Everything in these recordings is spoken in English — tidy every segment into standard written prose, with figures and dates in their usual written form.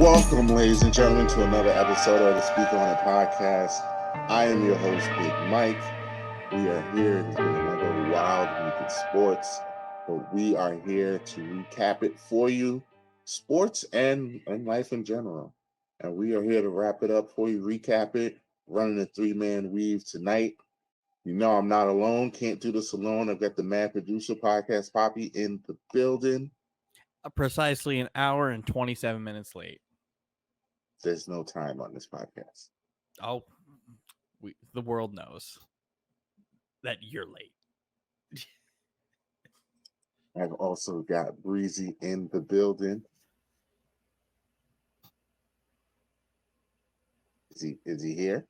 Welcome, ladies and gentlemen, to another episode of the Speaker on It podcast. I am your host, Big Mike. We are here. It's been another wild week in sports, but we are here to recap it for you, sports and life in general. And we are here to wrap it up for you, recap it, running a three-man weave tonight. You know I'm not alone. Can't do this alone. I've got the Mad Producer Podcast Poppy in the building. Precisely an hour and 27 minutes late. There's no time on this podcast. Oh, the world knows that you're late. I've also got Breezy in the building. Is he here?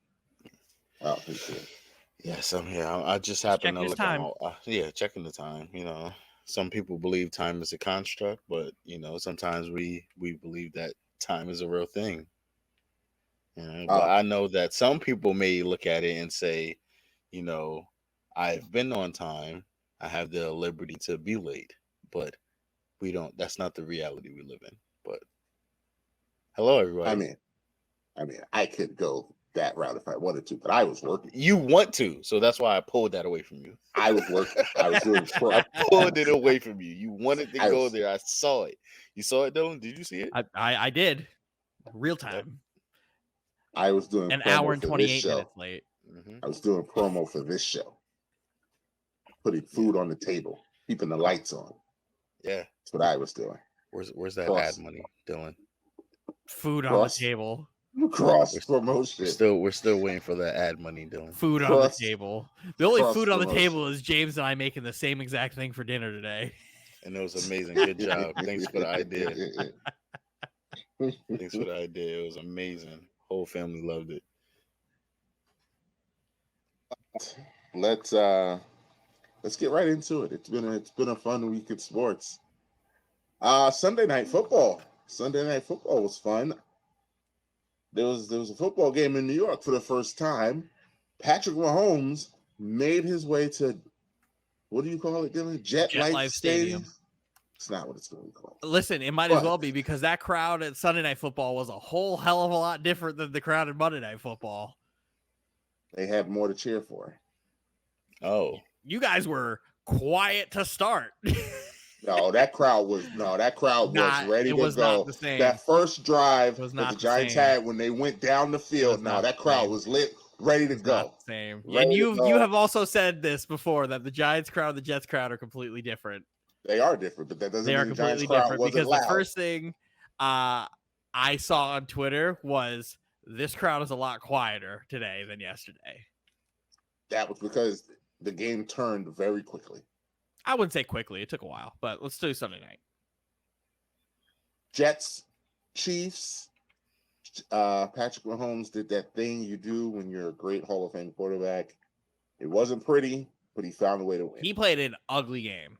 Oh, he's here. Yes, I'm here. I just happened to look at checking the time. You know, some people believe time is a construct, but sometimes we believe that time is a real thing. But I know that some people may look at it and say, I've been on time. I have the liberty to be late, but we don't. That's not the reality we live in. But hello, everybody. I mean, I could go that route if I wanted to, but I was working. You want to, so that's why I pulled that away from you. I was working. I was doing. I pulled it away from you. You wanted to go there. I saw it. You saw it, though. Did you see it? I did. Real time. I was doing an hour and 28 minutes late. Mm-hmm. I was doing promo for this show, putting food on the table, keeping the lights on. Yeah, that's what I was doing. Where's that ad money, Dylan? Food on the table. Cross promotion. We're still waiting for that ad money, Dylan. Food on the table. The only food on the table is James and I making the same exact thing for dinner today. And it was amazing. Good job. Thanks for the idea. Thanks for the idea. It was amazing. Whole family loved it. Let's get right into it. It's been a fun week in sports. Sunday night football. Sunday night football was fun. There was a football game in New York for the first time. Patrick Mahomes made his way to, what do you call it, Dylan? Jet Life Stadium. It's not what it's going to be called. Listen, it might as well be, because that crowd at Sunday Night Football was a whole hell of a lot different than the crowd at Monday Night Football. They had more to cheer for. Oh. You guys were quiet to start. No, that crowd was ready to go. Not the same. That first drive was that not the Giants had when they went down the field, that crowd was lit, ready to go. Same. And you have also said this before, that the Giants crowd and the Jets crowd are completely different. They are different, but that doesn't mean the Giants crowd wasn't because loud. The first thing I saw on Twitter was, this crowd is a lot quieter today than yesterday. That was because the game turned very quickly. I wouldn't say quickly. It took a while, but let's do Sunday night. Jets, Chiefs. Patrick Mahomes did that thing you do when you're a great Hall of Fame quarterback. It wasn't pretty, but he found a way to win. He played an ugly game.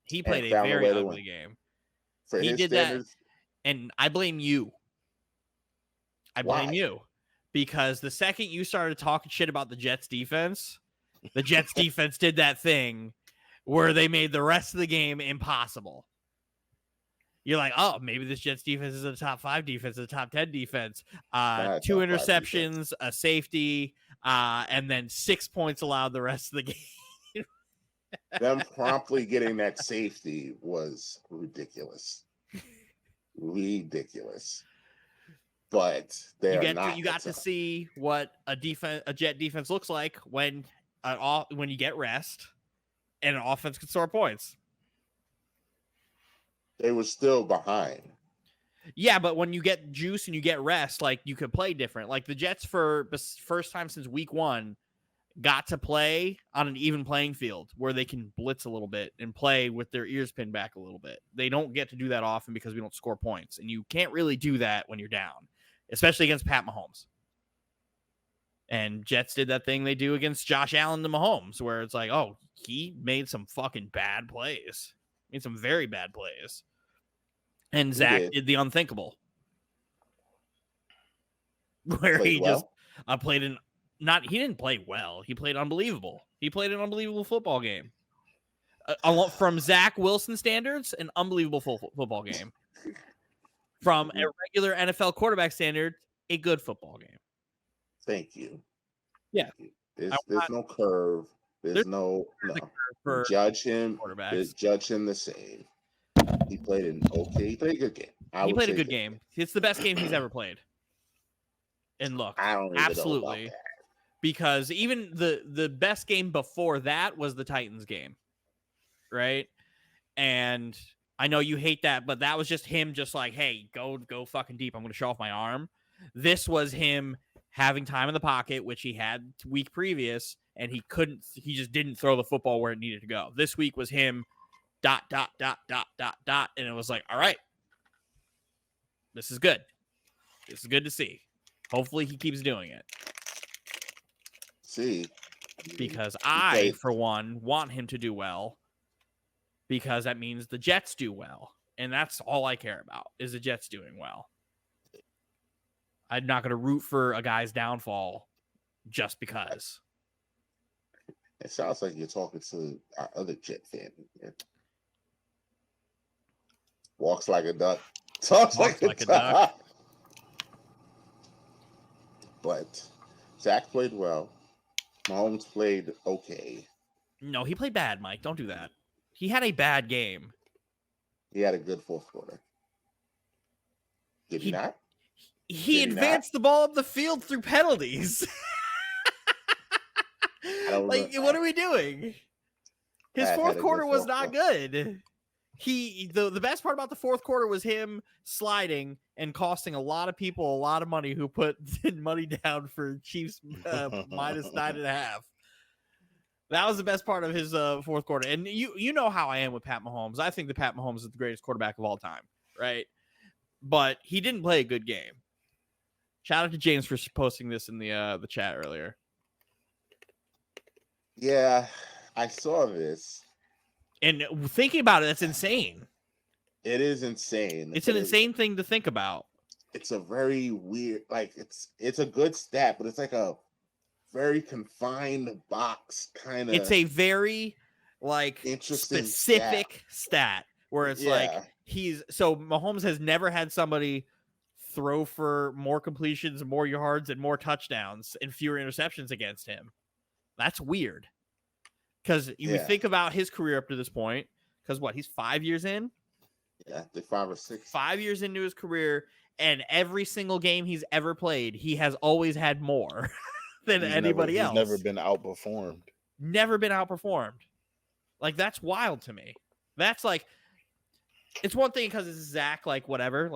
He played a very ugly game. He did that, and I blame you. I blame you. Because the second you started talking shit about the Jets defense did that thing where they made the rest of the game impossible. You're like, oh, maybe this Jets defense is a top 5 defense, a top 10 defense. 2 interceptions, a safety, and then 6 points allowed the rest of the game. Them promptly getting that safety was ridiculous. But you got to see what a Jet defense looks like when you get rest and an offense can score points. They were still behind. Yeah, but when you get juice and you get rest, like, you could play different. Like, the Jets, for the first time since week 1, got to play on an even playing field where they can blitz a little bit and play with their ears pinned back a little bit. They don't get to do that often because we don't score points, and you can't really do that when you're down, especially against Pat Mahomes. And Jets did that thing they do against Josh Allen to Mahomes, where it's like, oh, he made some fucking bad plays. Made some very bad plays. And Zach did the unthinkable. Where he just played he didn't play well. He played unbelievable. He played an unbelievable football game. From Zach Wilson standards, an unbelievable football game. From a regular NFL quarterback standard, a good football game. Thank you. Yeah. There's no curve. There's no. Judge him the same. He played a good game. He played a good game. It's the best game he's ever played. And look, I don't even know about that. Because even the best game before that was the Titans game, right? And I know you hate that, but that was just him just like, hey, go fucking deep. I'm going to show off my arm. This was him having time in the pocket, which he had week previous, and he just didn't throw the football where it needed to go. This week was him ... and it was like, all right, this is good. This is good to see. Hopefully he keeps doing it. Because I, for one, want him to do well, because that means the Jets do well. And that's all I care about, is the Jets doing well. I'm not going to root for a guy's downfall just because. It sounds like you're talking to our other Jet fan. Walks like a duck. Talks like a duck. But Zach played well. Mahomes played okay. No, he played bad, Mike. Don't do that. He had a bad game. He had a good fourth quarter. Did he not? He advanced the ball up the field through penalties. What are we doing? His fourth quarter was not good. The best part about the fourth quarter was him sliding and costing a lot of people a lot of money who put money down for Chiefs minus 9.5. That was the best part of his fourth quarter. And you know how I am with Pat Mahomes. I think that Pat Mahomes is the greatest quarterback of all time, right? But he didn't play a good game. Shout out to James for posting this in the chat earlier. Yeah, I saw this. And thinking about it, that's insane. It is insane. It's an insane thing to think about. It's a very weird, it's a good stat, but it's like a very confined box kind of. It's a very interesting specific stat where it's Mahomes has never had somebody throw for more completions, more yards, and more touchdowns and fewer interceptions against him. That's weird. Because you think about his career up to this point, because he's 5 years in? Yeah, 5 or 6. 5 years into his career, and every single game he's ever played, he has always had more than anybody else. He's never been outperformed. Never been outperformed. That's wild to me. That's it's one thing because it's Zach, whatever.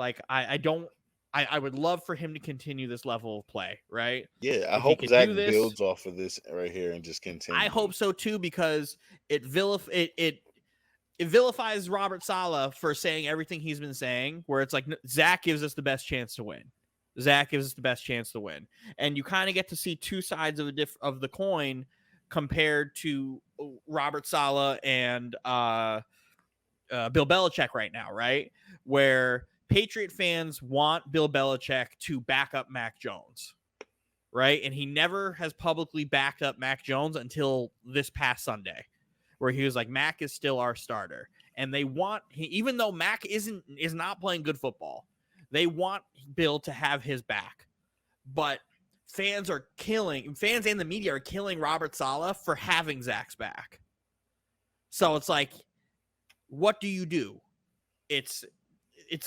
I would love for him to continue this level of play, right? Yeah, I hope Zach builds off of this right here and just continues. I hope so too, because it vilifies Robert Saleh for saying everything he's been saying, where it's like Zach gives us the best chance to win. Zach gives us the best chance to win. And you kind of get to see two sides of the coin compared to Robert Saleh and Bill Belichick right now, right? Where Patriot fans want Bill Belichick to back up Mac Jones, right? And he never has publicly backed up Mac Jones until this past Sunday, where he was like, Mac is still our starter. And they want, even though Mac is not playing good football, they want Bill to have his back. But fans and the media are killing Robert Saleh for having Zach's back. So it's like, what do you do? It's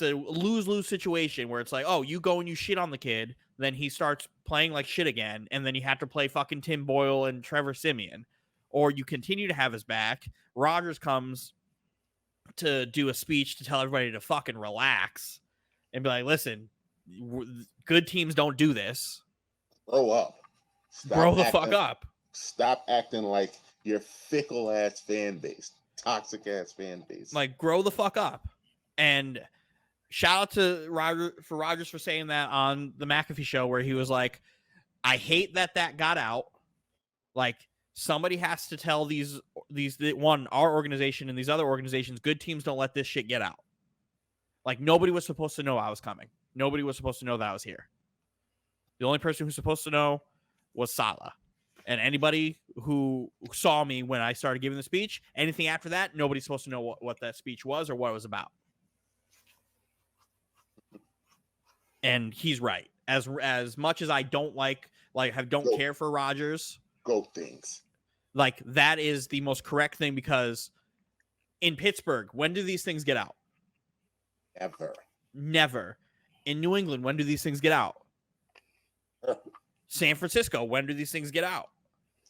a lose-lose situation where it's like, oh, you go and you shit on the kid, then he starts playing like shit again, and then you have to play fucking Tim Boyle and Trevor Siemian. Or you continue to have his back. Rodgers comes to do a speech to tell everybody to fucking relax and be like, listen, good teams don't do this. Grow up. Grow the fuck up. Stop acting like your fickle-ass fan base, toxic-ass fan base. Grow the fuck up. And shout out to Rodgers for saying that on the McAfee show, where he was like, I hate that got out. Somebody has to tell our organization and these other organizations, good teams don't let this shit get out. Nobody was supposed to know I was coming. Nobody was supposed to know that I was here. The only person who's supposed to know was Saleh. And anybody who saw me when I started giving the speech, anything after that, nobody's supposed to know what that speech was or what it was about. And he's right. As much as I don't don't care for Rodgers, go things. Like, that is the most correct thing, because in Pittsburgh, when do these things get out? Never. In New England, when do these things get out? San Francisco, when do these things get out?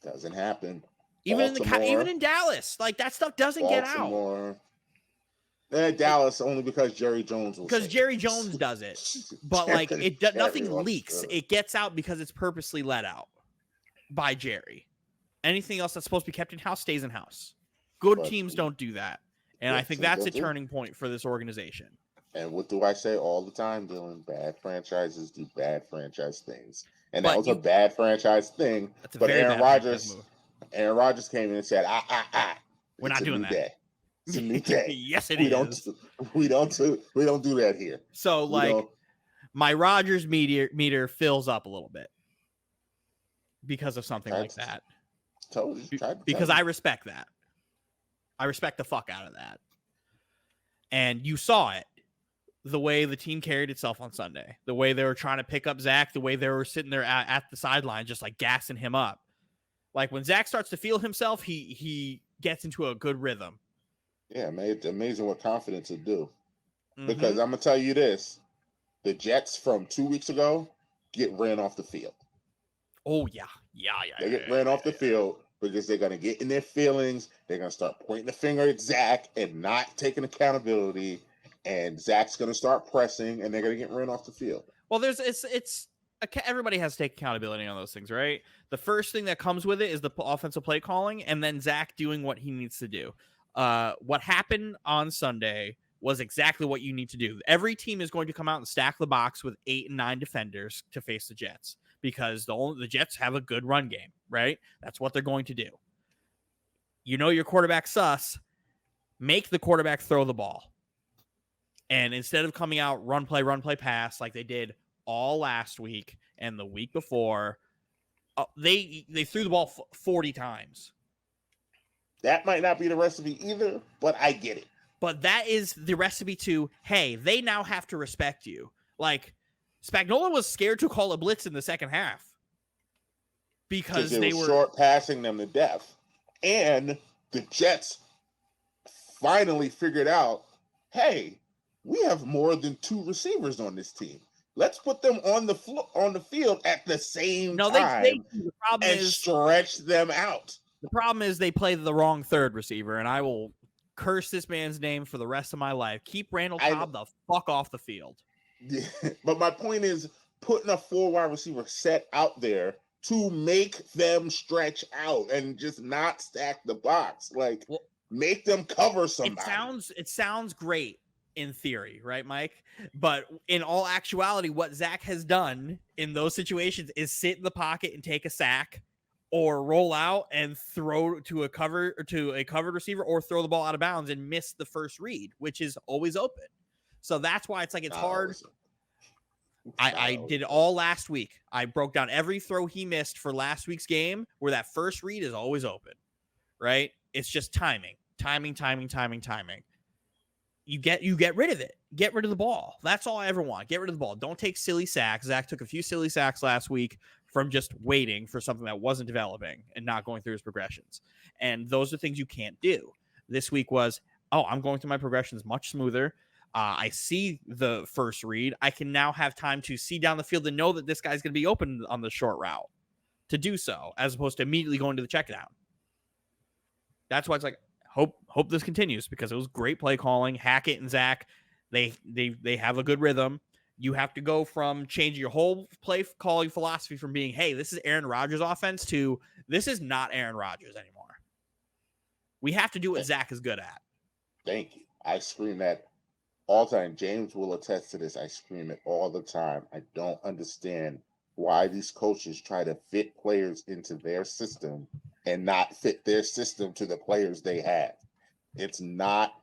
Doesn't happen. Even in Dallas, like, that stuff doesn't get out. Dallas only because Jerry Jones will. Because Jerry Jones does it, but like nothing leaks. It gets out because it's purposely let out by Jerry. Anything else that's supposed to be kept in house stays in house. Good teams don't do that, and I think that's a turning point for this organization. And what do I say all the time, Dylan? Bad franchises do bad franchise things, and that was a bad franchise thing. But Aaron Rodgers came in and said, we're not doing that. It's a new day. Yes, it is. We don't do that here. So my Rodgers meter fills up a little bit because of something like that. Totally. Because I respect that. I respect the fuck out of that. And you saw it, the way the team carried itself on Sunday, the way they were trying to pick up Zach, the way they were sitting there at the sideline, just like gassing him up. Like, when Zach starts to feel himself, he gets into a good rhythm. Yeah, man, it's amazing what confidence will do. Mm-hmm. Because I'm going to tell you this, the Jets from 2 weeks ago get ran off the field. Oh, yeah. They get ran off the field because they're going to get in their feelings. They're going to start pointing the finger at Zach and not taking accountability. And Zach's going to start pressing, and they're going to get ran off the field. Well, everybody has to take accountability on those things, right? The first thing that comes with it is the offensive play calling, and then Zach doing what he needs to do. What happened on Sunday was exactly what you need to do. Every team is going to come out and stack the box with 8 and 9 defenders to face the Jets, because the Jets have a good run game, right? That's what they're going to do. You know your quarterback's sus. Make the quarterback throw the ball. And instead of coming out run, play, pass like they did all last week and the week before, they threw the ball 40 times. That might not be the recipe either, but I get it. But that is the recipe to, hey, they now have to respect you. Like, Spagnuolo was scared to call a blitz in the second half because they were short passing them to death. And the Jets finally figured out, hey, we have more than 2 receivers on this team. Let's put them on the field at the same time and stretch them out. The problem is they play the wrong third receiver, and I will curse this man's name for the rest of my life. Keep Randall Cobb the fuck off the field. Yeah, but my point is putting a 4 wide receiver set out there to make them stretch out and just not stack the box. Like, make them cover somebody. It sounds great in theory, right, Mike? But in all actuality, what Zach has done in those situations is sit in the pocket and take a sack, or roll out and throw to a covered receiver, or throw the ball out of bounds and miss the first read, which is always open. So that's why it's hard. I did it all last week. I broke down every throw he missed for last week's game, where that first read is always open, right? It's just timing. You get rid of it. Get rid of the ball. That's all I ever want. Get rid of the ball. Don't take silly sacks. Zach took a few silly sacks last week from just waiting for something that wasn't developing and not going through his progressions. And those are things you can't do. This week was, I'm going through my progressions much smoother. I see the first read. I can now have time to see down the field and know that this guy's going to be open on the short route to do so, as opposed to immediately going to the check down. That's why it's like, hope this continues, because it was great play calling. Hackett and Zach, they have a good rhythm. You have to go from changing your whole play calling philosophy from being, hey, this is Aaron Rodgers offense, to this is not Aaron Rodgers anymore. We have to do what Zach is good at. Thank you. I scream that all the time. James will attest to this. I scream it all the time. I don't understand why these coaches try to fit players into their system and not fit their system to the players they have. It's not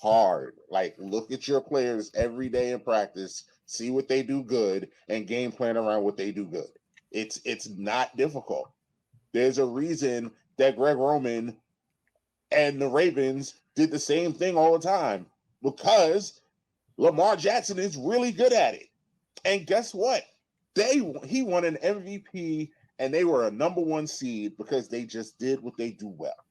hard. Like, look at your players every day in practice, see what they do good, and game plan around what they do good. It's not difficult. There's a reason that Greg Roman and the Ravens did the same thing all the time, because Lamar Jackson is really good at it. And guess what? He won an MVP, and they were a number 1 seed because they just did what they do well.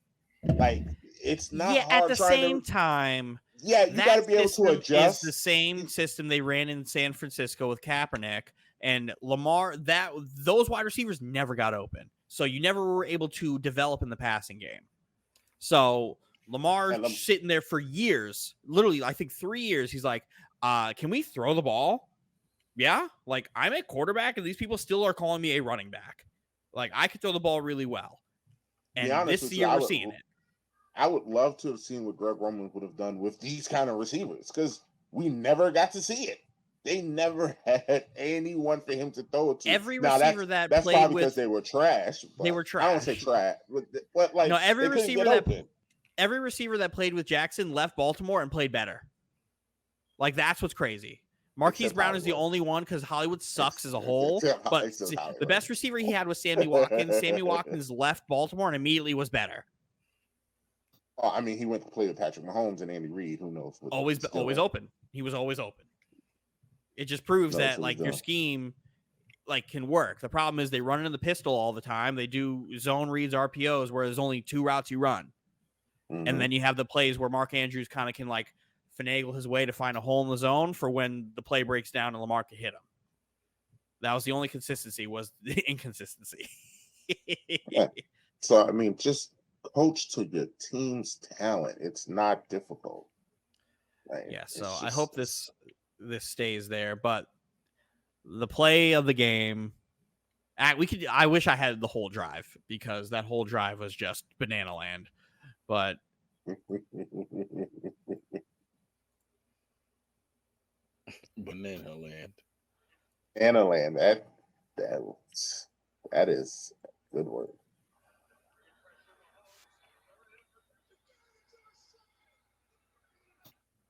Like, it's not hard at the same time. Yeah, you got to be able to adjust. Is the same system they ran in San Francisco with Kaepernick and Lamar. Those wide receivers never got open, so you never were able to develop in the passing game. So Lamar sitting there for years, literally, I think 3 years. He's like, "Can we throw the ball? Yeah, like I'm a quarterback, and these people still are calling me a running back. Like I could throw the ball really well." And this year we're seeing it. I would love to have seen what Greg Roman would have done with these kind of receivers because we never got to see it. They never had anyone for him to throw it to. Every receiver that's played probably because they were trash. They were trash. I don't say trash, but like no, every receiver that played with Jackson left Baltimore and played better. Like that's what's crazy. Marquise Brown is the only one because Hollywood sucks as a whole. But the best receiver he had was Sammy Watkins. Sammy Watkins left Baltimore and immediately was better. Oh, I mean, he went to play with Patrick Mahomes and Andy Reid. Who knows? Always open. He was always open. It just proves that like your scheme like can work. The problem is they run into the pistol all the time. They do zone reads, RPOs, where there's only 2 routes you run. Mm-hmm. And then you have the plays where Mark Andrews kind of can like finagle his way to find a hole in the zone for when the play breaks down and Lamar can hit him. That was the only consistency, was the inconsistency. Yeah. So, I mean, just coach to your team's talent. It's not difficult. Like, yeah, so I hope this stays there. But the play of the game, I wish I had the whole drive because that whole drive was just banana land. But banana land. Banana land. That is a good word.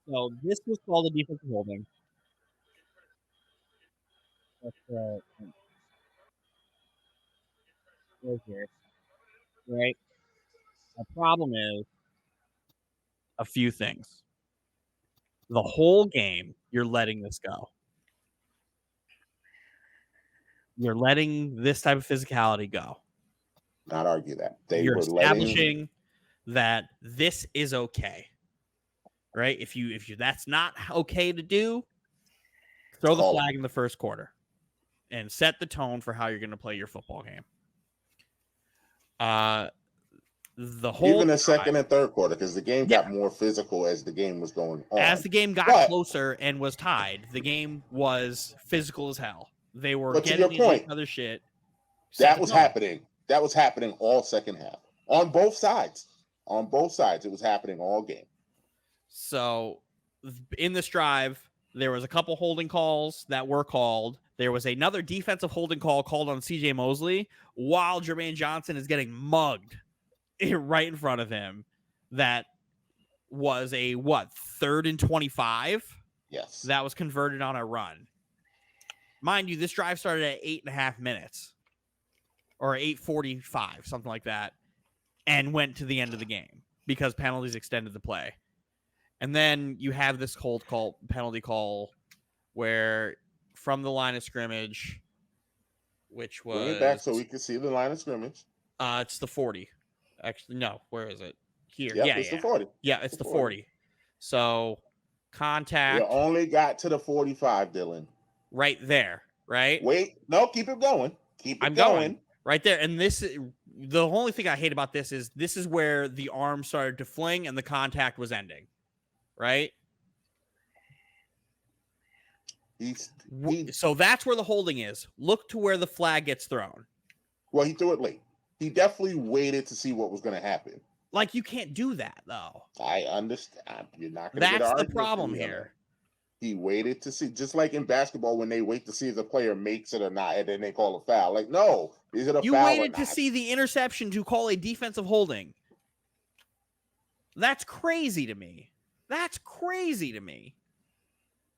So this was called a defensive holding. That's right here. Right. The problem is a few things. The whole game, you're letting this go. You're letting this type of physicality go. Not argue that. You're establishing that this is okay. Right? If you that's not okay to do, throw the flag in the first quarter and set the tone for how you're going to play your football game. The whole even the second and third quarter, because the game got more physical as the game was going on. As the game got closer and was tied, the game was physical as hell. They were getting each other shit. That was happening. That was happening all second half. On both sides. On both sides, it was happening all game. So in this drive, there was a couple holding calls that were called. There was another defensive holding call called on CJ Mosley while Jermaine Johnson is getting mugged right in front of him. That was a 3rd and 25? Yes. That was converted on a run. Mind you, this drive started at 8.5 minutes or 8:45, something like that, and went to the end of the game because penalties extended the play. And then you have this penalty call where from the line of scrimmage, which was... Bring it back so we can see the line of scrimmage. It's the 40. Actually, no. Where is it? Here. Yep, it's the 40. Yeah, it's the 40. So, contact... You only got to the 45, Dylan. Right there, right? Wait. No, keep it going. Keep it going. Right there. And the only thing I hate about this is where the arm started to fling and the contact was ending. Right? So that's where the holding is. Look to where the flag gets thrown. Well, he threw it late. He definitely waited to see what was going to happen. Like, you can't do that, though. I understand. You're not going to get That's the problem here. He waited to see, just like in basketball when they wait to see if the player makes it or not, and then they call a foul. Like, no, is it a foul or not? You waited to see the interception to call a defensive holding. That's crazy to me.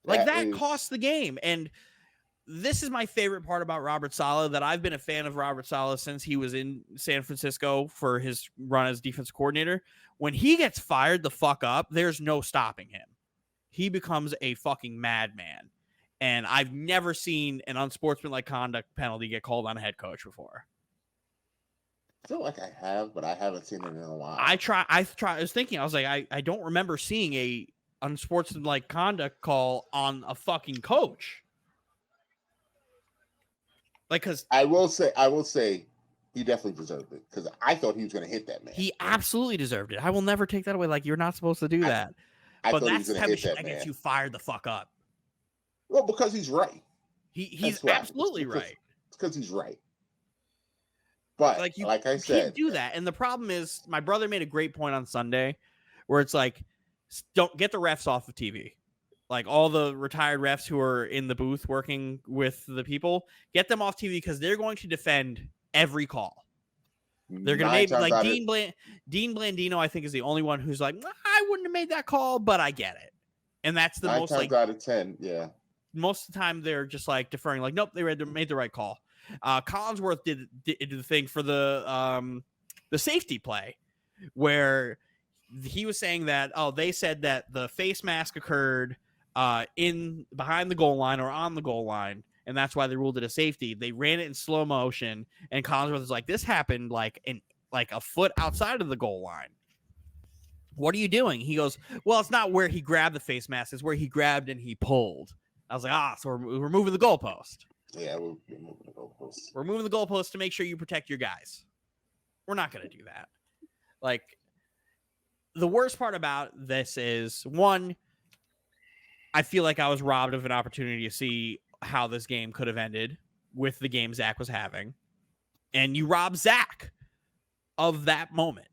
Like, that costs the game. And this is my favorite part about Robert Saleh, that I've been a fan of Robert Saleh since he was in San Francisco for his run as defensive coordinator. When he gets fired the fuck up, there's no stopping him. He becomes a fucking madman. And I've never seen an unsportsmanlike conduct penalty get called on a head coach before. I feel like I have, but I haven't seen it in a while. I was thinking, I was like, I don't remember seeing a unsportsmanlike conduct call on a fucking coach. Like, because I will say, he definitely deserved it because I thought he was going to hit that man. He absolutely deserved it. I will never take that away. Like, you're not supposed to do that. But that's the type of shit that gets you fired the fuck up. Well, because he's right. He's absolutely right. It's because he's right. But like I said, can't do that. And the problem is, my brother made a great point on Sunday, where it's like, don't get the refs off of TV. Like all the retired refs who are in the booth working with the people, get them off TV because they're going to defend every call. They're going to make like Dean Blandino, I think, is the only one who's like, I wouldn't have made that call, but I get it. And that's the 9 most times out of 10, yeah. Most of the time they're just like deferring, like, nope, they made the right call. Collinsworth did the thing for the safety play where he was saying that, they said that the face mask occurred in behind the goal line or on the goal line, and that's why they ruled it a safety. They ran it in slow motion, and Collinsworth was like, this happened like a foot outside of the goal line. What are you doing? He goes, well, it's not where he grabbed the face mask, it's where he grabbed and he pulled. I was like, so we're moving the goalpost. Yeah, we're moving the goalpost. We're moving the goalpost to make sure you protect your guys. We're not going to do that. Like, the worst part about this is, one, I feel like I was robbed of an opportunity to see how this game could have ended with the game Zach was having. And you rob Zach of that moment.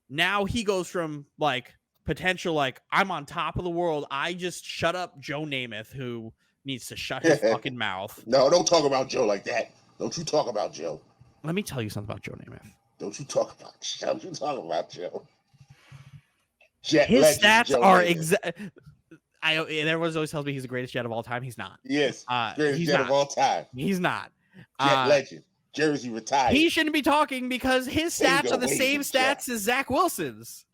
Now he goes from, like, potential, like, I'm on top of the world. I just shut up Joe Namath, who needs to shut his fucking mouth. No, don't talk about Joe like that. Don't you talk about Joe. Let me tell you something about Joe Namath. Don't you talk about Joe. Don't you talk about Joe. His stats are exact. Everyone always tells me he's the greatest Jet of all time. He's not. Yes, greatest Jet of all time. He's not. Jet legend. Jersey retired. He shouldn't be talking because his stats are the same stats as Zach Wilson's.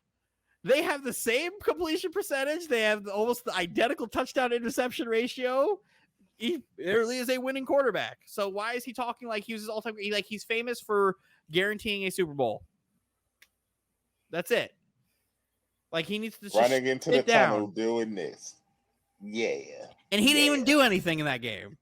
They have the same completion percentage. They have almost the identical touchdown interception ratio. He literally is a winning quarterback. So why is he talking like he was his all-time? Like, he's famous for guaranteeing a Super Bowl. That's it. Like, he needs to running into the tunnel doing this. Yeah. And he didn't even do anything in that game.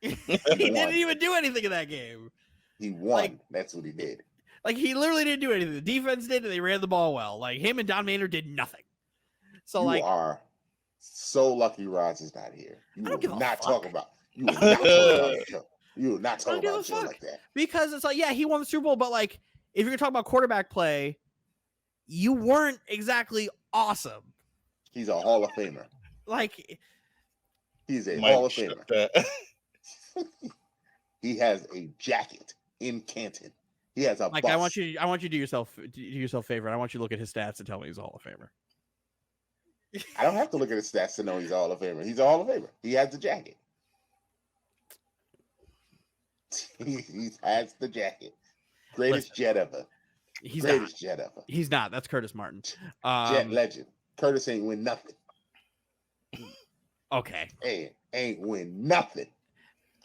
He didn't even do anything in that game. He won. That's what he did. Like, he literally didn't do anything. The defense did, and they ran the ball well. Like, him and Don Maynard did nothing. So, you are so lucky Roz is not here. You will not talk about Joe. You will not talk about Joe like that. Because it's like, yeah, he won the Super Bowl, but, like, if you're going to talk about quarterback play, you weren't exactly awesome. He's a Hall of Famer. Like, he's a Hall of Famer. He has a jacket in Canton. He has a bus. I want you to do yourself a favor. I want you to look at his stats and tell me he's a Hall of Famer. I don't have to look at his stats to know he's a Hall of Famer. He's a Hall of Famer. He has the jacket. He has the jacket. Greatest Jet ever. Greatest Jet ever. He's not. That's Curtis Martin. Jet legend. Curtis ain't win nothing. Okay. Ain't win nothing.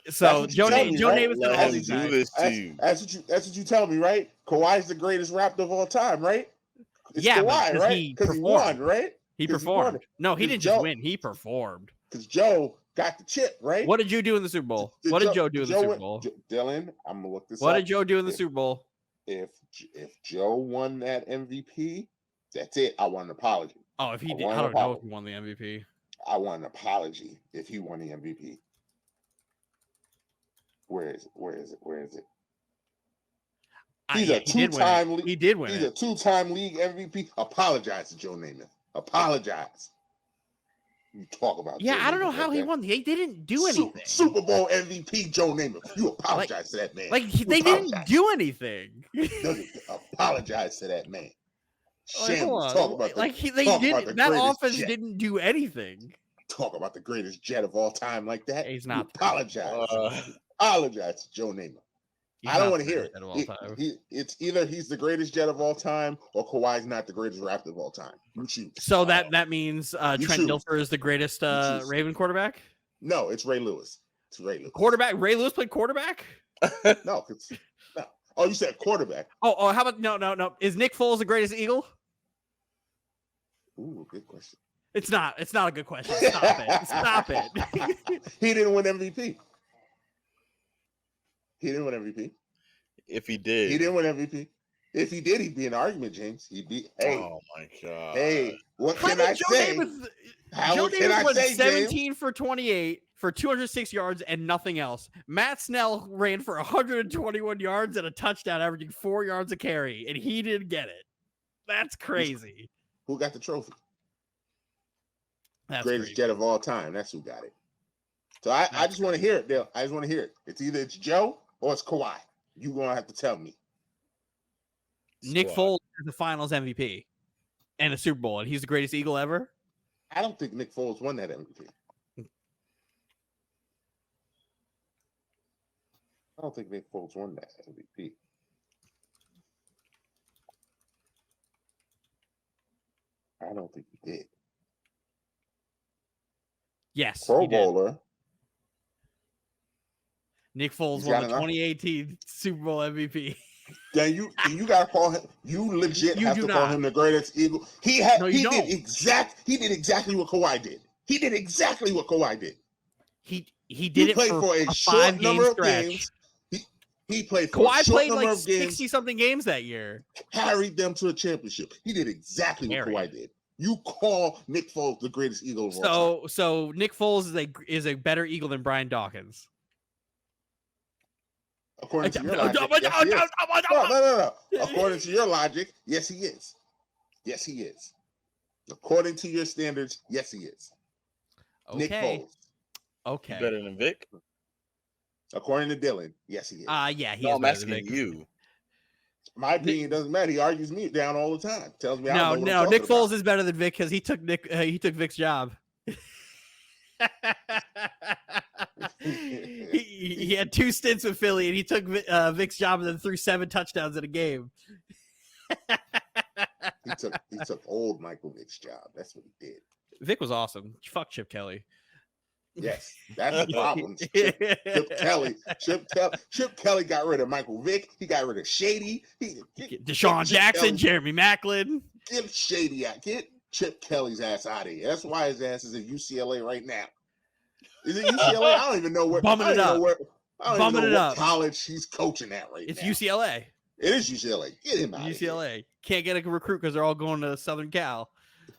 So Joe Namath said all these guys. That's what you tell me, right? Kawhi's the greatest Raptor of all time, right? It's Kawhi, right? Because he won, right? He performed. No, he didn't just win. He performed. Because Joe got the chip, right? What did you do in the Super Bowl? What did Joe do in the Super Bowl? Dylan, I'm gonna look this up. What did Joe do in the Super Bowl? If Joe won that MVP, that's it. I want an apology. Oh, if he did, I don't know if he won the MVP. I want an apology if he won the MVP. Where is it? He's a two-time league. He did win. He's a two-time league MVP. Apologize to Joe Namath. Apologize. You talk about. Yeah, I don't know how he won. They didn't do anything. Super Bowl MVP Joe Namath. You apologize to that man. Like, they didn't do anything. Apologize to that man. Talk about that offense didn't do anything. Talk about the greatest Jet of all time like that. He's not. Apologize. Apologize to Joe Namath. I don't want to hear it. It's either he's the greatest Jet of all time or Kawhi's not the greatest Raptor of all time. You choose. So that means Trent Dilfer is the greatest Raven quarterback? No, it's Ray Lewis. It's Ray Lewis. Quarterback. Ray Lewis played quarterback? No. Oh, you said quarterback. Oh, how about no. Is Nick Foles the greatest Eagle? Ooh, good question. It's not a good question. Stop it. He didn't win MVP. If he did. He didn't win MVP. If he did, he'd be an argument, James. He'd be, hey. Oh, my God. Hey, what can I say? Joe Davis went 17 for 28 for 206 yards and nothing else. Matt Snell ran for 121 yards and a touchdown, averaging 4 yards a carry, and he didn't get it. That's crazy. Who got the trophy? That's greatest crazy. Jet of all time. That's who got it. So I just want to hear it, Dale. I just want to hear it. It's either it's Joe or it's Kawhi. You're going to have to tell me. Nick Foles is the finals MVP and a Super Bowl, and he's the greatest Eagle ever. I don't think Nick Foles won that MVP. I don't think Nick Foles won that MVP. I don't think he did. Yes. Pro Bowler. Nick Foles won the 2018 Super Bowl MVP. Then you gotta call him. You legit have to call him the greatest Eagle. He did exactly what Kawhi did. He did exactly what Kawhi did. He did it for a short number of games. He played for Kawhi a short played number like of games. 60-something games that year. Carried them to a championship. He did exactly what Kawhi did. You call Nick Foles the greatest Eagle of all time. So Nick Foles is a better Eagle than Brian Dawkins. According to your logic, no. According to your logic, yes, he is. Yes, he is. According to your standards, yes, he is. Okay. Nick Foles. Okay. Better than Vic? According to Dylan, yes, he is. Yeah, he is. I'm asking you. My opinion doesn't matter. He argues me down all the time. Tells me no. Nick Foles is better than Vic because he took Vic's job. he had 2 stints with Philly, and he took Vic's job and then threw 7 touchdowns in a game. he took old Michael Vick's job. That's what he did. Vic was awesome. Fuck Chip Kelly. Yes, that's the problem. Chip Kelly got rid of Michael Vick. He got rid of Shady. Deshaun Jackson, Jeremy Maclin. Get Shady out. Get Chip Kelly's ass out of here. That's why his ass is at UCLA right now. Is it UCLA? I don't even know where. Bumming it up. I don't even know what college he's coaching at right now. It's UCLA. It is UCLA. Get him out of here. UCLA. Can't get a recruit because they're all going to Southern Cal.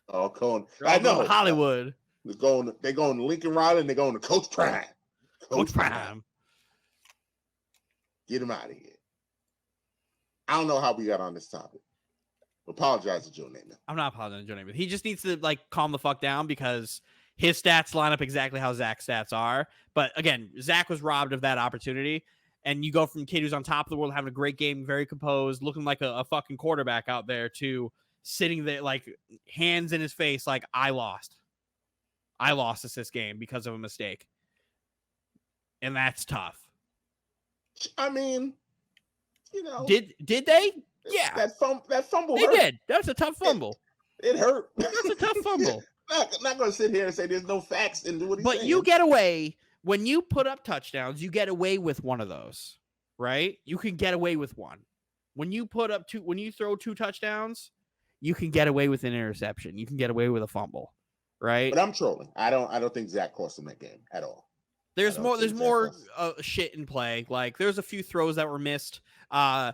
Oh, going. I know. Hollywood. They're going to Lincoln Riley and they're going to Coach Prime. Coach Prime. Get him out of here. I don't know how we got on this topic. Apologize to Joe Namath. I'm not apologizing to Joe Namath. He just needs to calm the fuck down because his stats line up exactly how Zach's stats are. But again, Zach was robbed of that opportunity. And you go from a kid who's on top of the world, having a great game, very composed, looking like a fucking quarterback out there, to sitting there hands in his face like, I lost this game because of a mistake. And that's tough. I mean, Did they? Yeah. That fumble they hurt. Did. That's a tough fumble. It hurt. That's a tough fumble. not going to sit here and say there's no facts into what he's saying. But you get away. When you put up touchdowns, you get away with one of those, right? You can get away with one. When you throw 2 touchdowns, you can get away with an interception. You can get away with a fumble, right? But I'm trolling. I don't think Zach cost him that game at all. There's more shit in play. There's a few throws that were missed. I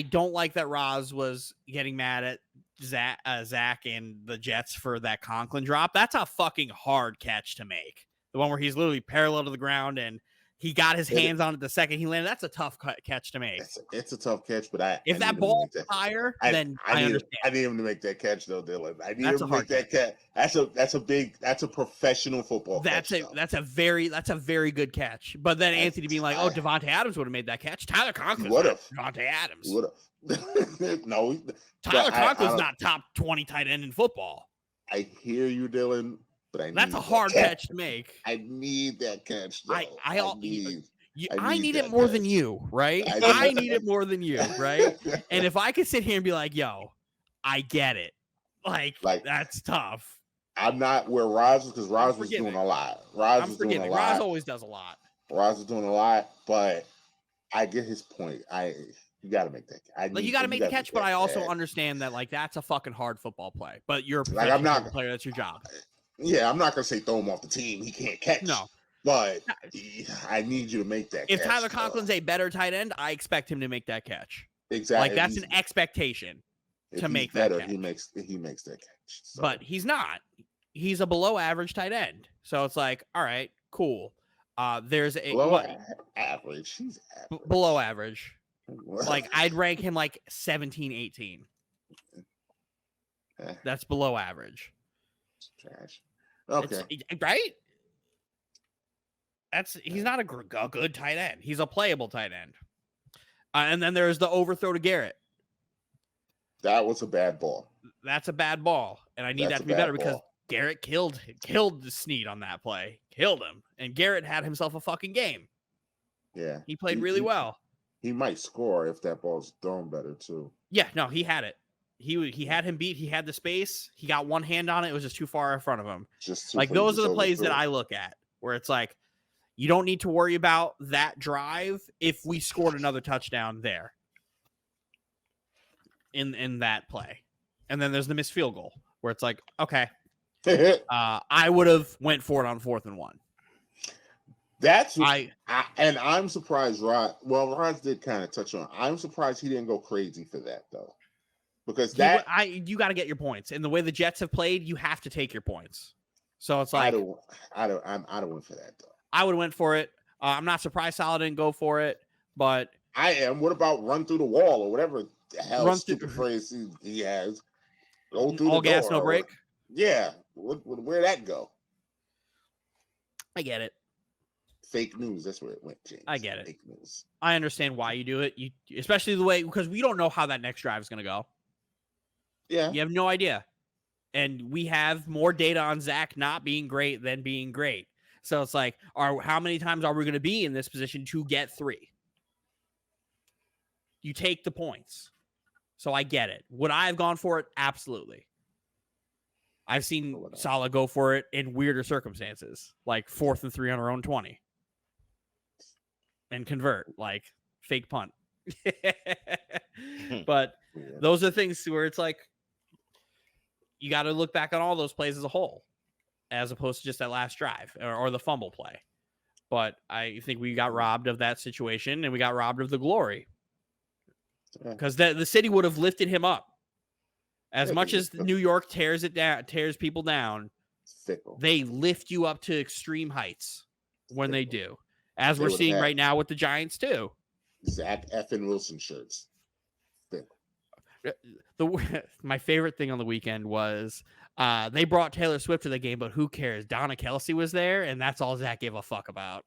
don't like that Roz was getting mad at Zach and the Jets for that Conklin drop. That's a fucking hard catch to make. The one where he's literally parallel to the ground and he got his hands on it the second he landed. That's a tough catch to make. It's a tough catch, but if that ball was higher, then I understand. I need him to make that catch though, Dylan. I need him to make that catch. That's a professional football catch. That's a very good catch. But then Anthony being like, "Oh, Devontae Adams would have made that catch." Tyler Conklin would have. Devontae Adams would have. No, Tyler Conklin's not top 20 tight end in football. I hear you, Dylan. But that's a hard catch to make. I need that catch. Though. I need it more than you, right? I need it more than you, right? And if I could sit here and be like, "Yo, I get it," like that's tough. I'm not where Roz was because Roz was doing a lot. Roz was doing a lot. Roz always does a lot. Roz is doing a lot, but I get his point. You got to make that. You got to make the catch, but I also understand that that's a fucking hard football play. But you're a professional player. That's your job. Yeah, I'm not gonna say throw him off the team. He can't catch. No, but I need you to make that. If catch, Tyler Conklin's a better tight end, I expect him to make that catch. Exactly. That's an expectation to make that catch. He makes that catch. So. But he's not. He's a below average tight end. So it's all right, cool. There's a average. He's average. Below average. I'd rank him 17, 18. That's below average. Trash. Okay. Right? He's not a good tight end. He's a playable tight end. And then there's the overthrow to Garrett. That was a bad ball. That's a bad ball, and I need that to be better because Garrett killed Snead on that play. Killed him, and Garrett had himself a fucking game. Yeah, he played really well. He might score if that ball's thrown better too. Yeah, no, he had it. He had him beat. He had the space. He got one hand on it. It was just too far in front of him. Those are the plays that I look at where it's you don't need to worry about that drive if we scored another touchdown there in that play. And then there's the missed field goal where it's okay, I would have went for it on 4th and 1. And I'm surprised Rod did kind of touch on. I'm surprised he didn't go crazy for that though. Because you got to get your points. And the way the Jets have played, you have to take your points. So it's I don't went for that though. I would have went for it. I'm not surprised Salah didn't go for it, but I am. What about run through the wall or whatever the hell stupid phrase he has? Go through all gas, no break. Yeah, where'd that go? I get it. Fake news. That's where it went, James. I get it. Fake news. I understand why you do it. You especially the way because we don't know how that next drive is going to go. Yeah, you have no idea, and we have more data on Zach not being great than being great. So it's how many times are we going to be in this position to get 3? You take the points. So I get it. Would I have gone for it? Absolutely. I've seen Salah go for it in weirder circumstances, 4th and 3 on our own 20. And convert, fake punt. But those are things where it's you got to look back on all those plays as a whole, as opposed to just that last drive or the fumble play. But I think we got robbed of that situation, and we got robbed of the glory. Because the city would have lifted him up. As much as New York tears people down, they lift you up to extreme heights when they do. As we're seeing right now with the Giants too. Zach effing Wilson shirts. My favorite thing on the weekend was they brought Taylor Swift to the game, but who cares? Donna Kelsey was there, and that's all Zach gave a fuck about.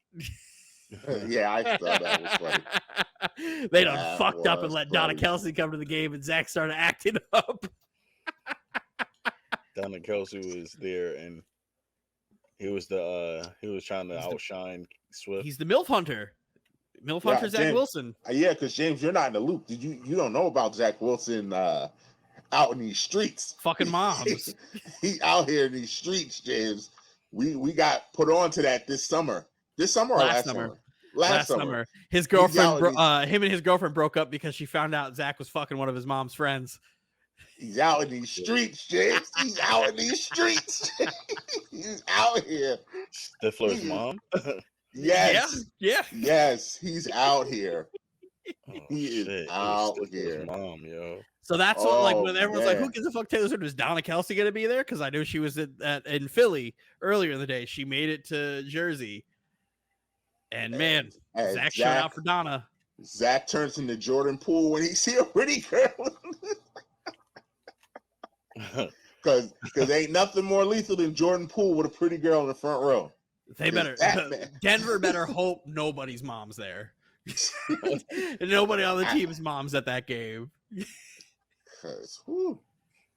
Yeah, I thought that was funny. They done fucked up and let Donna Kelsey come to the game, and Zach started acting up. Donna Kelsey was there, and he was trying to outshine Swift. He's the MILF hunter. MILF hunter Zach James, Wilson. Yeah, because James, you're not in the loop. You don't know about Zach Wilson out in these streets. Fucking moms. He out here in these streets, James. We got put on to that this summer. This summer or last summer? Last summer. His girlfriend, him and his girlfriend broke up because she found out Zach was fucking one of his mom's friends. He's out in these streets, James. He's out in these streets. He's out here. Stifler's mom? Yes. Yeah. Yes, he's out here. Oh, he is out here. Mom, yo. So that's what, when everyone's who gives a fuck Taylor Swift? Is Donna Kelsey going to be there? Because I knew she was in Philly earlier in the day. She made it to Jersey. And man, Zach showed out for Donna. Zach turns into Jordan Poole when he see a pretty girl. Because ain't nothing more lethal than Jordan Poole with a pretty girl in the front row. Denver better hope nobody's mom's there. Nobody on the team's mom's at that game.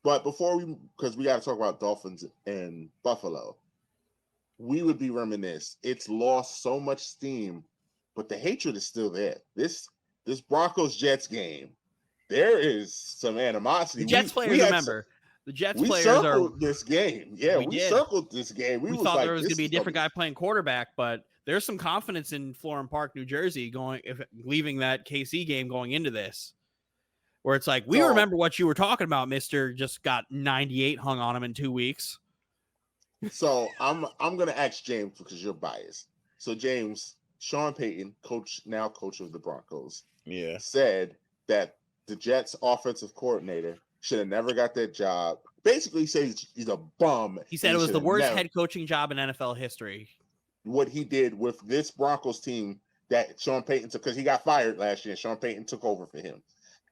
But because we got to talk about Dolphins and Buffalo, we would be reminisced. It's lost so much steam, but the hatred is still there. This Broncos Jets game, there is some animosity. The Jets players remember. The Jets we players circled this game. Yeah, we circled this game. We thought there was going to be a different guy playing quarterback, but there's some confidence in Florham Park, New Jersey, leaving that KC game going into this, where it's like, we remember what you were talking about, mister. Just got 98 hung on him in 2 weeks. So I'm going to ask James because you're biased. So James, Sean Payton, coach of the Broncos, said that the Jets offensive coordinator should have never got that job. Basically, he said he's a bum. He said it was the worst head coaching job in NFL history. What he did with this Broncos team that Sean Payton took, because he got fired last year, Sean Payton took over for him.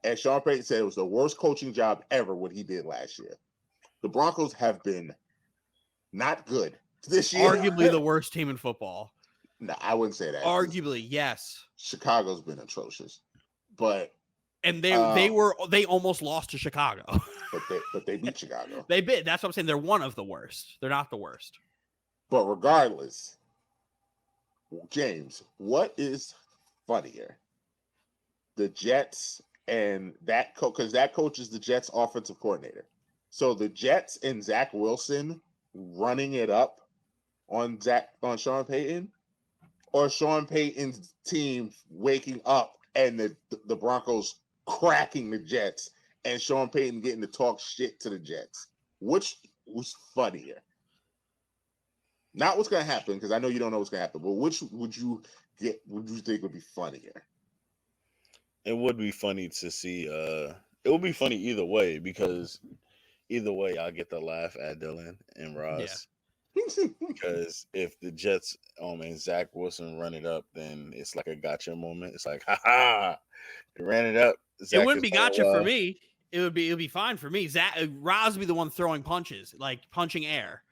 And Sean Payton said it was the worst coaching job ever, what he did last year. The Broncos have been not good this year. Arguably the worst team in football. No, I wouldn't say that. Arguably, yes. Chicago's been atrocious. But and they almost lost to Chicago. but they beat Chicago. They beat. That's what I'm saying. They're one of the worst. They're not the worst. But regardless, James, what is funnier? The Jets and that coach, because that coach is the Jets offensive coordinator. So the Jets and Zach Wilson running it up on Sean Payton, or Sean Payton's team waking up and the Broncos cracking the Jets and Sean Payton getting to talk shit to the Jets. Which was funnier? Not what's going to happen, because I know you don't know what's going to happen, but which would you think would be funnier? It would be funny to see. It would be funny either way, because either way, I'll get the laugh at Dylan and Ross. Yeah. Because if the Jets and Zach Wilson run it up, then it's like a gotcha moment. It's like, ha, they ran it up. Zach, it wouldn't be gotcha for me. It would be fine for me. Ross would be the one throwing punches, like punching air,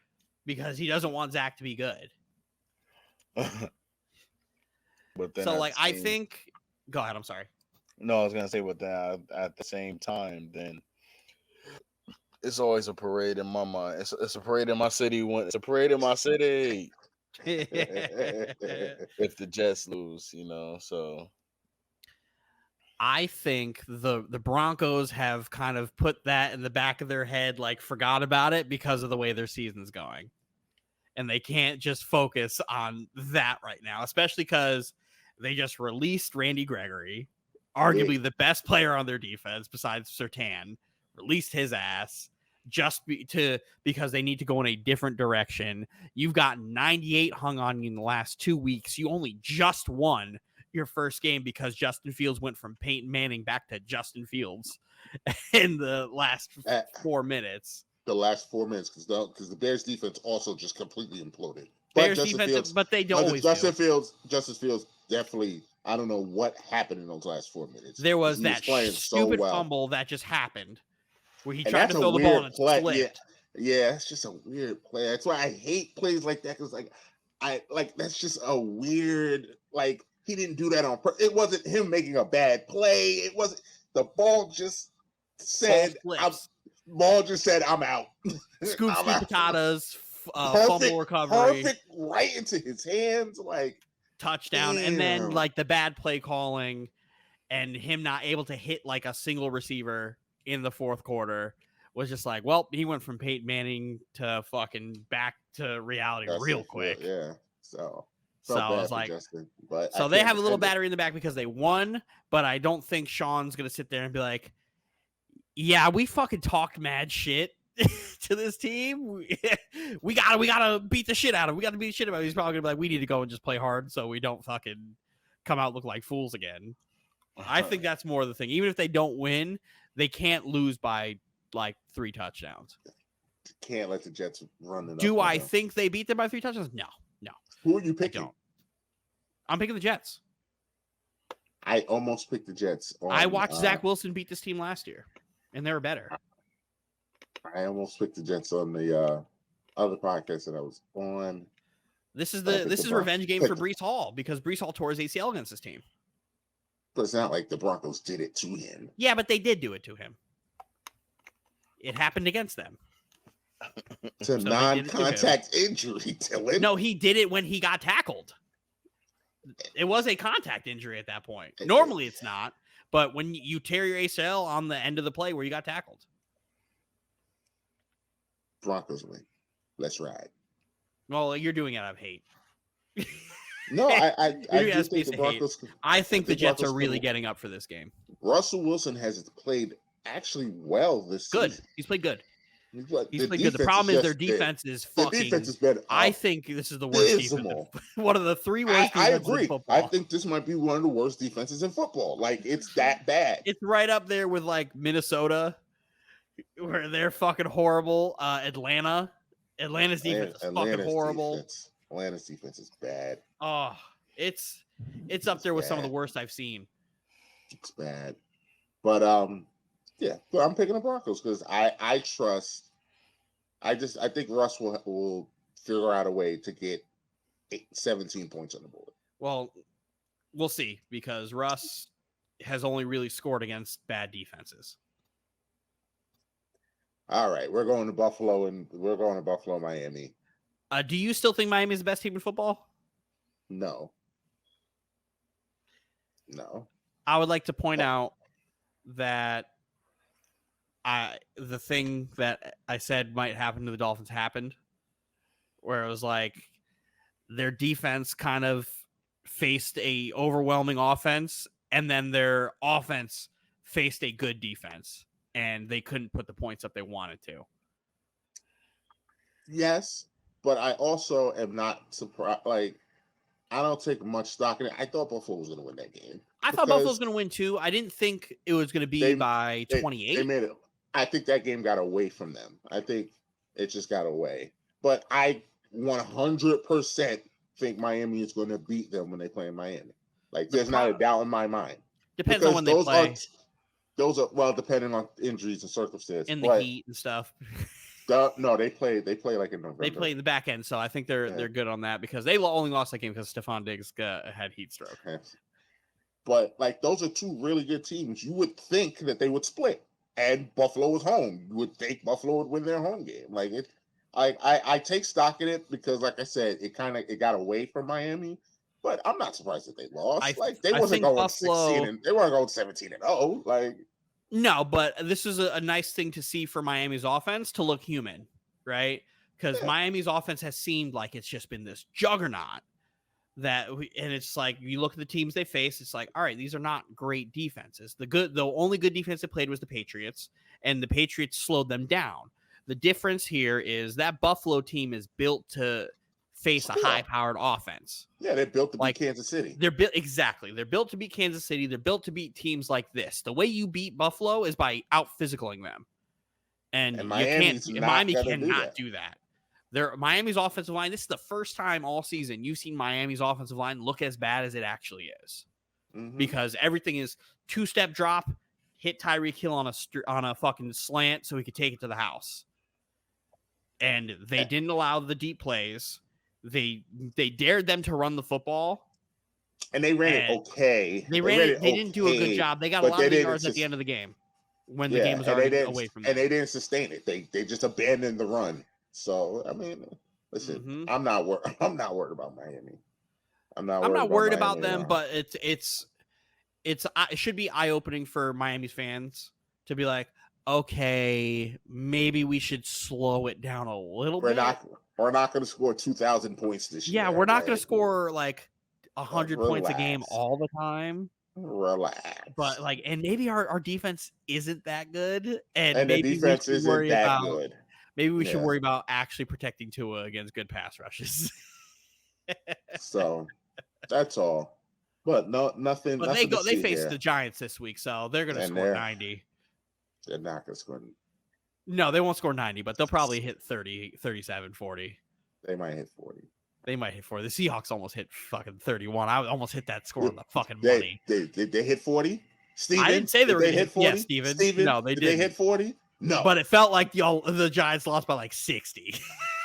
because he doesn't want Zach to be good. But then I think. Go ahead. I'm sorry. No, I was gonna say, but then at the same time, then it's always a parade in my mind. It's a parade in my city. It's a parade in my city. If the Jets lose, so. I think the Broncos have kind of put that in the back of their head, like forgot about it because of the way their season's going. And they can't just focus on that right now, especially because they just released Randy Gregory, arguably the best player on their defense besides Surtain, released his ass because they need to go in a different direction. You've got 98 hung on you in the last 2 weeks. You only just won your first game because Justin Fields went from Peyton Manning back to Justin Fields in the last 4 minutes. The last 4 minutes, because the Bears defense also just completely imploded. Bears defense, but they don't always Justin Fields definitely. I don't know what happened in those last 4 minutes. There was that stupid fumble that just happened where he tried to throw the ball and it slipped. Yeah, it's just a weird play. That's why I hate plays like that, because that's just a weird, like, he didn't do that on purpose. It wasn't him making a bad play. It wasn't. The ball just said, I'm out. Scoop patatas, fumble recovery. Perfect, right into his hands, like touchdown. Damn. And then like the bad play calling and him not able to hit like a single receiver in the fourth quarter was just like, well, he went from Peyton Manning to fucking back to reality real quick. Yeah. So I was like, so they have a little battery in the back because they won, but I don't think Sean's going to sit there and be like, yeah, we fucking talked mad shit to this team. We gotta beat the shit out of him. We got to beat the shit out of him. He's probably going to be like, we need to go and just play hard so we don't fucking come out look like fools again. I think that's more the thing. Even if they don't win, they can't lose by like 3 touchdowns. Can't let the Jets run it up. Do I think they beat them by 3 touchdowns? No. Who are you picking? I'm picking the Jets. I almost picked the Jets. I watched Zach Wilson beat this team last year, and they were better. I almost picked the Jets on the other podcast that I was on. This is revenge game for Breece Hall, because Breece Hall tore his ACL against this team. But it's not like the Broncos did it to him. Yeah, but they did do it to him. It happened against them. It's a non-contact injury, Dylan. No, he did it when he got tackled. It was a contact injury at that point. Normally it's not, but when you tear your ACL on the end of the play where you got tackled. Broncos win. Let's ride. Well, you're doing it out of hate. No, I do think the Broncos. Broncos. I think the Jets are really getting up for this game. Russell Wilson has played actually well this season. He's played good. He's played good. The problem is their defense is fucking. The defense has been. I think this is the worst defense. One of the 3 worst defenses. I agree. In football. I think this might be one of the worst defenses in football. Like, it's that bad. It's right up there with like Minnesota, where they're fucking horrible. Atlanta's defense is fucking horrible. Atlanta's defense is bad. Oh, it's up there with some of the worst I've seen. It's bad, but yeah, but I'm picking the Broncos because I trust. I think Russ will figure out a way to get 17 points on the board. Well, we'll see, because Russ has only really scored against bad defenses. All right, we're going to Buffalo, Miami. Do you still think Miami is the best team in football? No. I would like to point out that the thing that I said might happen to the Dolphins happened, where it was like their defense kind of faced a overwhelming offense, and then their offense faced a good defense, and they couldn't put the points up they wanted to. Yes, but I also am not surprised. Like, I don't take much stock in it. I thought Buffalo was going to win that game. I thought Buffalo was going to win too. I didn't think it was going to be by 28. They made it. I think that game got away from them. I think it just got away. But I 100% think Miami is going to beat them when they play in Miami. Like, there's not a doubt in my mind. Depends on when they play. Those are, well, depending on injuries and circumstances. In the heat and stuff. No, they play like in November. They play in the back end, so I think they're good on that, because they only lost that game because Stephon Diggs had heat stroke. But like, those are two really good teams. You would think that they would split, and Buffalo was home. You would think Buffalo would win their home game. Like, it, I take stock in it because, like I said, it got away from Miami. But I'm not surprised that they lost. They weren't going 16 and they weren't going 17-0. Like, no, but this is a nice thing to see for Miami's offense to look human, right? Because Miami's offense has seemed like it's just been this juggernaut and it's like, you look at the teams they face, it's like, all right, these are not great defenses. The only good defense they played was the Patriots, and the Patriots slowed them down. The difference here is that Buffalo team is built to face a high-powered offense. Yeah, they're built to beat Kansas City. They're built They're built to beat Kansas City. They're built to beat teams like this. The way you beat Buffalo is by out-physicaling them, and Miami cannot do that. Miami's offensive line. This is the first time all season you've seen Miami's offensive line look as bad as it actually is, because everything is two-step drop, hit Tyreek Hill on a fucking slant so he could take it to the house, and they didn't allow the deep plays. They dared them to run the football, and they ran it okay. They didn't do a good job. They got a lot of yards at the end of the game when the game was already away from them. And they didn't sustain it. They just abandoned the run. So, I mean, listen, I'm not worried about Miami. I'm not worried about them, but it should be eye-opening for Miami's fans to be like, okay, maybe we should slow it down a little bit. We're not going to score 2,000 points this year. Yeah, we're not going to score like 100 points a game all the time. Relax. But and maybe our defense isn't that good, and the maybe defense isn't that good. Maybe we should worry about actually protecting Tua against good pass rushes. So that's all. But nothing. But they face the Giants this week, so they're going to score 90. They're not going to score. No, they won't score 90, but they'll probably hit 30, 37, 40. They might hit 40. The Seahawks almost hit fucking 31. I almost hit that score on the fucking money. They hit 40? Steven? I didn't say they were going to hit 40. Yeah, Steven. No, they didn't. They hit 40? No. But it felt like the Giants lost by like 60.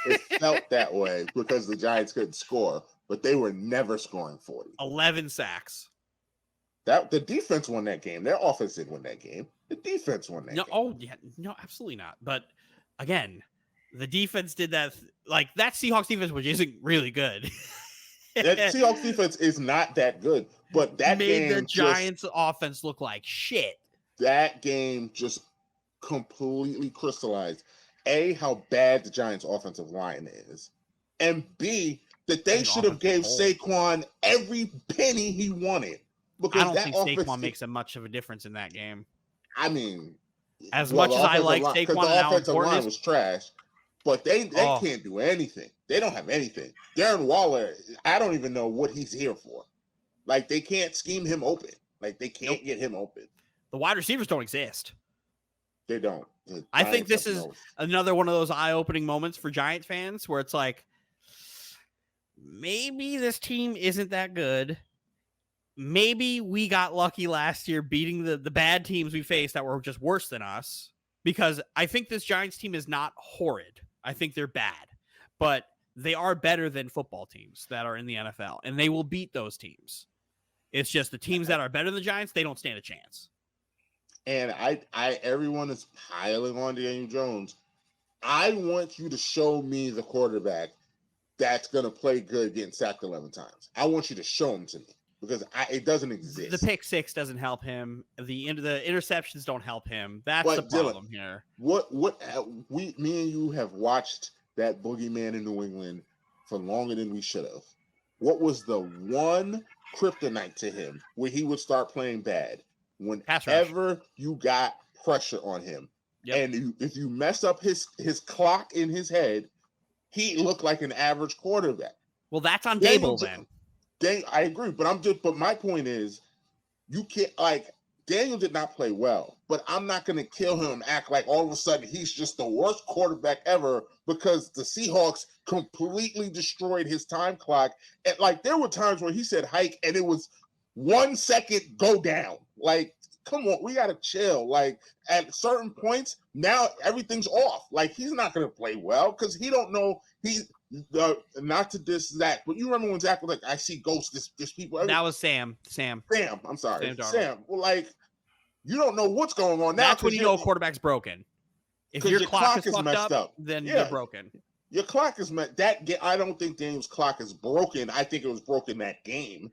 It felt that way because the Giants couldn't score, but they were never scoring 40. 11 sacks. The defense won that game. Their offense didn't win that game. The defense won that game. Oh, yeah. No, absolutely not. But again, the defense did that. Like, that Seahawks defense, which isn't really good. That Seahawks defense is not that good. But that made the Giants offense look like shit. That game just completely crystallized A, how bad the Giants' offensive line is, and B, that they should have gave Saquon every penny he wanted. Because I don't think Saquon makes a much of a difference in that game. I mean, as much as I like Saquon, because the offensive line was trash, but they can't do anything. They don't have anything. Darren Waller, I don't even know what he's here for. Like, they can't scheme him open. Like, they can't get him open. The wide receivers don't exist. They don't. I think this is another one of those eye-opening moments for Giants fans where it's like, maybe this team isn't that good. Maybe we got lucky last year beating the bad teams we faced that were just worse than us, because I think this Giants team is not horrid. I think they're bad, but they are better than football teams that are in the NFL, and they will beat those teams. It's just the teams that are better than the Giants, they don't stand a chance. And everyone is piling on Daniel Jones. I want you to show me the quarterback that's going to play good getting sacked 11 times. I want you to show him to me. Because it doesn't exist. The pick six doesn't help him. The interceptions don't help him. That's the problem here. Me and you have watched that boogeyman in New England for longer than we should have. What was the one kryptonite to him where he would start playing bad? Whenever you got pressure on him, and if you mess up his clock in his head, he looked like an average quarterback. Well, that's on Dable then. I agree, but my point is, you can't, like, Daniel did not play well, but I'm not going to kill him and act like all of a sudden he's just the worst quarterback ever because the Seahawks completely destroyed his time clock. And like, there were times where he said hike and it was 1 second go down. Like, come on, we got to chill. Like, at certain points, now everything's off. Like, he's not going to play well because he don't know. Not to diss Zach, but you remember when Zach was like, I see ghosts, there's people. That was Sam. I'm sorry. Sam. Well, like, you don't know what's going on now. That's when you know a quarterback's broken. If your clock is messed up, then you're broken. Your clock is I don't think Daniel's clock is broken. I think it was broken that game.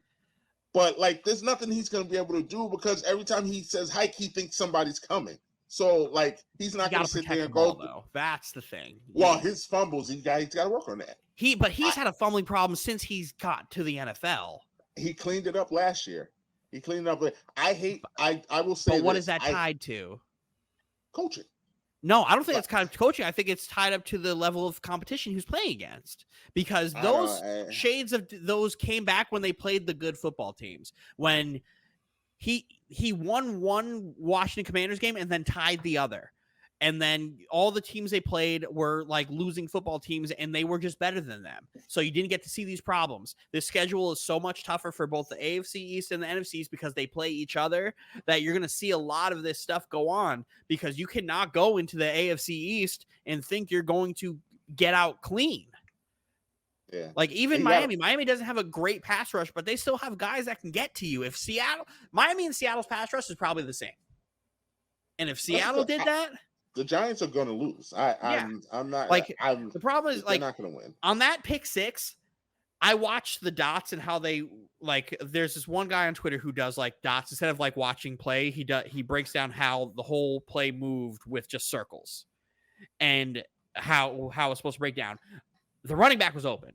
But, like, there's nothing he's going to be able to do because every time he says hike, he thinks somebody's coming. So, like, he's not going to sit there and go. Though. That's the thing. Well, his fumbles, he's got to work on that. He's had a fumbling problem since he's got to the NFL. He cleaned it up last year. He cleaned it up. I will say. But what is that tied to? Coaching. No, I don't think it's kind of coaching. I think it's tied up to the level of competition he's playing against, because those shades of those came back when they played the good football teams. When he won one Washington Commanders game and then tied the other. And then all the teams they played were like losing football teams, and they were just better than them. So you didn't get to see these problems. This schedule is so much tougher for both the AFC East and the NFC East because they play each other, that you're going to see a lot of this stuff go on, because you cannot go into the AFC East and think you're going to get out clean. Yeah. Like, even Miami doesn't have a great pass rush, but they still have guys that can get to you. If Miami and Seattle's pass rush is probably the same. And if Seattle did that, the Giants are going to lose. I'm not like. The problem is, like, they're not going to win on that pick six. I watched the dots and how they, like. There's this one guy on Twitter who does like dots instead of like watching play. He breaks down how the whole play moved with just circles, and how it's supposed to break down. The running back was open.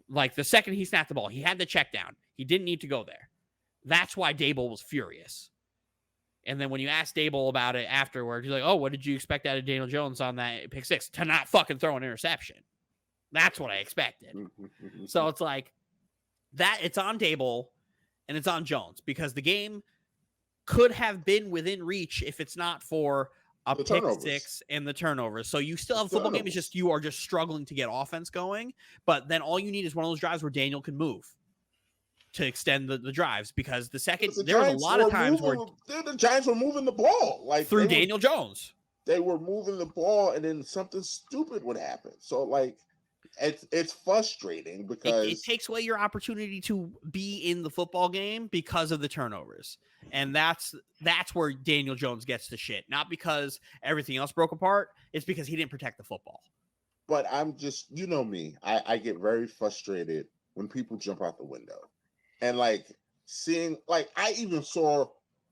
Like, the second he snapped the ball, he had the check down. He didn't need to go there. That's why Dable was furious. And then when you ask Dable about it afterwards, he's like, oh, what did you expect out of Daniel Jones on that pick six? To not fucking throw an interception. That's what I expected. So it's like that. It's on Dable and it's on Jones, because the game could have been within reach if it's not for a pick six and the turnovers. So you still have a football game. It's just you are just struggling to get offense going. But then all you need is one of those drives where Daniel can move to extend the drives, because there was a lot of times where the Giants were moving the ball like through Daniel Jones. They were moving the ball, and then something stupid would happen. So, like, it's frustrating because it takes away your opportunity to be in the football game because of the turnovers. And that's where Daniel Jones gets the shit. Not because everything else broke apart. It's because he didn't protect the football. But I'm just, you know me, I get very frustrated when people jump out the window. And, like, seeing, like, I even saw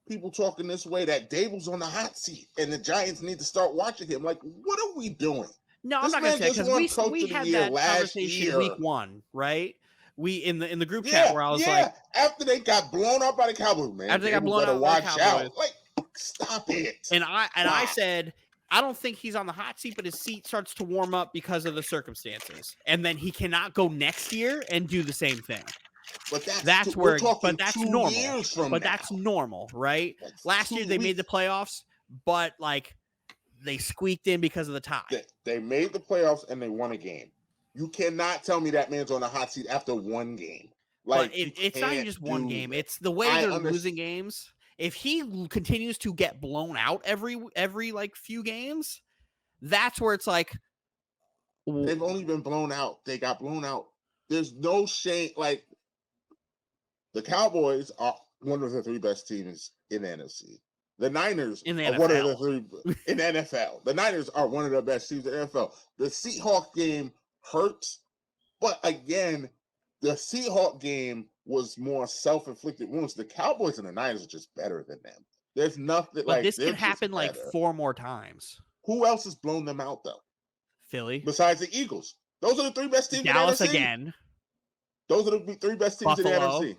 people talking this way that Dable's on the hot seat and the Giants need to start watching him. Like, what are we doing? No, I'm not going to say, because we had that conversation year. week 1, right? We in the group chat where I was like, after they got blown out by the Cowboys, man, after they got blown out by the Cowboys, out. Like, stop it. And I said, I don't think he's on the hot seat, but his seat starts to warm up because of the circumstances, and then he cannot go next year and do the same thing. But that's that's normal. But that's normal, right? Last year they made the playoffs, but like they squeaked in because of the tie. They made the playoffs and they won a game. You cannot tell me that man's on the hot seat after one game. Like, but it's not just one game. It's the way they're losing games. If he continues to get blown out every like few games, that's where it's like they've only been blown out. They got blown out. There's no shame. Like, the Cowboys are one of the 3 best teams in the NFC. The Niners are one of the 3 in the NFL. The Niners are one of the best teams in the NFL. The Seahawks game hurts, but again, the Seahawks game was more self-inflicted wounds. The Cowboys and the Niners are just better than them. There's nothing. But this can happen like 4 more times. Who else has blown them out though? Philly, besides the Eagles. Those are the 3 best teams. Dallas in the NFC. Again. Those are the 3 best teams Buffalo. in the NFC.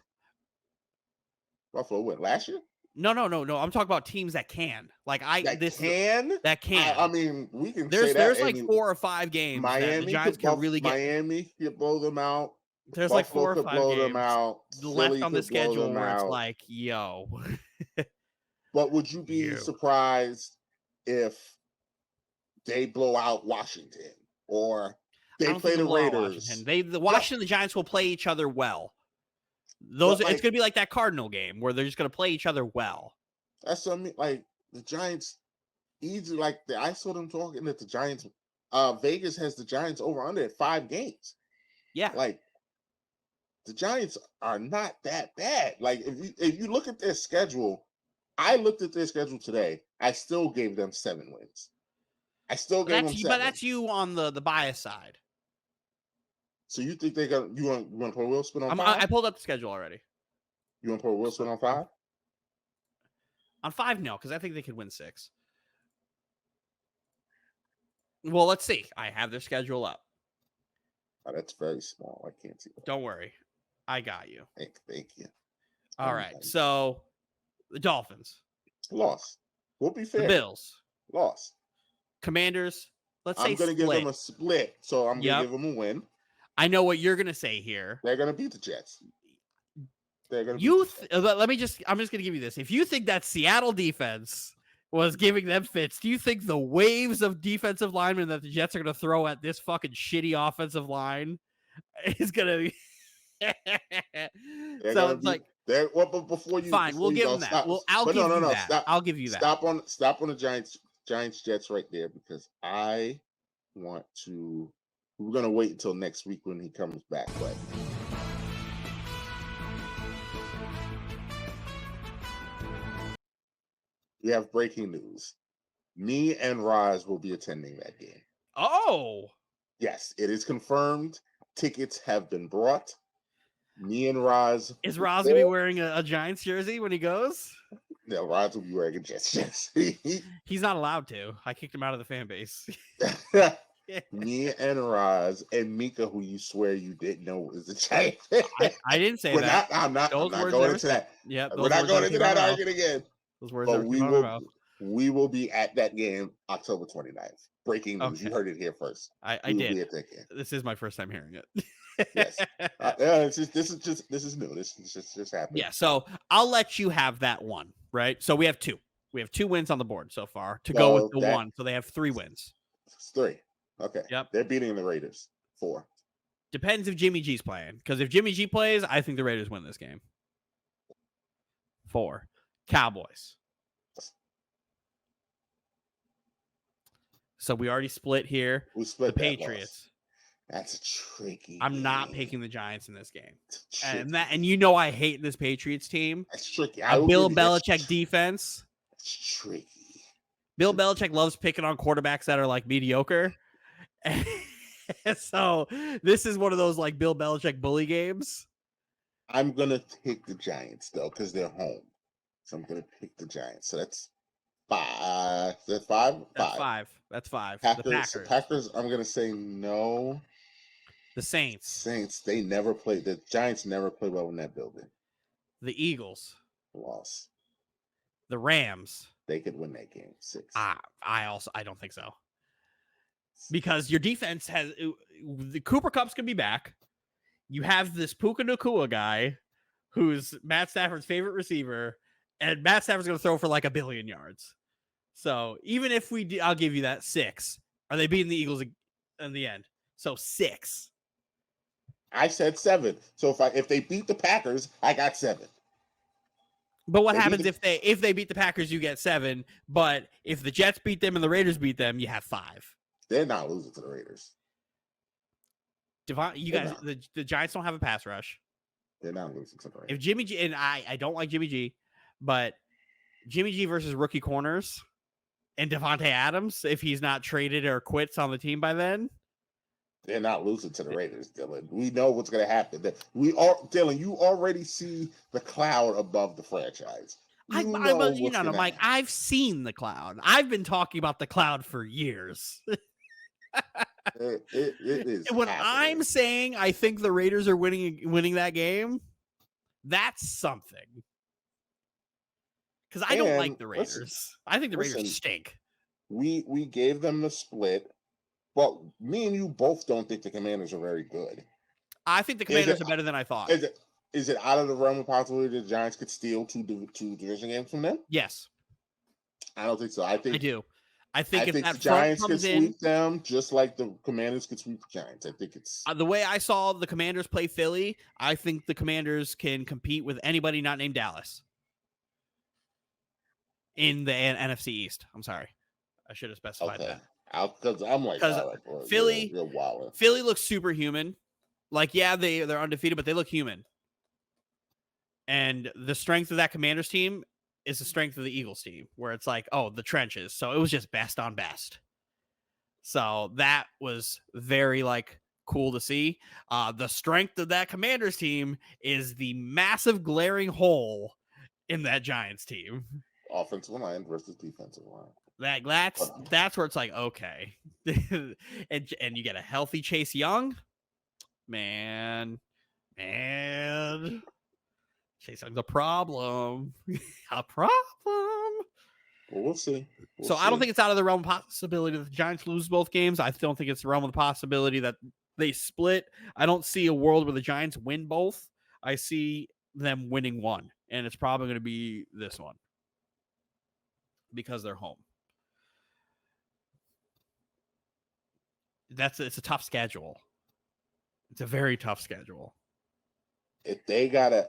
Buffalo went last year. No. I'm talking about teams that can. Like that can. I mean, we can. There's like 4 or 5 games. Miami, the Giants can really get. Miami could blow them out. There's Buffalo like 4 or 5 blow games them out. left on the schedule where it's like, yo. But would you be surprised if they blow out Washington or they play the Raiders? The Giants will play each other well. It's going to be like that Cardinal game where they're just going to play each other well. That's what I mean. Like, the Giants, easy. Like, I saw them talking that the Giants, Vegas has the Giants over under at 5 games. Yeah. Like, the Giants are not that bad. Like, if you look at their schedule, I looked at their schedule today. I still gave them 7 wins. I still gave them 7. But that's you on the bias side. So you think you want to put a wheel spin on 5? I pulled up the schedule already. You want to put a wheel spin on 5? On 5, no, because I think they could win 6. Well, let's see. I have their schedule up. Oh, that's very small. I can't see that. Don't worry. I got you. Thank you. All right. So the Dolphins lost. We'll be fair. The Bills lost. Commanders. Let's say I'm going to give them a split, so I'm going to give them a win. I know what you're going to say here. They're going to beat the Jets. I'm just going to give you this. If you think that Seattle defense was giving them fits, do you think the waves of defensive linemen that the Jets are going to throw at this fucking shitty offensive line is going to be... So it's like... But before you... Fine, we'll give them that. I'll give you that. Stop, I'll give you that. Stop on the Giants Jets right there, because I want to... We're going to wait until next week when he comes back, but... We have breaking news. Me and Roz will be attending that game. Oh! Yes, it is confirmed. Tickets have been brought. Me and Roz... Is Roz going to be wearing a Giants jersey when he goes? No, Roz will be wearing a Jets jersey. He's not allowed to. I kicked him out of the fan base. Me and Roz and Mika, who you swear you didn't know was a Giant. I didn't say that. I'm not going into that. Yeah, we're not going into that argument again. Those words but we will be at that game October 29th. Breaking news. Okay. You heard it here first. I did. This is my first time hearing it. Yes. This is new. This just happened. Yeah. So I'll let you have that one, right? So we have 2. We have 2 wins on the board so far to go with the 1. So they have 3 wins. It's 3. Okay. Yep. They're beating the Raiders. 4. Depends if Jimmy G's playing. Because if Jimmy G plays, I think the Raiders win this game. 4. Cowboys. So we already split here. We split the Patriots. That's a tricky I'm game. not picking the Giants in this game. And you know I hate this Patriots team. That's tricky. Bill Belichick defense. It's tricky. Bill Belichick loves picking on quarterbacks that are like mediocre. So this is one of those like Bill Belichick bully games. I'm going to pick the Giants though, because they're home. So I'm going to pick the Giants. So that's 5. That's 5? That's 5. 5. That's 5. Packers. The Packers. Packers, I'm going to say no. The Saints. Saints, they never played. The Giants never play well in that building. The Eagles. Loss. The Rams. They could win that game. 6. I don't think so. Because your defense has the Cooper Kupp's gonna be back. You have this Puka Nacua guy, who's Matt Stafford's favorite receiver, and Matt Stafford's gonna throw for like 1 billion yards. So even if I'll give you that 6. Are they beating the Eagles in the end? So 6. I said 7. So if they beat the Packers, I got 7. But what happens if they beat the Packers? You get 7. But if the Jets beat them and the Raiders beat them, you have 5. They're not losing to the Raiders. The Giants don't have a pass rush. They're not losing to the Raiders. If Jimmy G, and I don't like Jimmy G, but Jimmy G versus rookie corners and Devontae Adams, if he's not traded or quits on the team by then, they're not losing to the Raiders, Dylan. We know what's going to happen. Dylan, you already see the cloud above the franchise. Mike, I've seen the cloud. I've been talking about the cloud for years. It is. When happening. I'm saying I think the Raiders are winning that game, that's something. Because I don't like the Raiders. I think the Raiders stink. We gave them the split. Well, me and you both don't think the Commanders are very good. I think the Commanders are better than I thought. Is it out of the realm of possibility that the Giants could steal two division games from them? Yes. I don't think so. I do. I think if that the Giants could sweep them just like the Commanders could sweep the Giants. I think it's the way I saw the Commanders play Philly. I think the Commanders can compete with anybody not named Dallas in the NFC East. I'm sorry, I should have specified that. Because I'm like, Philly looks superhuman. Like, yeah, they're undefeated, but they look human. And the strength of that Commanders team is the strength of the Eagles team, where it's like, oh, the trenches. So it was just best on best. So that was very cool to see. The strength of that Commanders team is the massive glaring hole in that Giants team. Offensive line versus defensive line. That's where it's like, okay. and you get a healthy Chase Young. Man. Chase Young's a problem. A problem. Well, we'll see. I don't think it's out of the realm of possibility that the Giants lose both games. I don't think it's the realm of the possibility that they split. I don't see a world where the Giants win both. I see them winning one, and it's probably going to be this one because they're home. It's a tough schedule. It's a very tough schedule. If they gotta,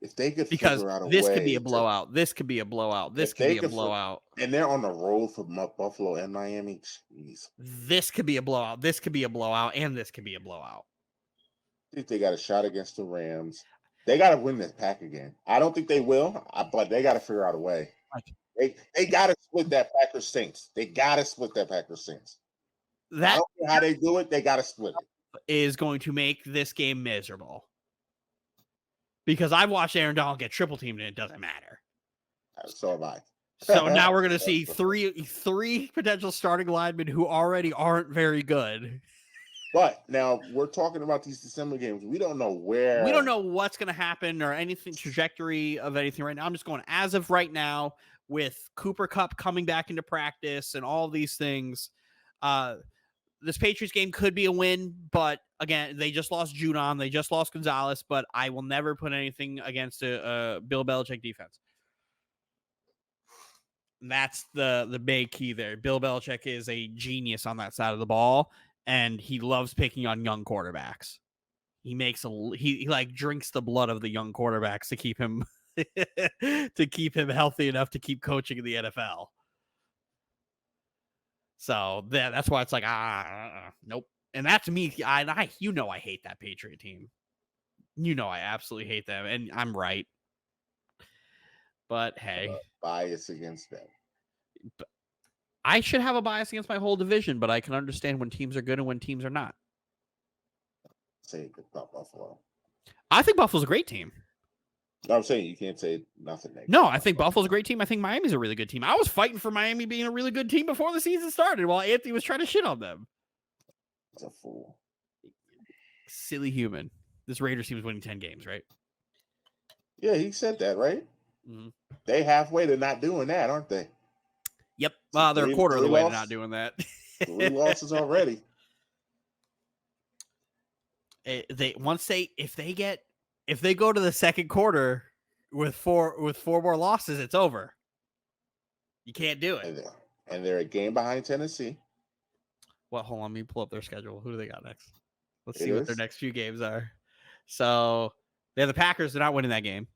if they could figure out a way. This could be a blowout. This could be a blowout. This could be a blowout. And they're on the road for Buffalo and Miami. Jeez. This could be a blowout. This could be a blowout. And this could be a blowout. I think they got a shot against the Rams. They got to win this pack again. I don't think they will, but they got to figure out a way. They got to split that Packers Saints. They got to split that Packers Saints. I don't know how they do it. They got to split it. Is going to make this game miserable. Because I've watched Aaron Donald get triple teamed and it doesn't matter. So have I. So now we're going to see three potential starting linemen who already aren't very good. But now we're talking about these December games. We don't know where. We don't know what's going to happen or anything, trajectory of anything right now. I'm just going as of right now with Cooper Kupp coming back into practice and all these things. This Patriots game could be a win, but again, they just lost Judon. They just lost Gonzalez, but I will never put anything against a Bill Belichick defense. And that's the big key there. Bill Belichick is a genius on that side of the ball, and he loves picking on young quarterbacks. He makes he drinks the blood of the young quarterbacks to keep him healthy enough to keep coaching in the NFL. So that's why it's like, nope. And that's me. I hate that Patriot team. I absolutely hate them. And I'm right. But hey. Bias against them. I should have a bias against my whole division, but I can understand when teams are good and when teams are not. Say good about Buffalo. I think Buffalo's a great team. No, I'm saying you can't say nothing negative. No, I think Buffalo's a great team. I think Miami's a really good team. I was fighting for Miami being a really good team before the season started while Anthony was trying to shit on them. He's a fool. Silly human. This Raiders team is winning 10 games, right? Yeah, he said that, right? Mm-hmm. They halfway to not doing that, aren't they? Yep. They're a quarter of the way to not doing that. 3 losses already. If they go to the second quarter with four more losses, it's over. You can't do it. And they're a game behind Tennessee. Well, hold on, let me pull up their schedule. Who do they got next? Let's see what their next few games are. So they have the Packers. They're not winning that game.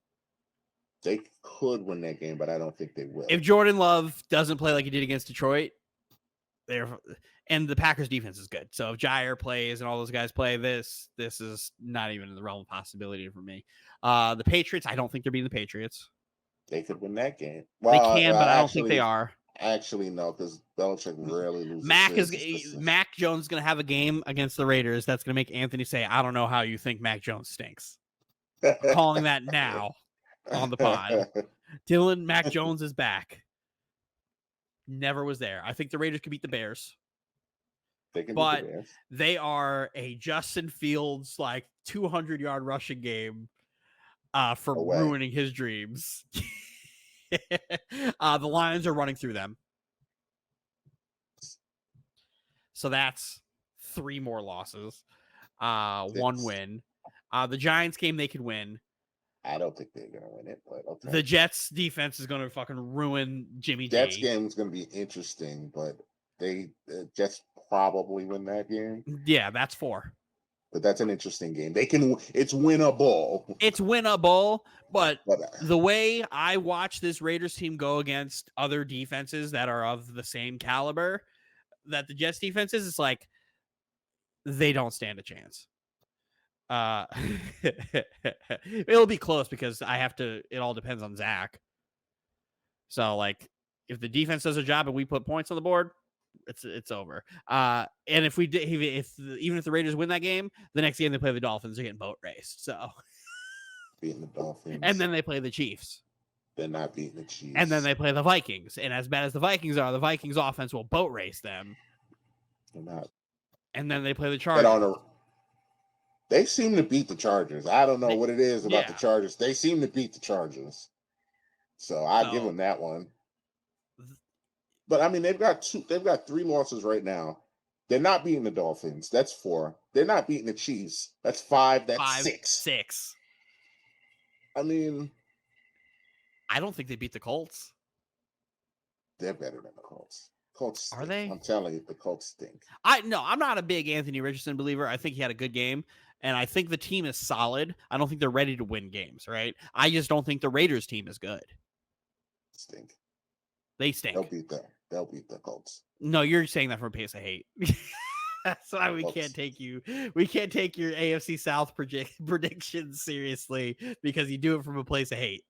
They could win that game, but I don't think they will. If Jordan Love doesn't play like he did against Detroit, and the Packers defense is good. So if Jair plays and all those guys play, this is not even in the realm of possibility for me. The Patriots, I don't think they're beating the Patriots. They could win that game. Well, they can, but I don't think they are. Actually, no, because Belichick rarely loses. Mac Jones is going to have a game against the Raiders that's going to make Anthony say, I don't know how you think Mac Jones stinks. I'm calling that now on the pod. Dylan Mac Jones is back. Never was there. I think the Raiders could beat the Bears. They can but beat the Bears. They are a Justin Fields like 200-yard rushing game for ruining his dreams. The Lions are running through them. So that's 3 more losses. 1 win. The Giants game they could win. I don't think they're gonna win it, but okay. The Jets defense is gonna fucking ruin Jimmy G. Jets game is gonna be interesting, but the Jets probably win that game. Yeah, that's 4. But that's an interesting game. It's winnable. It's winnable, but the way I watch this Raiders team go against other defenses that are of the same caliber that the Jets defense is, it's like they don't stand a chance. It'll be close because it all depends on Zach. So like if the defense does a job and we put points on the board, it's over. And even if the Raiders win that game, the next game they play the Dolphins, they're getting boat raced. So beating the Dolphins. And then they play the Chiefs. They're not beating the Chiefs. And then they play the Vikings. And as bad as the Vikings are, the Vikings offense will boat race them. They're not. And then they play the Chargers. They seem to beat the Chargers. I don't know what it is about the Chargers. They seem to beat the Chargers. So I'll give them that one. But I mean, they've got 3 losses right now. They're not beating the Dolphins. That's 4. They're not beating the Chiefs. That's 5. That's 6. I mean, I don't think they beat the Colts. They're better than the Colts. Colts stink. Are they? I'm telling you, the Colts stink. I'm not a big Anthony Richardson believer. I think he had a good game, and I think the team is solid. I don't think they're ready to win games, right? I just don't think the Raiders team is good. Stink. They stink. They'll beat the Colts. No, you're saying that from a place of hate. That's why we can't take you. We can't take your AFC South predictions seriously because you do it from a place of hate.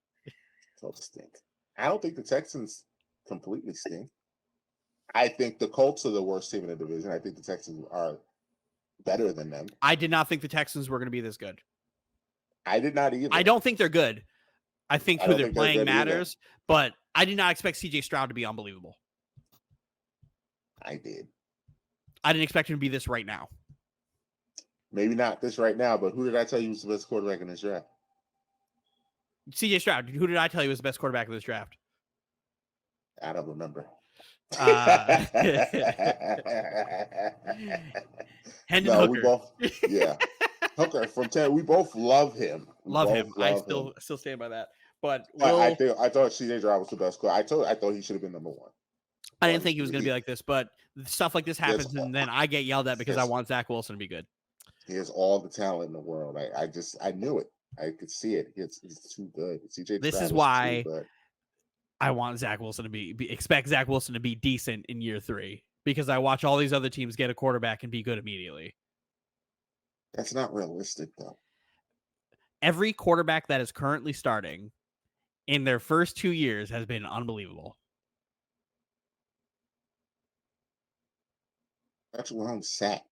Colts stink. I don't think the Texans completely stink. I think the Colts are the worst team in the division. I think the Texans are better than them. I did not think the Texans were going to be this good. I did not either. I don't think they're good. I think who they're playing matters, but I did not expect CJ Stroud to be unbelievable. I did. I didn't expect him to be this right now. Maybe not this right now, but who did I tell you was the best quarterback in this draft? CJ Stroud. Who did I tell you was the best quarterback in this draft? I don't remember. Hendon Hooker. We both, Hooker from 10. We both love him. I still stand by that. But I thought CJ Stroud was the best quarterback. I thought he should have been number 1. I didn't think he was going to be like this, but stuff like this happens, and then I get yelled at because I want Zach Wilson to be good. He has all the talent in the world. I knew it. I could see it. He's too good. CJ this is why I want Zach Wilson to expect Zach Wilson to be decent in year 3 because I watch all these other teams get a quarterback and be good immediately. That's not realistic, though. Every quarterback that is currently starting in their first 2 years has been unbelievable. That's where I'm sat.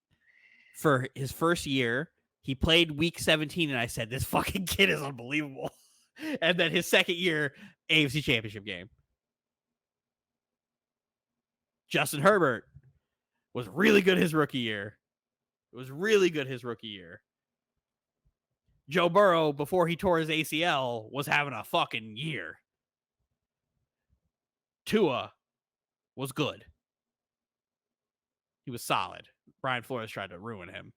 For his first year, he played week 17, and I said, this fucking kid is unbelievable. And then his second year, AFC Championship game. Justin Herbert was really good his rookie year. It was really good his rookie year. Joe Burrow, before he tore his ACL, was having a fucking year. Tua was good. He was solid. Brian Flores tried to ruin him.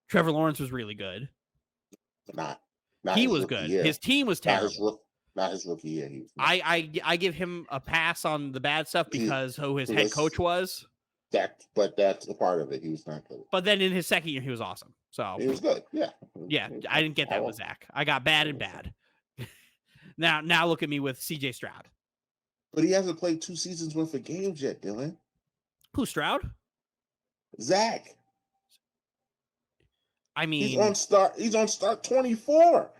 Trevor Lawrence was really good. Not he was good. Year. His team was terrible. Not his rookie year. He was I give him a pass on the bad stuff because who his head coach was. But that's a part of it. He was not good. But then in his second year, he was awesome. So he was good. Yeah. I didn't get that with Zach. I got bad and bad. Now look at me with CJ Stroud. But he hasn't played 2 seasons worth of games yet, Dylan. Who, Stroud? Zach. I mean, he's on start 24.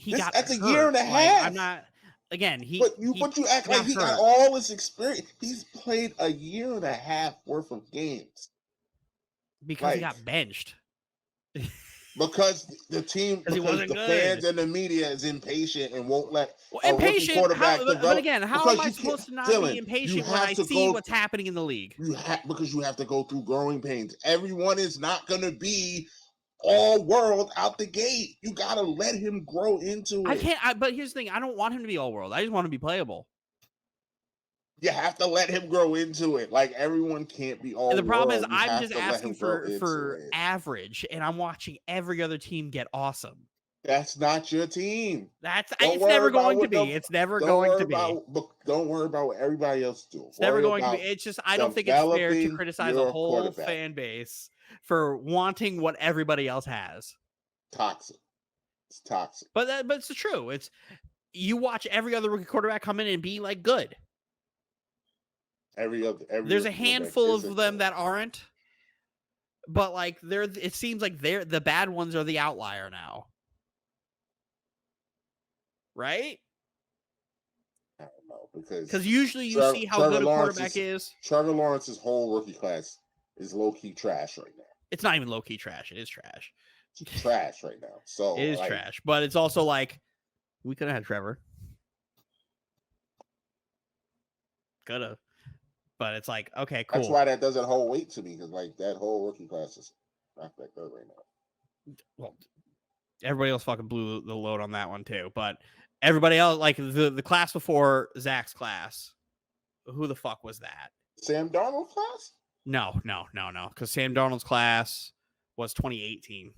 That's a year and a half. I'm not. Again, But you act like he got all this experience. He's played a year and a half worth of games because he got benched. Because the fans and the media is impatient and won't let impatient quarterback develop. But again, how am I supposed to not be impatient when I see what's happening in the league? Because you have to go through growing pains. Everyone is not going to be all world out the gate. You got to let him grow into it. But here's the thing. I don't want him to be all world. I just want him to be playable. You have to let him grow into it. Like, everyone can't be all. And the problem is, I'm just asking for average, and I'm watching every other team get awesome. That's not your team. It's never going to be. It's never going to be. Don't worry about what everybody else does. It's never going to be. It's just I don't think it's fair to criticize a whole fan base for wanting what everybody else has. Toxic. It's toxic. But it's true. It's you watch every other rookie quarterback come in and be like good. There's a handful of them that aren't, but like it seems like the bad ones are the outlier now, right? I don't know because usually you see how good a quarterback is. Trevor Lawrence's whole rookie class is low key trash right now. It's not even low key trash. It is trash. It's trash right now. So it is trash, but it's also like we could have had Trevor. Could have. But it's like, okay, cool. That's why that doesn't hold weight to me, because like that whole rookie class is not that good right now. Well, everybody else fucking blew the load on that one too. But everybody else, like the class before Zach's class, who the fuck was that? Sam Darnold's class? No. Because Sam Darnold's class was 2018.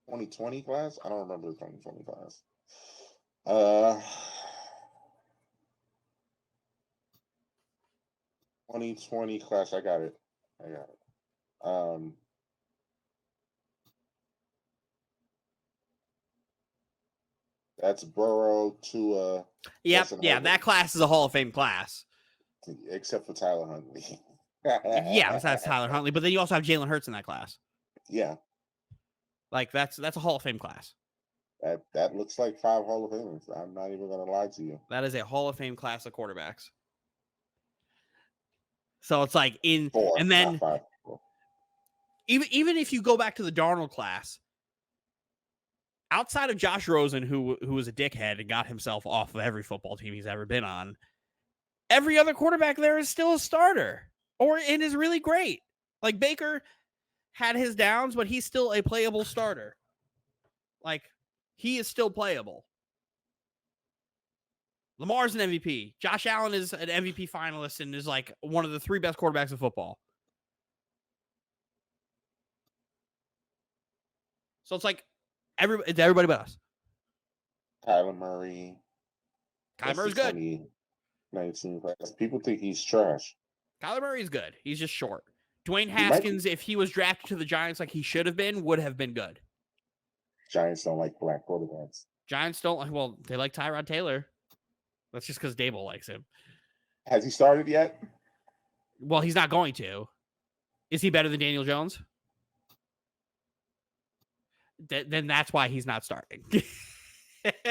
2020 class? I don't remember the 2020 class. 2020 class. I got it. That's Burrow to yeah, that class is a Hall of Fame class. Except for Tyler Huntley. Yeah, besides Tyler Huntley, but then you also have Jalen Hurts in that class. Yeah. Like that's a Hall of Fame class. That looks like 5 Hall of Famers. I'm not even gonna lie to you. That is a Hall of Fame class of quarterbacks. So it's like 4, and then 5. even if you go back to the Darnold class, outside of Josh Rosen, who was a dickhead and got himself off of every football team he's ever been on, every other quarterback there is still a starter and is really great. Like Baker had his downs, but he's still a playable starter. Like he is still playable. Lamar's an MVP. Josh Allen is an MVP finalist and is like one of the 3 best quarterbacks in football. So it's like it's everybody but us. Kyler Murray. Kyler Murray's good. 2019 class. People think he's trash. Kyler Murray's good. He's just short. Dwayne Haskins, if he was drafted to the Giants like he should have been, would have been good. Giants don't like black quarterbacks. Giants don't. Well, they like Tyrod Taylor. That's just because Dable likes him. Has he started yet? Well, he's not going to. Is he better than Daniel Jones? Then that's why he's not starting.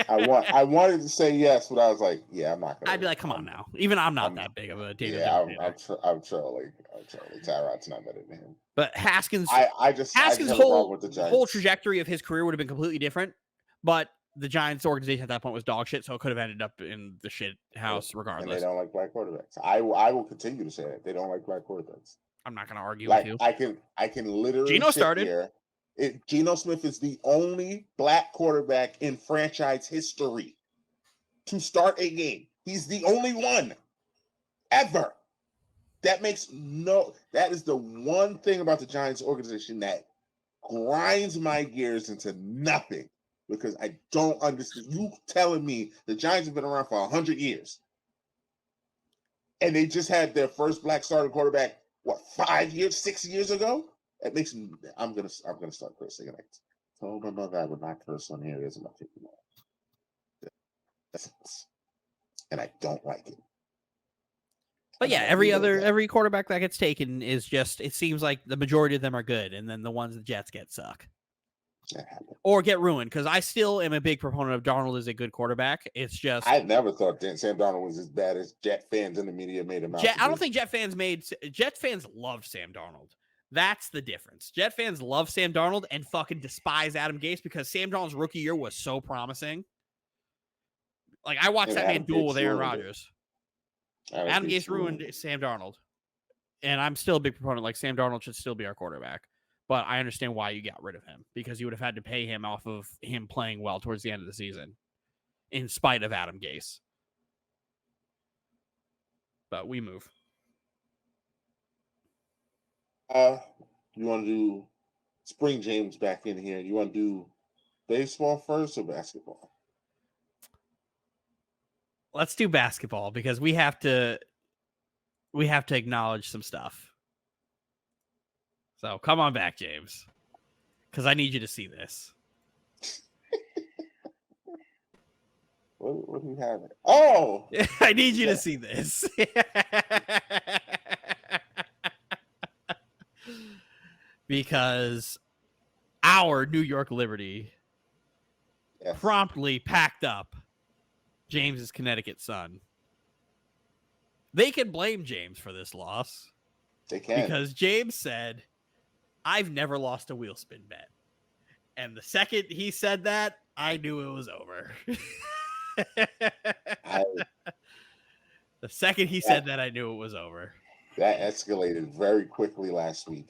I wanted to say yes, but I was like, yeah, I'm not gonna. I'd be like, come on now. Even I'm not that big of a Daniel Jones fan. I'm trolling. Tyrod's not better than him. But Haskins' Haskins' whole trajectory of his career would have been completely different. But the Giants organization at that point was dog shit, so it could have ended up in the shit house regardless. And they don't like black quarterbacks. I will continue to say that they don't like black quarterbacks. I'm not going to argue with you. I can literally. Geno started. Geno Smith is the only black quarterback in franchise history to start a game. He's the only one ever. That is the one thing about the Giants organization that grinds my gears into nothing, because I don't understand. You telling me the Giants have been around for 100 years and they just had their first black starting quarterback, 6 years ago? It makes me. I'm gonna start cursing. And I told my mother I would not curse on here. Isn't my favorite. And I don't like it. But yeah, every quarterback that gets taken is just. It seems like the majority of them are good, and then the ones the Jets get suck or get ruined. Because I still am a big proponent of Darnold as a good quarterback. It's just I never thought Sam Darnold was as bad as Jet fans in the media made him out. I don't think Jet fans loved Sam Darnold. That's the difference. Jet fans love Sam Darnold and fucking despise Adam Gase because Sam Darnold's rookie year was so promising. Like, I watched that man duel with Aaron Rodgers. Adam Gase ruined Sam Darnold. And I'm still a big proponent. Like, Sam Darnold should still be our quarterback. But I understand why you got rid of him, because you would have had to pay him off of him playing well towards the end of the season in spite of Adam Gase. But we move. You want to do Spring James back in here? You want to do baseball first or basketball? Let's do basketball because we have to acknowledge some stuff. So come on back, James, because I need you to see this. What do you have? Oh, I need you to see this. Because our New York Liberty promptly packed up James's Connecticut Sun. They can blame James for this loss. They can. Because James said, I've never lost a wheel spin bet. And the second he said that, I knew it was over. The second he said that, I knew it was over. That escalated very quickly last week.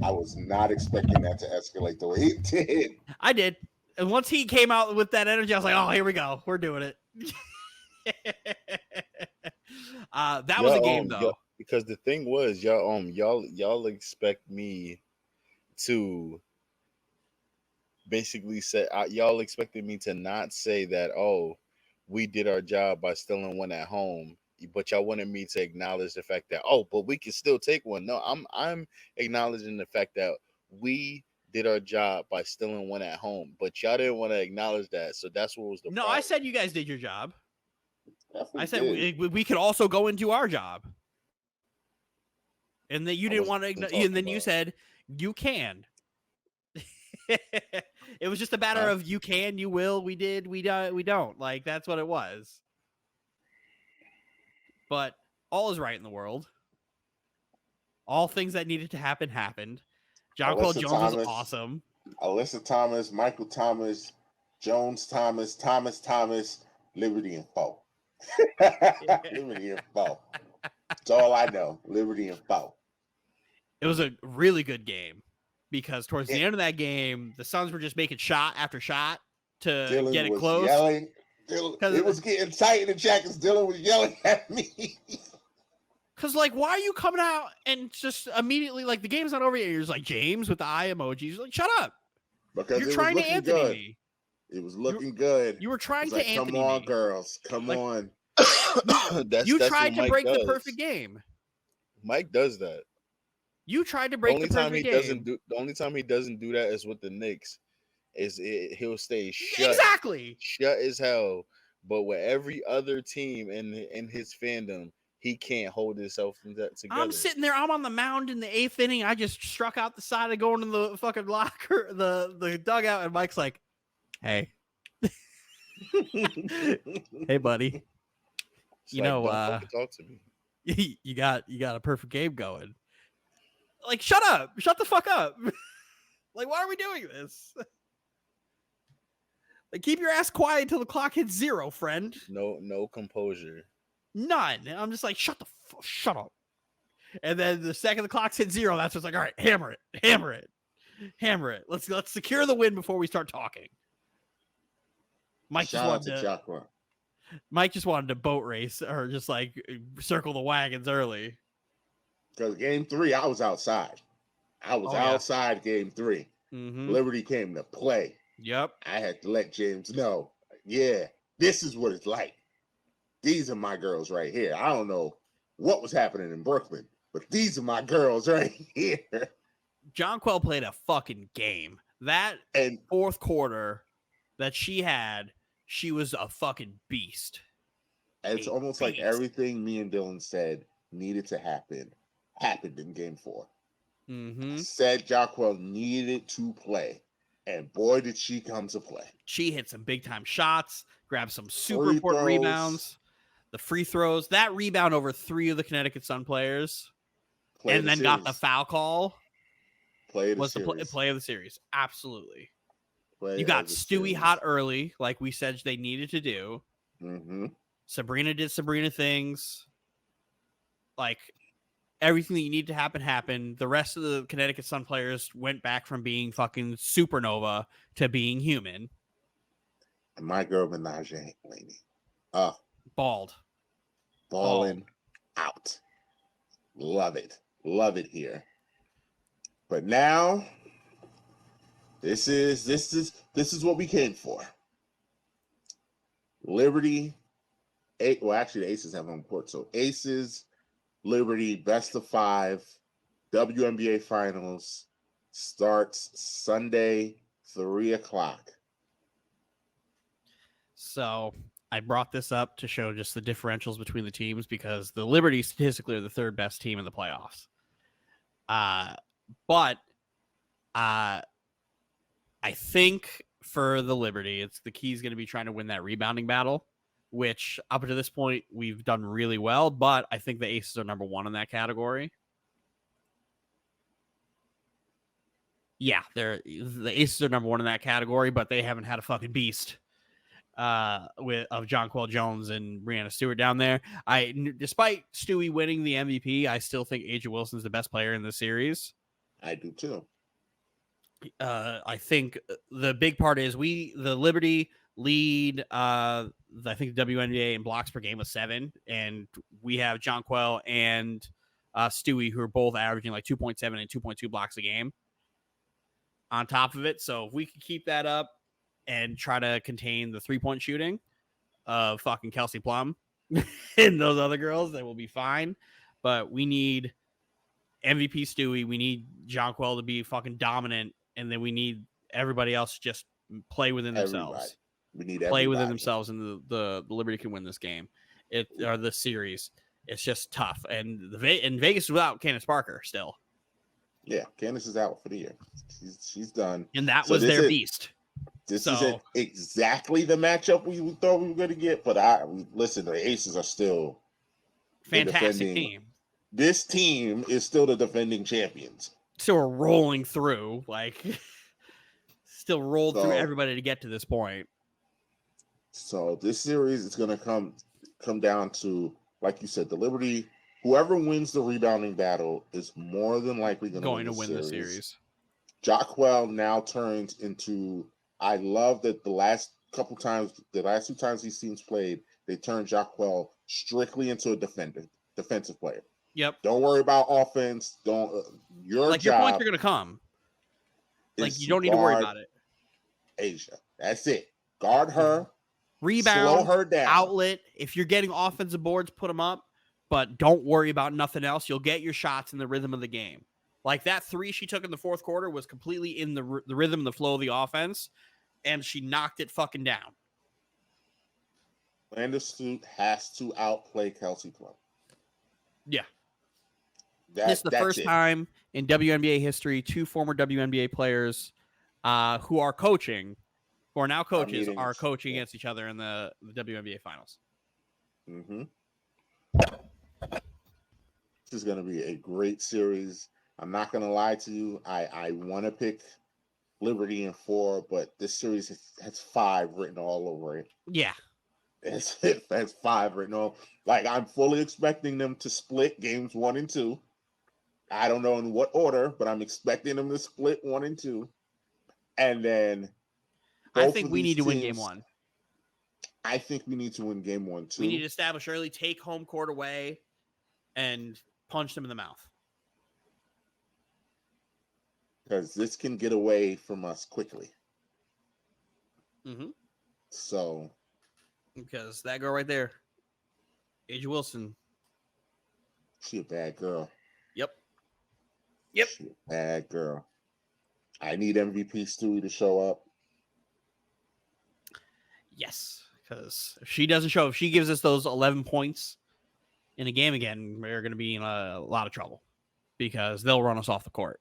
I was not expecting that to escalate the way it did. I did. And once he came out with that energy, I was like, oh, here we go. We're doing it. That was a game, though. Because the thing was, y'all expect me to basically say, y'all expected me to not say that, oh, we did our job by stealing one at home. But y'all wanted me to acknowledge the fact that, oh, but we can still take one. No, I'm acknowledging the fact that we did our job by stealing one at home, but y'all didn't want to acknowledge that. So that's what was the problem. I said you guys did your job. I said we could also go into our job. And then you didn't want to, and then you said you can. It was just a matter of you can, you will, we did, we don't. Like, that's what it was. But all is right in the world. All things that needed to happen happened. John Paul Jones was awesome. Alyssa Thomas, Michael Thomas, Jones Thomas, Thomas, Liberty and Foe. Liberty and Foe. That's all I know. Liberty and Foe. It was a really good game because towards the end of that game, the Suns were just making shot after shot to Dylan get it close. Yelling. It was getting tight in the jackets. Dylan was yelling at me. Because, like, why are you coming out and just immediately, like, the game's not over yet. You're just like, James with the eye emojis. Like, shut up. Because you're trying to Anthony me. It was looking good. You were trying to Anthony me. Come on, girls. Come on. You tried to break the perfect game. Mike does that. You tried to break the perfect game. The only time he doesn't do that is with the Knicks. He'll stay shut. Exactly. Shut as hell. But with every other team in his fandom, he can't hold himself together. I'm sitting there. I'm on the mound in the 8th inning. I just struck out the side of going to the fucking locker, the dugout, and Mike's like, "Hey." Hey, buddy. It's like, don't fucking talk to me. You got a perfect game going. Like, shut up. Shut the fuck up. Like, why are we doing this? Like, keep your ass quiet until the clock hits 0, friend. No composure. None. And I'm just like, shut up. And then the second the clock's hit 0, that's just like, all right, hammer it. Let's secure the win before we start talking. Mike just wanted to boat race or just like circle the wagons early. Because game 3, I was outside. Outside game 3. Mm-hmm. Liberty came to play. Yep. I had to let James know, yeah, this is what it's like. These are my girls right here. I don't know what was happening in Brooklyn, but these are my girls right here. Jonquel played a fucking game. That fourth quarter that she had, she was a fucking beast. It's almost like everything me and Dylan said needed to happen happened in game 4. Mm-hmm. Said Jonquel needed to play, and boy, did she come to play. She hit some big-time shots, grabbed some super important rebounds. The free throws, that rebound over 3 of the Connecticut Sun players, and then got the foul call. Was the play of the series. Absolutely. You got Stewie hot early, like we said they needed to do. Mm-hmm. Sabrina did Sabrina things. Like, everything that you need to happen happened. The rest of the Connecticut Sun players went back from being fucking supernova to being human. And my girl Menage lady. Balling out. Love it here. But now this is what we came for. Liberty, actually the Aces have home court. So Aces, Liberty, best of 5, WNBA Finals starts Sunday, 3:00. So I brought this up to show just the differentials between the teams because the Liberty statistically are the 3rd best team in the playoffs. But I think for the Liberty, the key is going to be trying to win that rebounding battle, which up to this point we've done really well. But I think the Aces are number 1 in that category. Yeah, the Aces are number 1 in that category, but they haven't had a fucking beast of Jonquel Jones and Breanna Stewart down there. Despite Stewie winning the MVP, I still think Aja Wilson's the best player in the series. I do too. I think the big part is the Liberty lead. I think the WNBA in blocks per game was 7, and we have Jonquel and Stewie who are both averaging like 2.7 and 2.2 blocks a game. On top of it, so if we could keep that up and try to contain the 3-point shooting of fucking Kelsey Plum and those other girls, then we'll be fine. But we need MVP Stewie. We need Jonquel to be fucking dominant, and then we need everybody else to just play within themselves. We need play within themselves, and the Liberty can win this game. Or the series. It's just tough, and Vegas is without Candace Parker still. Yeah, Candace is out for the year. She's done, and that was their beast. This isn't exactly the matchup we thought we were going to get, but listen, the Aces are still fantastic team. This team is still the defending champions. So we're rolling through, still rolled through everybody to get to this point. So this series is going to come down to, like you said, the Liberty. Whoever wins the rebounding battle is more than likely going to win the series. Jonquel now turns into. I love that the last 2 times these teams played, they turned Jonquel strictly into a defensive player. Yep. Don't worry about offense. Your points are going to come. You don't need to worry about it. Aja, that's it. Guard her. Rebound. Slow her down. Outlet. If you're getting offensive boards, put them up. But don't worry about nothing else. You'll get your shots in the rhythm of the game. Like that 3 she took in the fourth quarter was completely in the rhythm, the flow of the offense, and she knocked it fucking down. Landis has to outplay Kelsey Plum. Yeah. This is the first time in WNBA history 2 former WNBA players who are coaching who are now coaches, are coaching against each other in the WNBA finals. Mm-hmm. This is going to be a great series. I'm not going to lie to you. I want to pick Liberty in 4, but this series has 5 written all over it. Yeah. It has 5 written all. Like, I'm fully expecting them to split games 1 and 2. I don't know in what order, but I'm expecting them to split 1 and 2. And then I think we need to win game 1. I think we need to win game 1 too. We need to establish early, take home court away, and punch them in the mouth. Because this can get away from us quickly. Mm-hmm. So. Because that girl right there, A'ja Wilson. She a bad girl. Yep. She a bad girl. I need MVP Stewie to show up. Yes. Because if she doesn't show, if she gives us those 11 points in a game again, we're going to be in a lot of trouble. Because they'll run us off the court.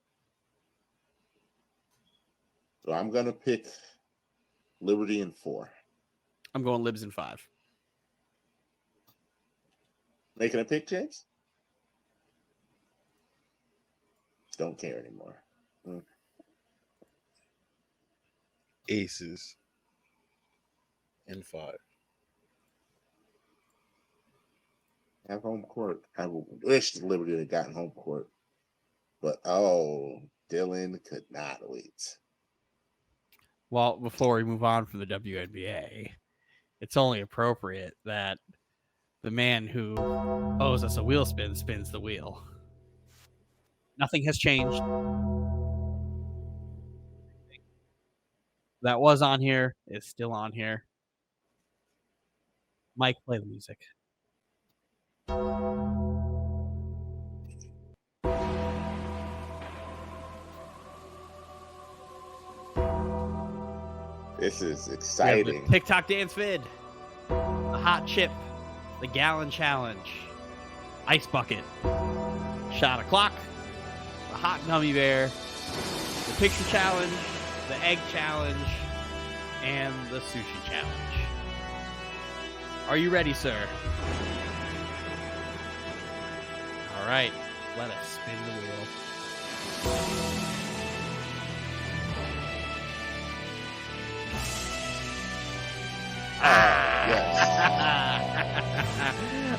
So I'm going to pick Liberty in 4. I'm going Libs in 5. Making a pick, James? Don't care anymore. Aces in 5. Have home court. I wish the Liberty had gotten home court. But, Dylan could not wait. Well, before we move on from the WNBA, it's only appropriate that the man who owes us a wheel spin spins the wheel. Nothing has changed. That was on here is still on here. Mike, play the music. This is exciting. The TikTok dance vid, the hot chip, the gallon challenge, ice bucket, shot o'clock, the hot gummy bear, the picture challenge, the egg challenge, and the sushi challenge. Are you ready, sir? All right, let us spin the wheel.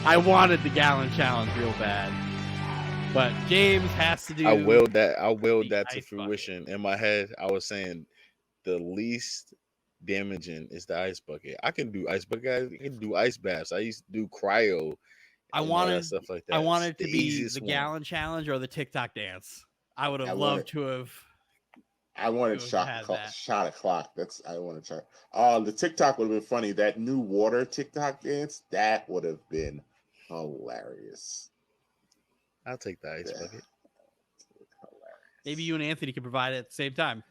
I wanted the gallon challenge real bad, but James has to do. I willed that to fruition. Bucket. In my head, I was saying the least damaging is the ice bucket. I can do ice bucket. I can do ice baths. I used to do cryo. I wanted stuff like that. I wanted to be the gallon challenge or the TikTok dance. I would have loved to have. I wanted shot o'clock. I wanted to try. The TikTok would have been funny. That new water TikTok dance, that would have been hilarious. I'll take the ice bucket. Maybe you and Anthony can provide it at the same time.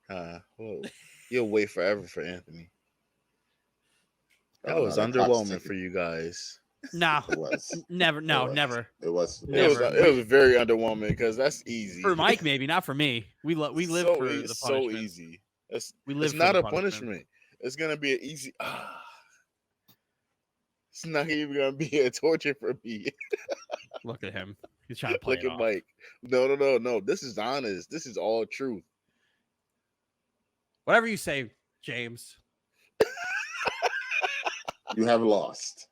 Well, you'll wait forever for Anthony. That was underwhelming for you guys. No, it was. Never. Never. It was. It was very underwhelming because that's easy for Mike. Maybe not for me. We live for the punishment. So easy. It's not a punishment. It's gonna be an easy. It's not even gonna be a torture for me. Look at him. He's trying to play. Look at Mike. No. This is honest. This is all truth. Whatever you say, James. You have lost.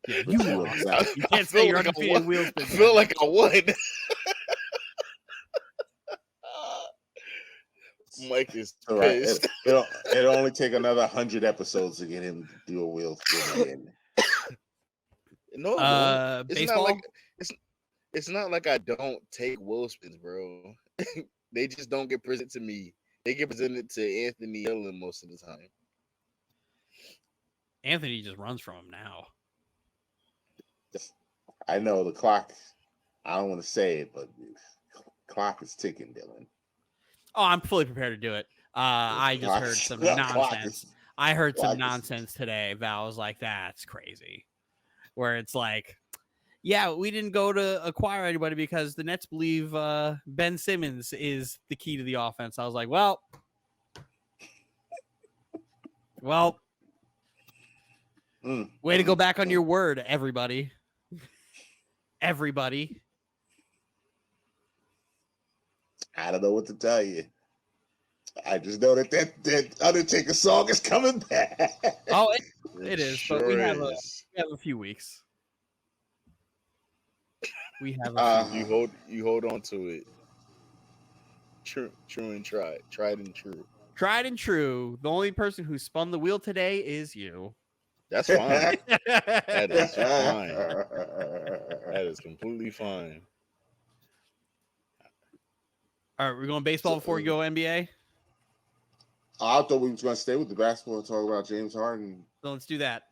Yeah, you lost. You can't say you're undefeated wheel spin. I feel like I won. Mike is pissed. Right. It'll only take another 100 episodes to get him to do a wheel spin again. No, baseball. It's not like I don't take wheel spins, bro. They just don't get presented to me. They get presented to Anthony Ellen most of the time. Anthony just runs from him now. I know the clock. I don't want to say it, but the clock is ticking, Dylan. Oh, I'm fully prepared to do it. I just heard some nonsense. I heard some nonsense today. Val was like, "That's crazy," where it's like, "Yeah, we didn't go to acquire anybody because the Nets believe Ben Simmons is the key to the offense." I was like, "Well, Well, way to go back on your word, everybody. Everybody. I don't know what to tell you. I just know that Undertaker song is coming back. Oh, it is. Sure but we have a few weeks. We have a few. You hold on to it. True and tried and true. Tried and true. The only person who spun the wheel today is you. That's fine. That is fine. That is completely fine. All right, we're going baseball before we go NBA. I thought we were going to stay with the basketball and talk about James Harden. So let's do that.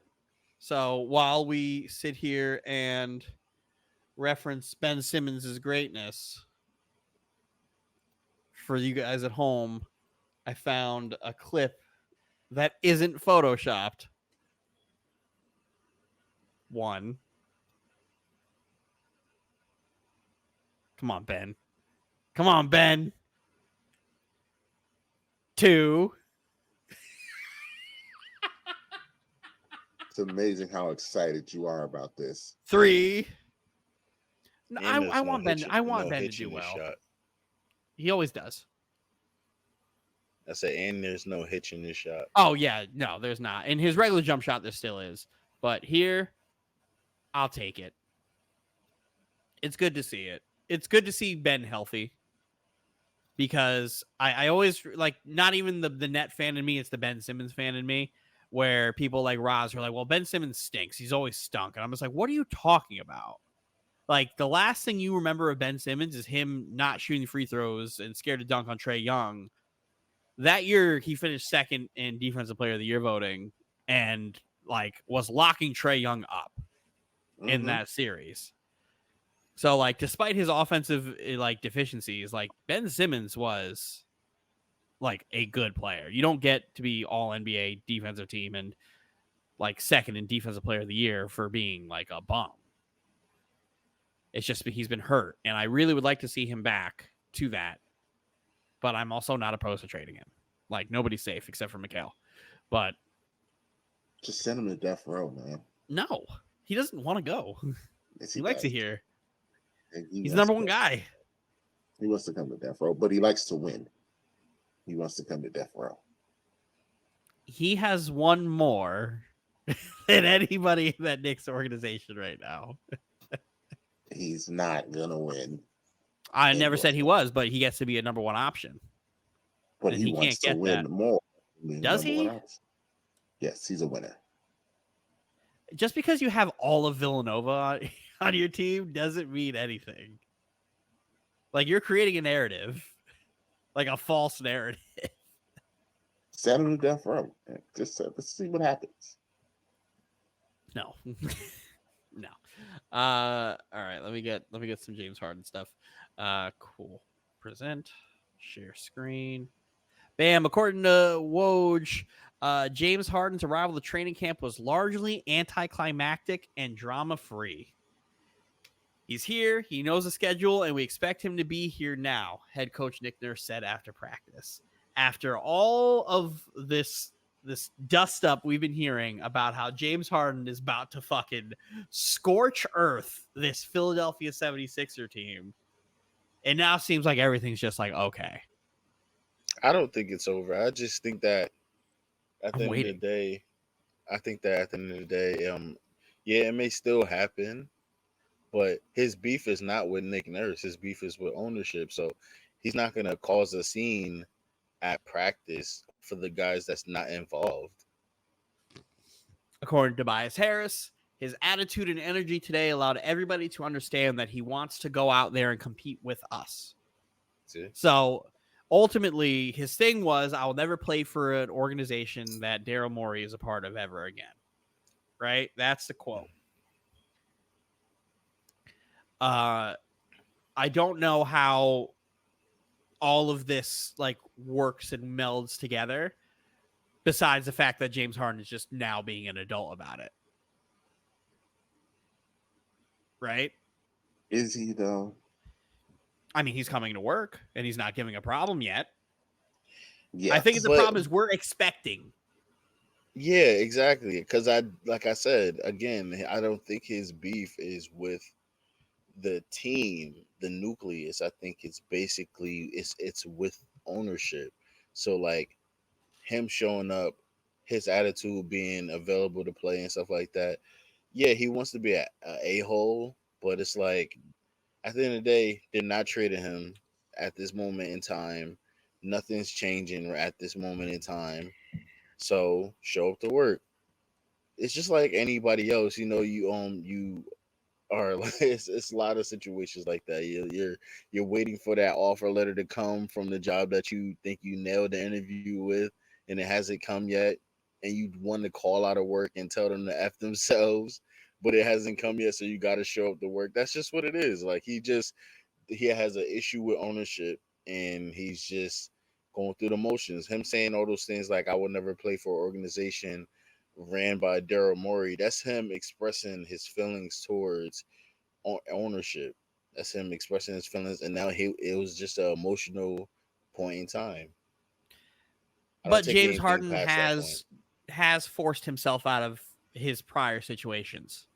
So while we sit here and reference Ben Simmons' greatness, for you guys at home, I found a clip that isn't photoshopped. One. Come on, Ben. Come on, Ben. Two. It's amazing how excited you are about this. Three. No, I want Ben. I want Ben to do well. Shot. He always does. I say, and there's no hitch in this shot. Oh yeah, no, there's not. In his regular jump shot, there still is, but here, I'll take it. It's good to see it. It's good to see Ben healthy, because I always like, not even the net fan in me, it's the Ben Simmons fan in me, where people like Roz are like, well, Ben Simmons stinks. He's always stunk. And I'm just like, what are you talking about? Like, the last thing you remember of Ben Simmons is him not shooting free throws and scared to dunk on Trae Young. That year, he finished second in Defensive Player of the Year voting and, like, was locking Trae Young up in that series. So, like, despite his offensive, like, deficiencies, like, Ben Simmons was, like, a good player. You don't get to be all NBA defensive team and, like, second in Defensive Player of the Year for being, like, a bum. It's just he's been hurt, and I really would like to see him back to that. But I'm also not opposed to trading him. Like, nobody's safe except for Mikal. But just send him to death row, man. No, he doesn't want to go. Yes, he likes it here. He's the number one guy. He wants to come to death row, but he likes to win. He wants to come to death row. He has one more than anybody in that Knicks organization right now. He's not gonna win. I never said he was, but he gets to be a number one option. But he wants to win more. Does he? Yes, he's a winner. Just because you have all of Villanova on your team doesn't mean anything. Like, you're creating a narrative, like a false narrative. Send him to death row. Just let's see what happens. No. No. All right, let me get some James Harden stuff. Cool. Present, share screen. Bam. According to Woj, James Harden's arrival to training camp was largely anticlimactic and drama-free. He's here, he knows the schedule, and we expect him to be here now, head coach Nick Nurse said after practice. After all of this dust up we've been hearing about how James Harden is about to fucking scorch earth this Philadelphia 76er team, it now seems like everything's just like, okay. I don't think it's over. I just think that at the end of the day, yeah, it may still happen, but his beef is not with Nick Nurse. His beef is with ownership. So he's not going to cause a scene at practice for the guys that's not involved. According to Tobias Harris, his attitude and energy today allowed everybody to understand that he wants to go out there and compete with us. So ultimately, his thing was, I will never play for an organization that Daryl Morey is a part of ever again. Right? That's the quote. I don't know how all of this like works and melds together, besides the fact that James Harden is just now being an adult about it. Right? Is he though? I mean, he's coming to work and he's not giving a problem yet. Yeah, I think the problem is we're expecting. Yeah, exactly. Because like I said again, I don't think his beef is with the team, the nucleus. I think it's basically it's with ownership. So like him showing up, his attitude being available to play and stuff like that. Yeah, he wants to be a hole, but it's like at the end of the day, they're not trading him at this moment in time. Nothing's changing at this moment in time. So show up to work. It's just like anybody else, you are like it's a lot of situations like that. You're waiting for that offer letter to come from the job that you think you nailed the interview with, and it hasn't come yet, and you want to call out of work and tell them to f themselves, but it hasn't come yet, so you got to show up to work. That's just what it is. Like he has an issue with ownership, and he's just going through the motions. Him saying all those things like I would never play for an organization ran by Daryl Morey. That's him expressing his feelings towards ownership. That's him expressing his feelings, and now it was just an emotional point in time. I don't But take James anything Harden past that point. has forced himself out of his prior situations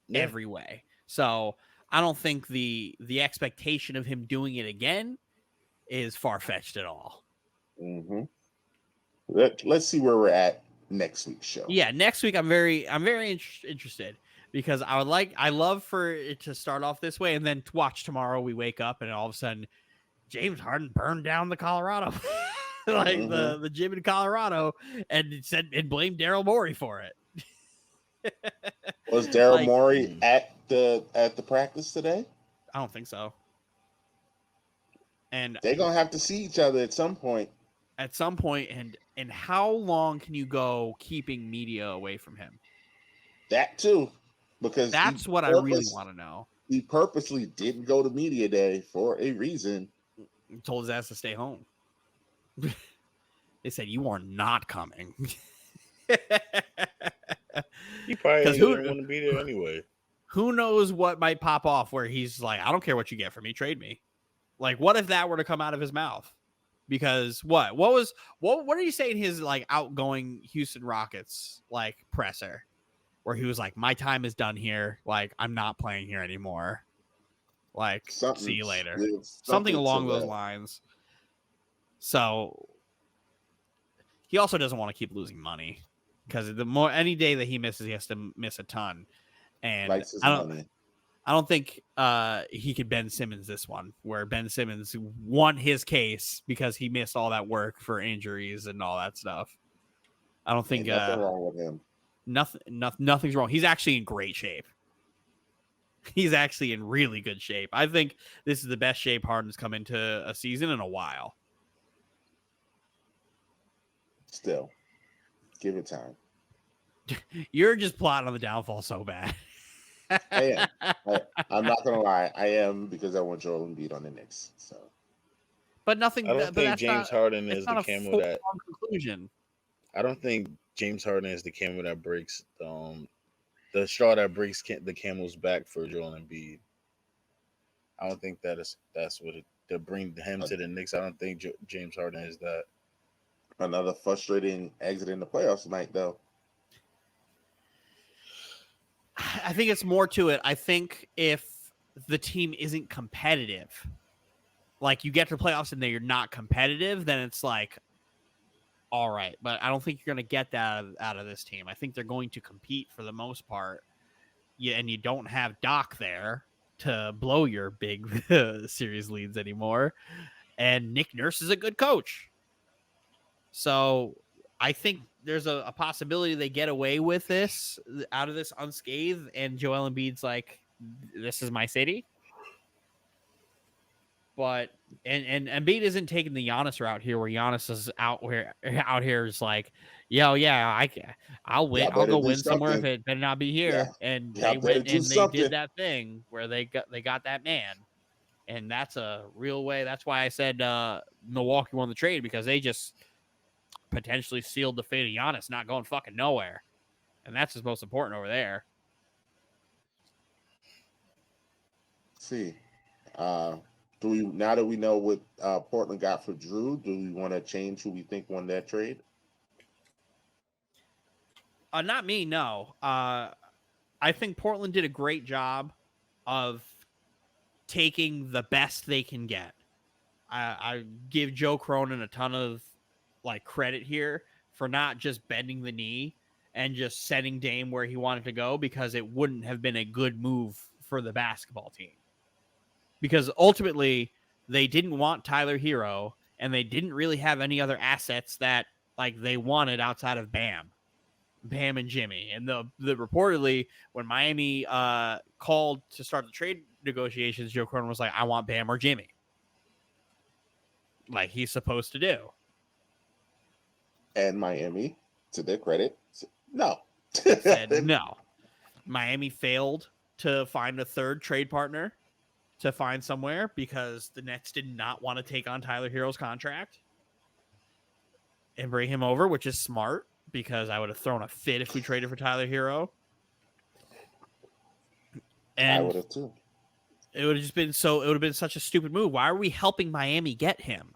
Yeah. every way. So I don't think the expectation of him doing it again is far fetched at all. Mm-hmm. Let's see where we're at next week's show. Yeah, next week I'm very interested because I love for it to start off this way and then to watch tomorrow we wake up and all of a sudden James Harden burned down the Colorado like Mm-hmm. the gym in Colorado and blamed Daryl Morey for it. Was Daryl Like Morey at the practice today? I don't think so. And They're gonna have to see each other at some point. at some point, and how long can you go keeping media away from him? That too, because That's what I really want to know. he purposely didn't go to media day for a reason. He told his ass to stay home. They said you are not coming. He probably Because didn't want to be there anyway. Who knows what might pop off where he's like, I don't care what you get from me, trade me. Like, what if that were to come out of his mouth? Because what are you saying his like outgoing Houston Rockets like presser where he was like, my time is done here, like I'm not playing here anymore, like see you later, something along those lines. So he also doesn't want to keep losing money because the more any day that he misses, he has to miss a ton. And I don't think he could Ben Simmons this one, where Ben Simmons won his case because he missed all that work for injuries and all that stuff. I don't think nothing wrong with him. Nothing's wrong. He's actually in great shape. He's actually in really good shape. I think this is the best shape Harden's come into a season in a while. Still, give it time. You're just plotting on the downfall so bad. I am. I'm not gonna lie. I am because I want Joel Embiid on the Knicks. So, but nothing. I don't think James Harden is the camel that. Conclusion. I don't think James Harden is the camel that breaks the straw that breaks the camel's back for Joel Embiid. I don't think that's what it to bring him to the Knicks. I don't think James Harden is that. Another frustrating exit in the playoffs tonight, though. I think it's more to it. I think if the team isn't competitive, like you get to playoffs and you're not competitive, then it's like, all right. But I don't think you're going to get that out of this team. I think they're going to compete for the most part. Yeah, and you don't have Doc there to blow your big series leads anymore. And Nick Nurse is a good coach. So I think there's a possibility they get away with this out of this unscathed. And Joel Embiid's like, this is my city. But and Embiid isn't taking the Giannis route here, where Giannis is out here is like, yo, yeah, I'll win. I'll go win somewhere if it better not be here. Yeah. And they went and they did that thing where they got that man. And that's a real way. That's why I said Milwaukee won the trade, because they just potentially sealed the fate of Giannis not going fucking nowhere. And that's what's most important over there. Let's see. Do we, now that we know what Portland got for Drew, do we want to change who we think won that trade? Not me, no. I think Portland did a great job of taking the best they can get. I give Joe Cronin a ton of like credit here for not just bending the knee and just setting Dame where he wanted to go, because it wouldn't have been a good move for the basketball team. Because ultimately they didn't want Tyler Hero, and they didn't really have any other assets that like they wanted outside of Bam and Jimmy. And the reportedly when Miami called to start the trade negotiations, Joe Cronin was like, I want Bam or Jimmy. Like he's supposed to do. And Miami, to their credit, no. Said no. Miami failed to find a third trade partner to find somewhere because the Nets did not want to take on Tyler Hero's contract and bring him over, which is smart because I would have thrown a fit if we traded for Tyler Hero. And I would have too. It would have just been it would have been such a stupid move. Why are we helping Miami get him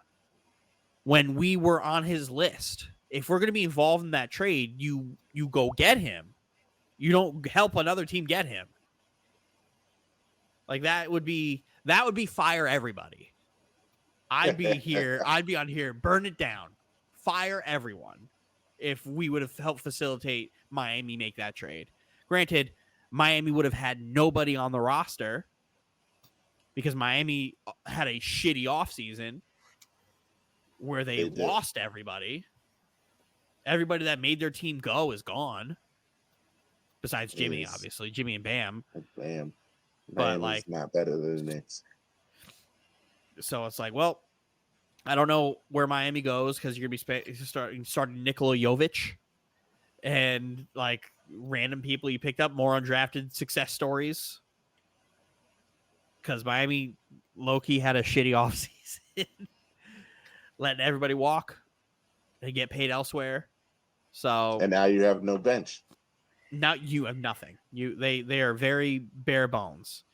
when we were on his list? If we're going to be involved in that trade, you go get him. You don't help another team get him. Like that would be fire everybody. I'd be here. I'd be on here. Burn it down. Fire everyone. If we would have helped facilitate Miami make that trade. Granted, Miami would have had nobody on the roster because Miami had a shitty offseason where they lost everybody. Everybody that made their team go is gone. Besides Jimmy, obviously. Jimmy and Bam. Bam. But like not better than the Knicks. So it's like, well, I don't know where Miami goes because you're gonna be starting Nikola Jovic and like random people you picked up, more undrafted success stories. Because Miami low-key had a shitty offseason, letting everybody walk and get paid elsewhere. So and now you have no bench. Now you have nothing. They are very bare bones.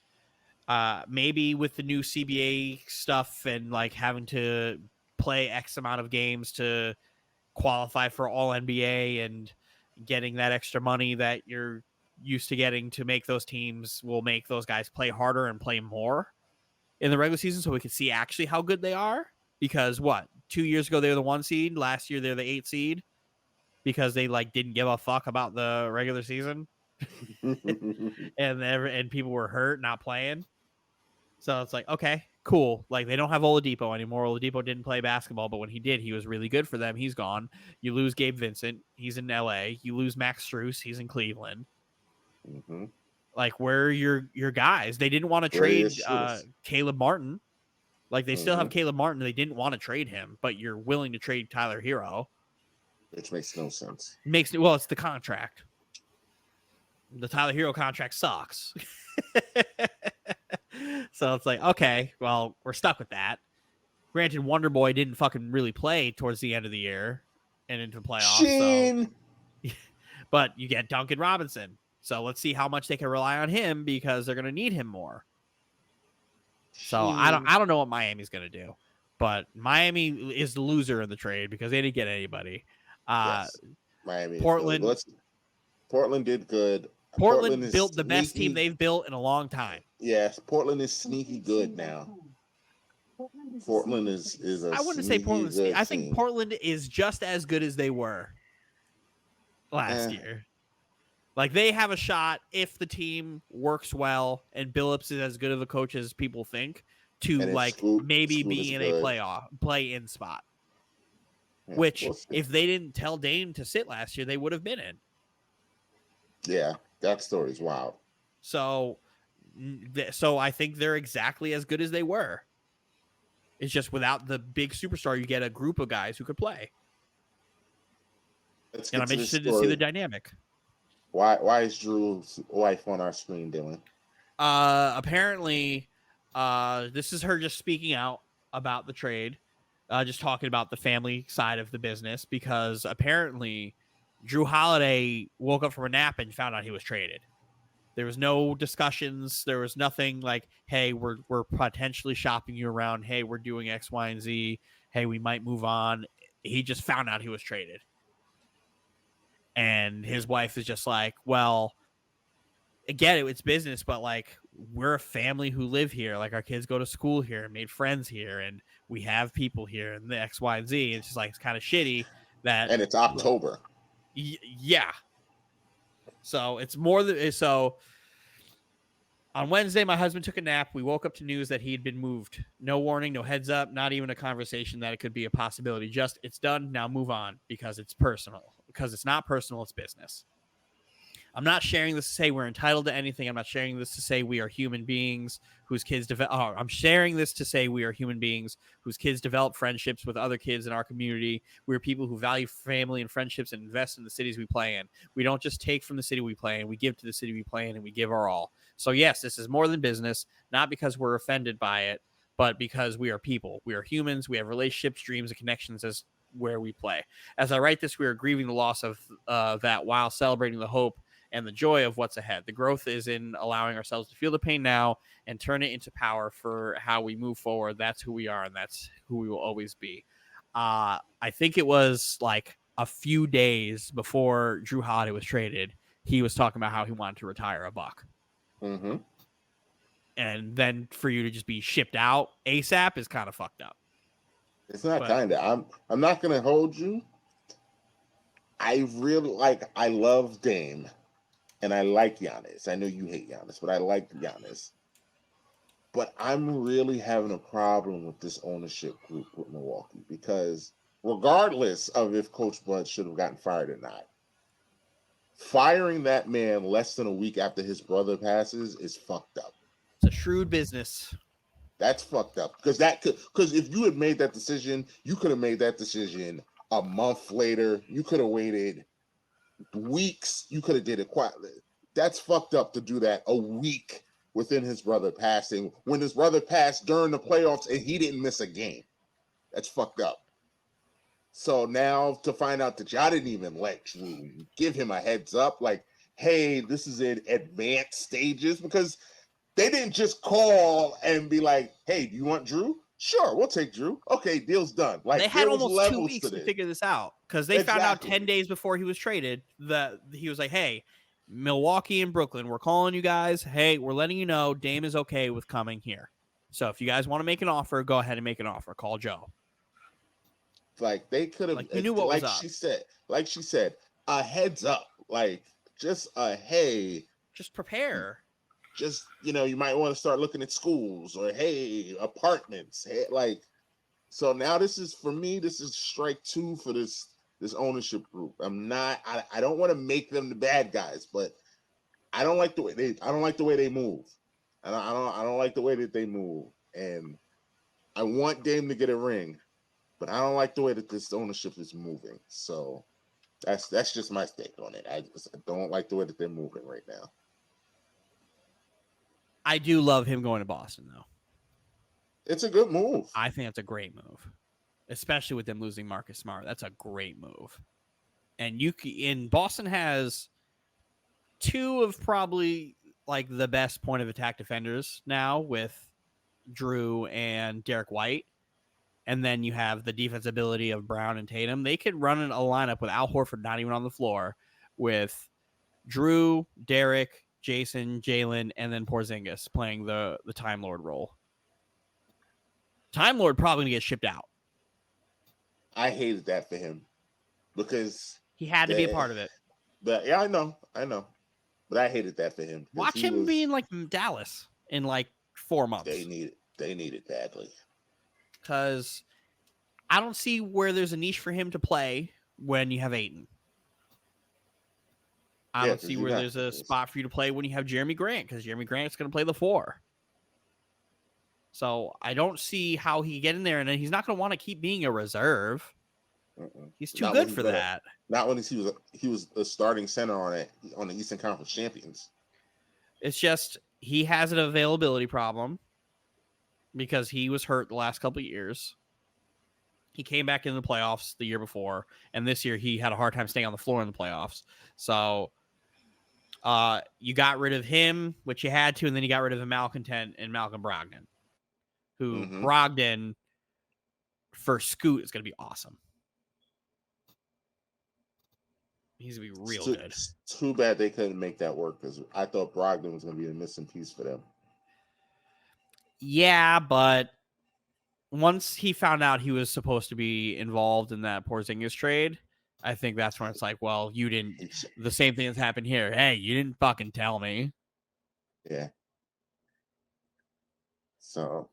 Maybe with the new CBA stuff and like having to play X amount of games to qualify for All NBA and getting that extra money that you're used to getting to make those teams will make those guys play harder and play more in the regular season so we can see actually how good they are. Because 2 years ago they were the 1 seed, last year they're the 8 seed because they like didn't give a fuck about the regular season and people were hurt not playing. So it's like, okay, cool. Like they don't have Oladipo anymore. Oladipo didn't play basketball, but when he did, he was really good for them. He's gone. You lose Gabe Vincent. He's in LA. You lose Max Strus. He's in Cleveland. Mm-hmm. Like where are your guys? They didn't want to trade Caleb Martin. Like they still have Caleb Martin. They didn't want to trade him, but you're willing to trade Tyler Hero. Which makes no sense. Well, it's the contract. The Tyler Hero contract sucks. So it's like, okay, well, we're stuck with that. Granted, Wonder Boy didn't fucking really play towards the end of the year and into the playoffs. So. But you get Duncan Robinson. So let's see how much they can rely on him because they're going to need him more. So I don't know what Miami's going to do. But Miami is the loser in the trade because they didn't get anybody. Yes. Miami. Portland did good. Portland built the best team they've built in a long time. Yes, Portland is sneaky good now. Portland is a I wouldn't say Portland is. I think Portland is just as good as they were last year. Like they have a shot if the team works well and Billups is as good of a coach as people think to like maybe be in a play-in spot. Yeah, which if they didn't tell Dame to sit last year, they would have been in. Yeah, that story's wild. So I think they're exactly as good as they were. It's just without the big superstar, you get a group of guys who could play. And I'm interested to see the dynamic. Why is Drew's wife on our screen, Dylan? Apparently, this is her just speaking out about the trade, just talking about the family side of the business, because apparently Drew Holiday woke up from a nap and found out he was traded. There was no discussions. There was nothing like, hey, we're potentially shopping you around. Hey, we're doing X, Y, and Z. Hey, we might move on. He just found out he was traded. And his wife is just like, well, again, it's business, but like we're a family who live here. Like our kids go to school here and made friends here, and we have people here and the X, Y, and Z. It's just like it's kind of shitty that. And it's October. Yeah. So it's more than so. On Wednesday, my husband took a nap. We woke up to news that he had been moved. No warning, no heads up, not even a conversation that it could be a possibility. Just it's done. Now move on because it's personal. Because it's not personal, it's business. I'm not sharing this to say we're entitled to anything. I'm not sharing this to say we are human beings whose kids develop. I'm sharing this to say we are human beings whose kids develop friendships with other kids in our community. We're people who value family and friendships and invest in the cities we play in. We don't just take from the city we play in. We give to the city we play in, and we give our all. So yes, this is more than business, not because we're offended by it, but because we are people. We are humans. We have relationships, dreams, and connections as where we play. As I write this, we are grieving the loss of that while celebrating the hope and the joy of what's ahead. The growth is in allowing ourselves to feel the pain now and turn it into power for how we move forward. That's who we are, and that's who we will always be. I think it was like a few days before Drew Holiday was traded, he was talking about how he wanted to retire a buck. Mm-hmm. And then for you to just be shipped out ASAP is kind of fucked up. It's not kind of. I'm not going to hold you. I love Dame. And I like Giannis. I know you hate Giannis, but I like Giannis. But I'm really having a problem with this ownership group with Milwaukee because regardless of if Coach Bud should have gotten fired or not, firing that man less than a week after his brother passes is fucked up. It's a shrewd business. That's fucked up because if you had made that decision, you could have made that decision a month later. You could have waited weeks. You could have did it quietly. That's fucked up to do that a week within his brother passing when his brother passed during the playoffs and he didn't miss a game. That's fucked up. So now to find out that y'all didn't even let Drew give him a heads up, like, hey, this is in advanced stages, because they didn't just call and be like, hey, do you want Drew? Sure, we'll take Drew. Okay, deal's done. Like, they had almost 2 weeks to figure this out because they found out 10 days before he was traded that he was like, hey, Milwaukee and Brooklyn, we're calling you guys. Hey, we're letting you know Dame is okay with coming here. So if you guys want to make an offer, go ahead and make an offer. Call Joe. Like, they could have, you knew what was up. She said, a heads up. Like, just a hey. Just prepare. Just, you might want to start looking at schools or, hey, apartments. Hey, like, so now this is strike two for this ownership group. I don't want to make them the bad guys, but I don't like the way they move. I don't like the way that they move. And I want Dame to get a ring, but I don't like the way that this ownership is moving. So that's just my take on it. I don't like the way that they're moving right now. I do love him going to Boston, though. It's a good move. I think that's a great move, especially with them losing Marcus Smart. That's a great move. And Boston has two of probably like the best point of attack defenders now with Drew and Derek White. And then you have the defense ability of Brown and Tatum. They could run a lineup with Al Horford not even on the floor with Drew, Derek, Jason, Jalen, and then Porzingis playing the Time Lord role. Time Lord probably going to get shipped out. I hated that for him because he had to be a part of it. But yeah, I know. But I hated that for him. Watch him be in like Dallas in like 4 months. They need it badly. Because I don't see where there's a niche for him to play when you have Ayton. I don't see where there's a spot for you to play when you have Jeremy Grant, because Jeremy Grant's going to play the 4. So I don't see how he can get in there, and then he's not going to want to keep being a reserve. He's too good for that. Not when he was a starting center on the Eastern Conference champions. It's just he has an availability problem because he was hurt the last couple of years. He came back in the playoffs the year before, and this year he had a hard time staying on the floor in the playoffs. So you got rid of him, which you had to, and then you got rid of a malcontent and Malcolm Brogdon, who Brogdon for Scoot is going to be awesome. He's going to be real good. Too bad they couldn't make that work because I thought Brogdon was going to be a missing piece for them. Yeah, but once he found out he was supposed to be involved in that Porzingis trade, I think that's when it's like, well, you didn't. The same thing that's happened here. Hey, you didn't fucking tell me. Yeah. So,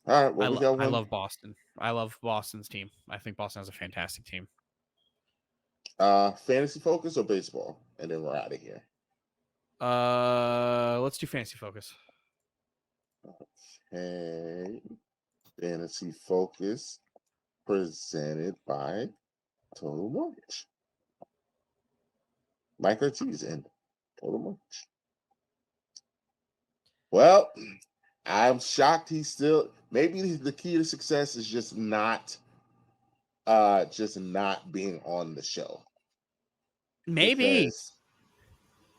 all right. Well, I love Boston. I love Boston's team. I think Boston has a fantastic team. Fantasy focus or baseball, and then we're out of here. Let's do fantasy focus. Okay. Fantasy focus presented by Total Mortgage. Mike Ortiz and Total Mortgage. Well, I'm shocked he's still. Maybe the key to success is just not being on the show. Maybe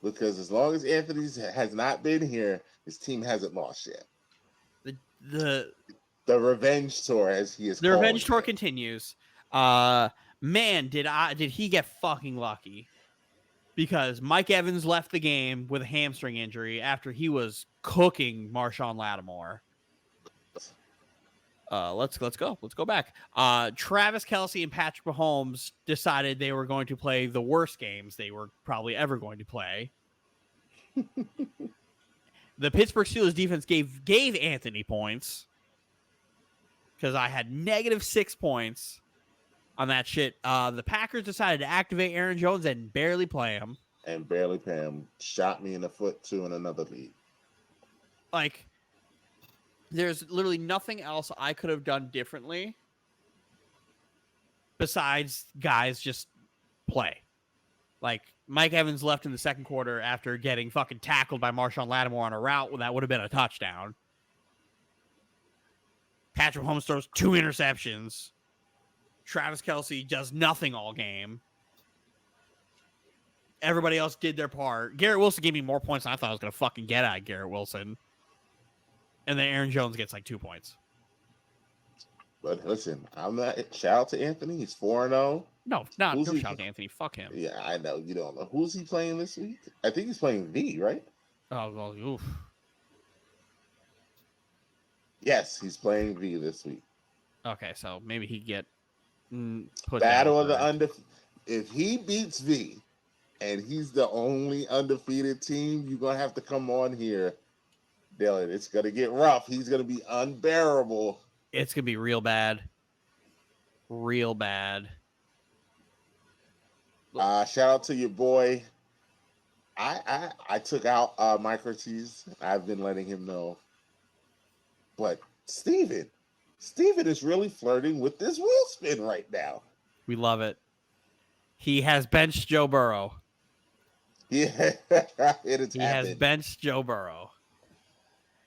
because as long as Anthony has not been here, his team hasn't lost yet. The revenge tour, as he is. The revenge tour continues. Man, did he get fucking lucky? Because Mike Evans left the game with a hamstring injury after he was cooking Marshawn Lattimore. Let's go back. Travis Kelce and Patrick Mahomes decided they were going to play the worst games they were probably ever going to play. The Pittsburgh Steelers defense gave Anthony points because I had -6 points on that shit. The Packers decided to activate Aaron Jones and barely play him. Shot me in the foot too in another league. Like, there's literally nothing else I could have done differently besides guys just play. Like, Mike Evans left in the second quarter after getting fucking tackled by Marshawn Lattimore on a route that would have been a touchdown. Patrick Mahomes throws 2 interceptions. Travis Kelce does nothing all game. Everybody else did their part. Garrett Wilson gave me more points than I thought I was going to fucking get at Garrett Wilson. And then Aaron Jones gets like 2 points. But listen, I'm not. Shout out to Anthony. He's 4-0. No shout out to Anthony. Fuck him. Yeah, I know. You don't know. Who's he playing this week? I think he's playing V, right? Oh, well, oof. Yes, he's playing V this week. Okay, so maybe he get put Battle of the undefeated. If he beats V, and he's the only undefeated team, you're gonna have to come on here, Dylan. It's gonna get rough. He's gonna be unbearable. It's gonna be real bad. Real bad. Shout out to your boy. I took out Mike Ortiz. I've been letting him know. But Steven is really flirting with this wheel spin right now. We love it. He has benched Joe Burrow. Yeah, he has benched Joe Burrow.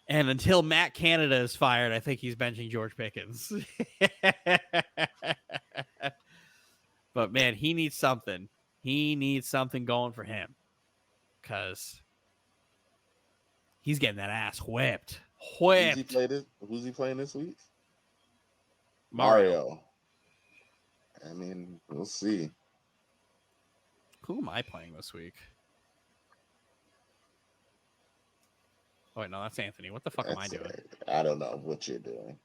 And until Matt Canada is fired, I think he's benching George Pickens. But man, he needs something. He needs something going for him. Because he's getting that ass whipped. Who's he playing this week? Mario. I mean, we'll see. Who am I playing this week? Oh, wait, no, that's Anthony. What the fuck am I doing? I don't know what you're doing.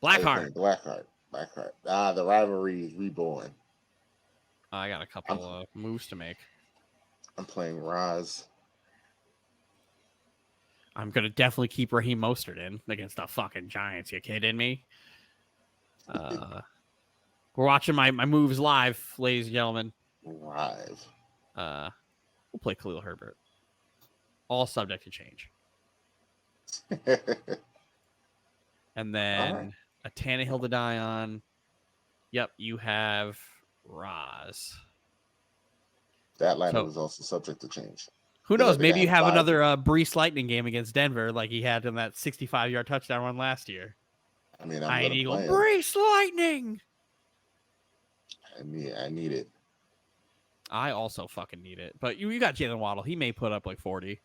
Blackheart. The rivalry is reborn. I got a couple of moves to make. I'm playing Roz. I'm going to definitely keep Raheem Mostert in against the fucking Giants. You kidding me? We're watching my moves live, ladies and gentlemen. Live. We'll play Khalil Herbert. All subject to change. And then a Tannehill to die on. Yep, you have Roz. That lineup is also subject to change. Who knows? Maybe you have another Brees Lightning game against Denver like he had in that 65-yard touchdown run last year. I mean, Iron Eagle. Brees Lightning! I need it. I also fucking need it. But you got Jalen Waddle. He may put up like 40.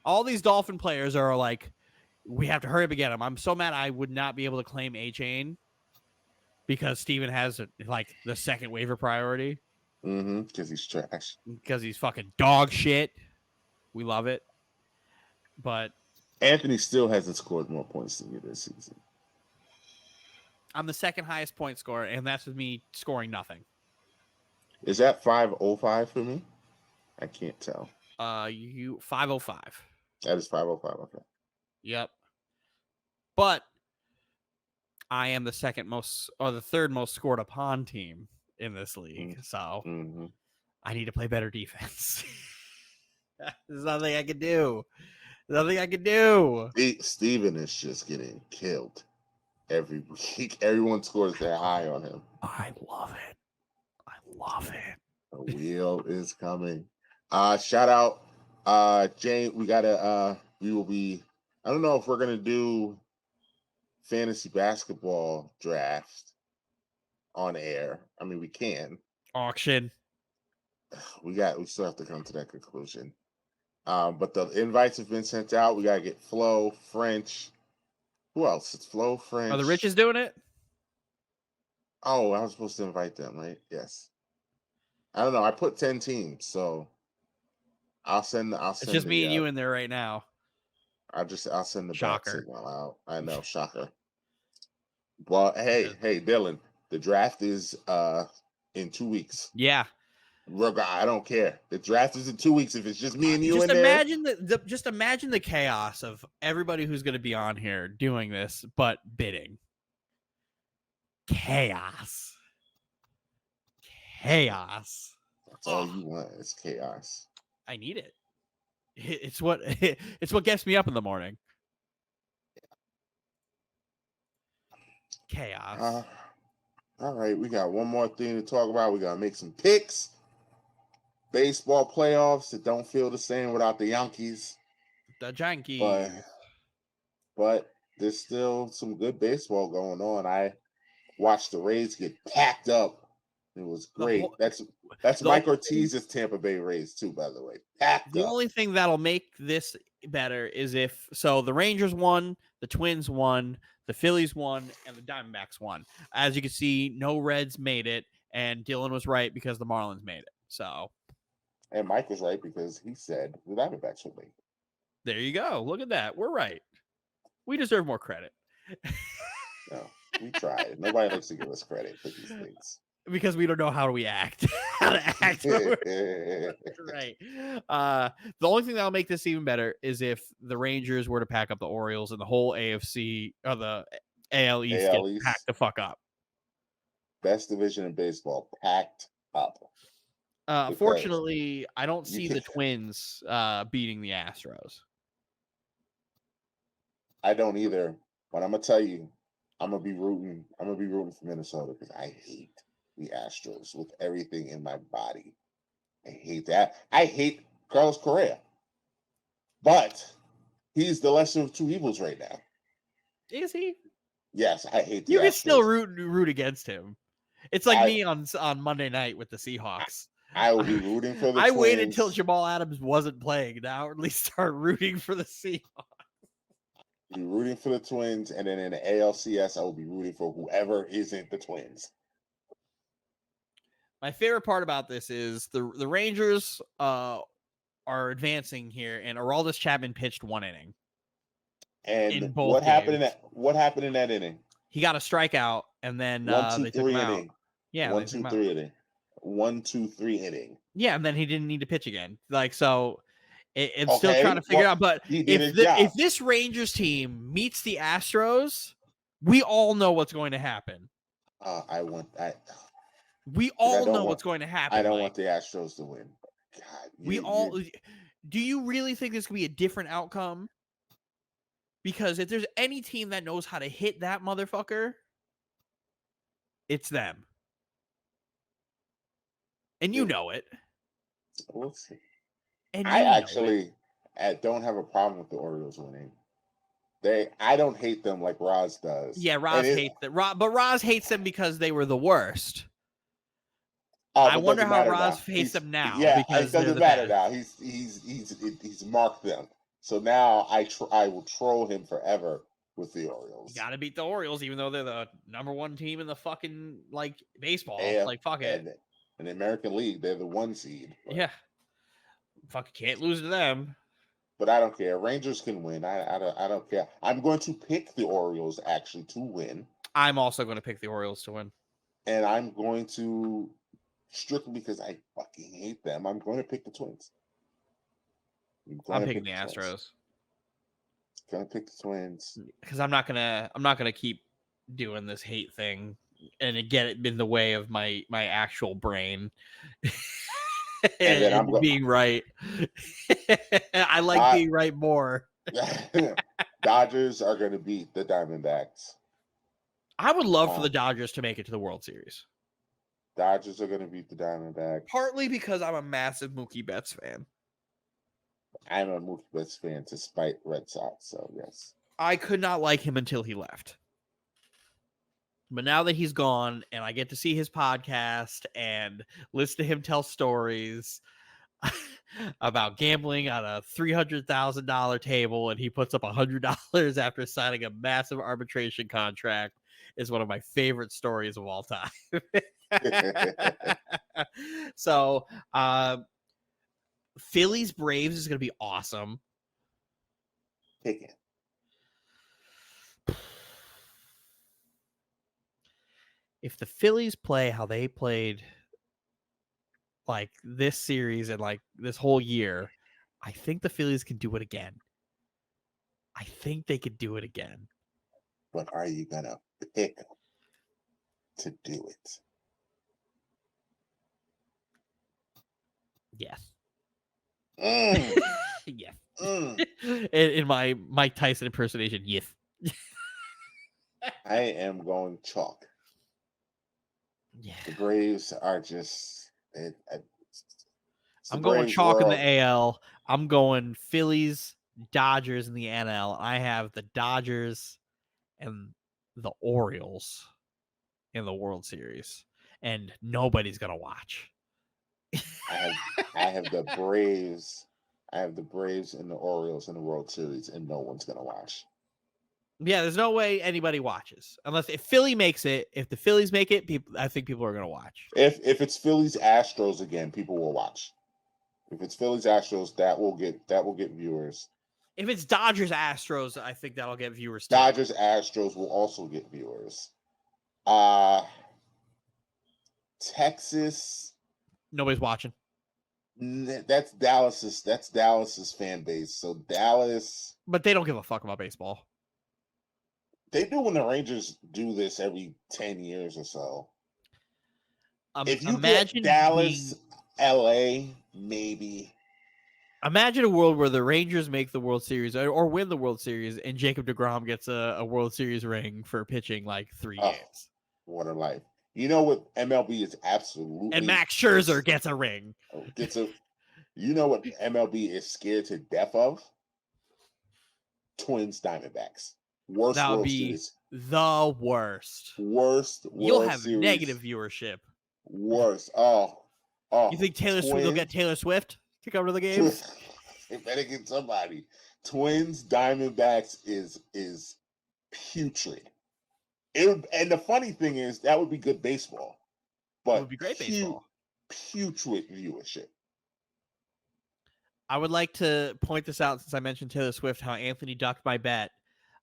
All these Dolphin players are like, we have to hurry up and get him. I'm so mad I would not be able to claim A-Chain because Steven has like the second waiver priority. Because he's trash. Because he's fucking dog shit. We love it. But Anthony still hasn't scored more points than you this season. I'm the second highest point scorer, and that's with me scoring nothing. Is that 505 for me? I can't tell. You 505. That is 505. Okay. Yep. But I am the third most scored upon team in this league. So I need to play better defense. There's nothing I can do. Steven is just getting killed every week. Everyone scores that high on him. I love it. The wheel is coming. Shout out Jane. We will be, I don't know if we're gonna do fantasy basketball draft on air. I mean, we can. Auction. We still have to come to that conclusion. But the invites have been sent out. We gotta get Flo, French. Who else? It's Flo, French. Are the Riches doing it? Oh, I was supposed to invite them, right? Yes. I don't know. I put 10 teams, so I'll send. It's just me and you in there right now. I'll send the Shocker. back signal out. I know, shocker. Well, hey, Dylan, the draft is in 2 weeks. Yeah. I don't care. The draft is in 2 weeks. If it's just me and you just in imagine there. Just imagine the chaos of everybody who's going to be on here doing this, but bidding. Chaos. That's all you want. It's chaos. I need it. It's what gets me up in the morning. Chaos. All right, we got one more thing to talk about. We gotta make some picks. Baseball playoffs that don't feel the same without the Yankees. The Yankees. But there's still some good baseball going on. I watched the Rays get packed up. It was great. That's Mike Ortiz's Tampa Bay Rays too, by the way. Packed up. The only thing that'll make this better is if the Rangers won, the Twins won, the Phillies won, and the Diamondbacks won. As you can see, no Reds made it, and Dylan was right because the Marlins made it. So, and Mike was right because he said the Diamondbacks would make it. There you go. Look at that. We're right. We deserve more credit. No, we tried. Nobody likes to give us credit for these things. Because we don't know how we act. How to act. Right. The only thing that'll make this even better is if the Rangers were to pack up the Orioles and the whole AFC or the AL East gets packed the fuck up. Best division in baseball, packed up. Fortunately, I don't see the Twins beating the Astros. I don't either. But I'm gonna tell you, I'm gonna be rooting for Minnesota because I hate the Astros with everything in my body. I hate that. I hate Carlos Correa. But he's the lesser of two evils right now. Is he? Yes, I hate the You Astros. can still root against him. It's like me on Monday night with the Seahawks. I will be rooting for the Twins. Waited until Jamal Adams wasn't playing. Now at least start rooting for the Seahawks. I'll be rooting for the Twins, and then in the ALCS, I will be rooting for whoever isn't the Twins. My favorite part about this is the Rangers are advancing here, and Aroldis Chapman pitched one inning. And what happened in that inning? He got a strikeout, and then they took him out. Yeah, 1-2-3 inning. 1-2-3 inning. Yeah, and then he didn't need to pitch again. Still trying to figure out. But if this Rangers team meets the Astros, we all know what's going to happen. We all know what's going to happen. I don't want the Astros to win. God, do you really think this could be a different outcome? Because if there's any team that knows how to hit that motherfucker, it's them. And you know it. We'll see. And I don't have a problem with the Orioles winning. I don't hate them like Roz does. Yeah, Roz hates them. But Roz hates them because they were the worst. I wonder how Roz hates them now. Yeah, because it doesn't matter now. He's marked them. So now I will troll him forever with the Orioles. You got to beat the Orioles, even though they're the number one team in the fucking like baseball. Like fuck it. In the American League, they're the 1 seed. But, yeah, fuck, can't lose to them. But I don't care. Rangers can win. I don't care. I'm going to pick the Orioles actually to win. I'm also going to pick the Orioles to win. And I'm going to, strictly because I fucking hate them, I'm going to pick the Twins. I'm picking the Astros. Gonna pick the Twins because I'm not gonna keep doing this hate thing and get it in the way of my actual brain. And then I'm being right. I like being right more. Dodgers are gonna beat the Diamondbacks. I would love for the Dodgers to make it to the World Series. Dodgers are gonna beat the Diamondbacks. Partly because I'm a massive Mookie Betts fan. I'm a Mookie Betts fan despite Red Sox, so yes. I could not like him until he left. But now that he's gone and I get to see his podcast and listen to him tell stories about gambling on a $300,000 table and he puts up $100 after signing a massive arbitration contract is one of my favorite stories of all time. So, Phillies Braves is going to be awesome. Pick it. If the Phillies play how they played like this series and like this whole year, I think the Phillies can do it again. I think they could do it again. But are you going to pick them to do it? Yes. Yes. In my Mike Tyson impersonation, yes. I am going chalk. Yeah. The Braves are just. I'm going chalk in the AL. I'm going Phillies, Dodgers in the NL. I have the Dodgers and the Orioles in the World Series, and nobody's gonna watch. I have the Braves. I have the Braves and the Orioles in the World Series, and no one's gonna watch. Yeah, there's no way anybody watches unless if Philly makes it. If the Phillies make it, I think people are gonna watch. If it's Phillies Astros again, people will watch. If it's Phillies Astros, that will get viewers. If it's Dodgers Astros, I think that'll get viewers too. Dodgers Astros will also get viewers. Texas. Nobody's watching. That's Dallas's fan base. So Dallas. But they don't give a fuck about baseball. They do when the Rangers do this every 10 years or so. If you imagine get Dallas, LA, maybe. Imagine a world where the Rangers make the World Series or win the World Series and Jacob deGrom gets a World Series ring for pitching like 3 games. What a life. You know what MLB is absolutely... And Max Scherzer gets a ring. You know what MLB is scared to death of? Twins Diamondbacks. Worst that would be series. The worst. Worst You'll have series. Negative viewership. Worst. You think Taylor Swift will get Taylor Swift to come to the games? They better get somebody. Twins Diamondbacks is putrid. And the funny thing is that would be good baseball. But it would be great baseball. Putrid viewership. I would like to point this out since I mentioned Taylor Swift, how Anthony ducked my bet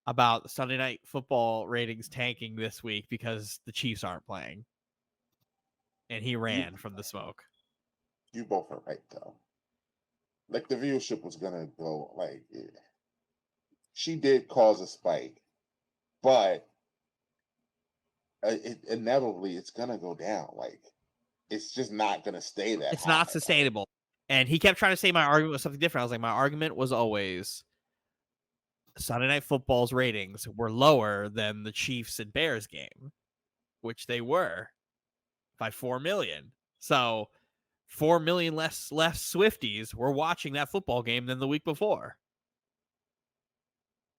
about Sunday Night Football ratings tanking this week because the Chiefs aren't playing. And he ran from the smoke. You both are right, though. Like, the viewership was going to go, like, she did cause a spike, but inevitably it's going to go down. Like, it's just not going to stay that It's not sustainable. And he kept trying to say my argument was something different. I was like, my argument was always Sunday Night Football's ratings were lower than the Chiefs and Bears game, which they were by 4 million. So 4 million less Swifties were watching that football game than the week before.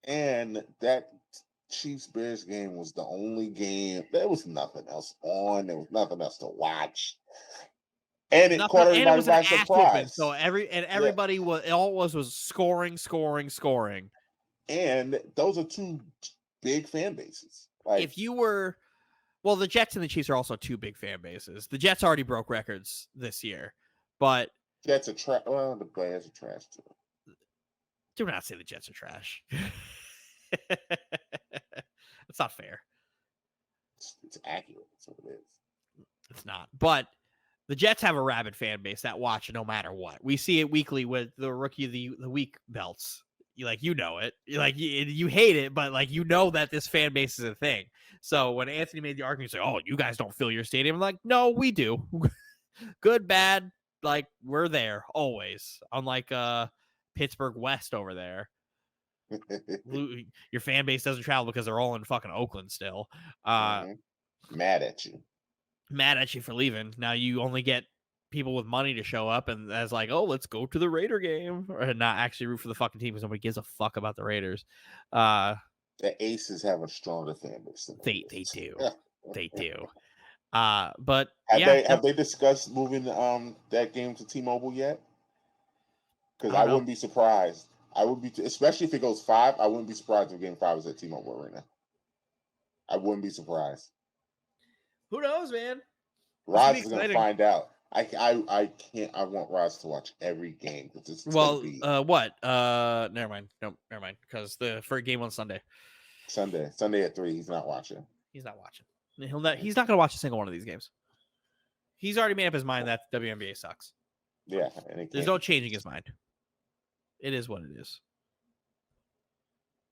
And that Chiefs-Bears game was the only game. There was nothing else on. There was nothing else to watch. And it caught everybody by surprise. So everybody was, all it was scoring. And those are two big fan bases. Like, if you were, well, the Jets and the Chiefs are also two big fan bases. The Jets already broke records this year, but Jets are trash. Well, the Bears are trash too. Do not say the Jets are trash. That's not fair. It's accurate. That's what it is. It's not. But the Jets have a rabid fan base that watch no matter what. We see it weekly with the Rookie of the Week belts. You know it. You hate it, but like you know that this fan base is a thing. So when Anthony made the argument, he's like, "Oh, you guys don't fill your stadium," I'm like, "No, we do. Good, bad, like we're there always." Unlike Pittsburgh West over there. Your fan base doesn't travel because they're all in fucking Oakland still. Mad at you For leaving. Now you only get people with money to show up and as like, oh, let's go to the Raider game, or not actually root for the fucking team because nobody gives a fuck about the Raiders. The Aces have a stronger fan base than they do. They do. But have they discussed moving that game to T-Mobile yet? Because I wouldn't be surprised. I would be, especially if it goes 5. I wouldn't be surprised if Game 5 is at T-Mobile Arena. I wouldn't be surprised. Who knows, man? Roz is gonna find out. I can't. I want Roz to watch every game. What? Never mind. No, never mind. Because the first game on Sunday. Sunday at 3. He's not watching. He's not going to watch a single one of these games. He's already made up his mind that WNBA sucks. Yeah, there's no changing his mind. It is what it is.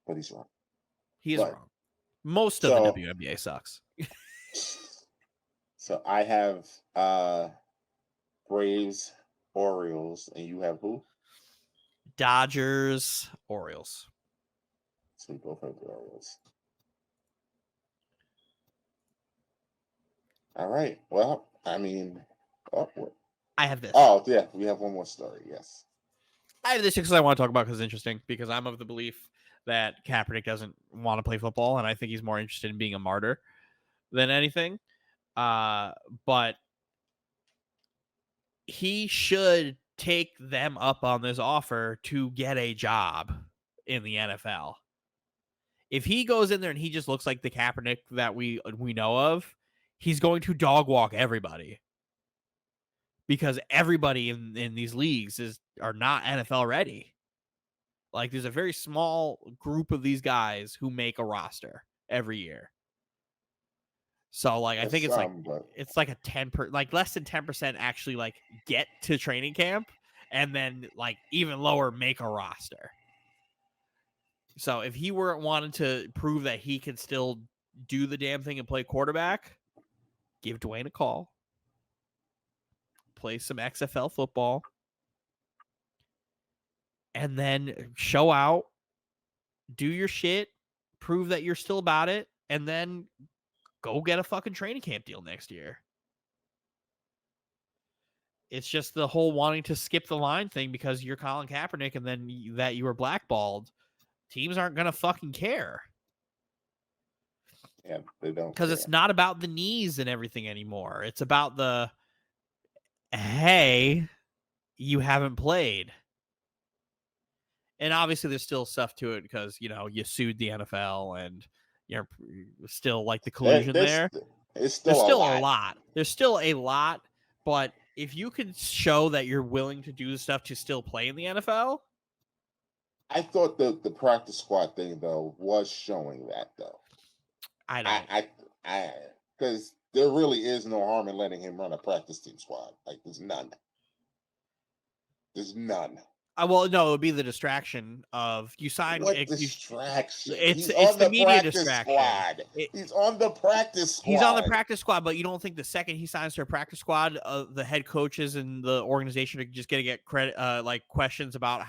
But he's wrong. He is wrong. Most of the WNBA sucks. So I have Braves, Orioles, and you have who? Dodgers, Orioles. So we both have the Orioles. All right. Well, I mean, I have this. Oh, yeah. We have one more story. Yes. I have this because I want to talk about because it's interesting. Because I'm of the belief that Kaepernick doesn't want to play football, and I think he's more interested in being a martyr than anything. But he should take them up on this offer to get a job in the NFL. If he goes in there and he just looks like the Kaepernick that we know of, he's going to dog walk everybody. Because everybody in these leagues are not NFL ready. Like there's a very small group of these guys who make a roster every year. So like I think it's like a 10%, like less than 10% actually like get to training camp, and then like even lower make a roster. So if he wanted to prove that he can still do the damn thing and play quarterback, give Dwayne a call. Play some XFL football, and then show out, do your shit, prove that you're still about it, and then go get a fucking training camp deal next year. It's just the whole wanting to skip the line thing because you're Colin Kaepernick and then that you were blackballed. Teams aren't going to fucking care. Yeah, they don't. Because it's not about the knees and everything anymore. It's about the, hey, you haven't played. And obviously there's still stuff to it because, you sued the NFL and you're still like the collusion there. There's still a lot. There's still a lot, but if you can show that you're willing to do the stuff to still play in the NFL. I thought the practice squad thing, though, was showing that, though. I don't. Because there really is no harm in letting him run a practice team squad. Like, there's none. Well, no, it would be the distraction of you sign. What distraction? It's the media distraction. He's on the practice squad. He's on the practice squad, but you don't think the second he signs to a practice squad, the head coaches and the organization are just going to get credit, like questions about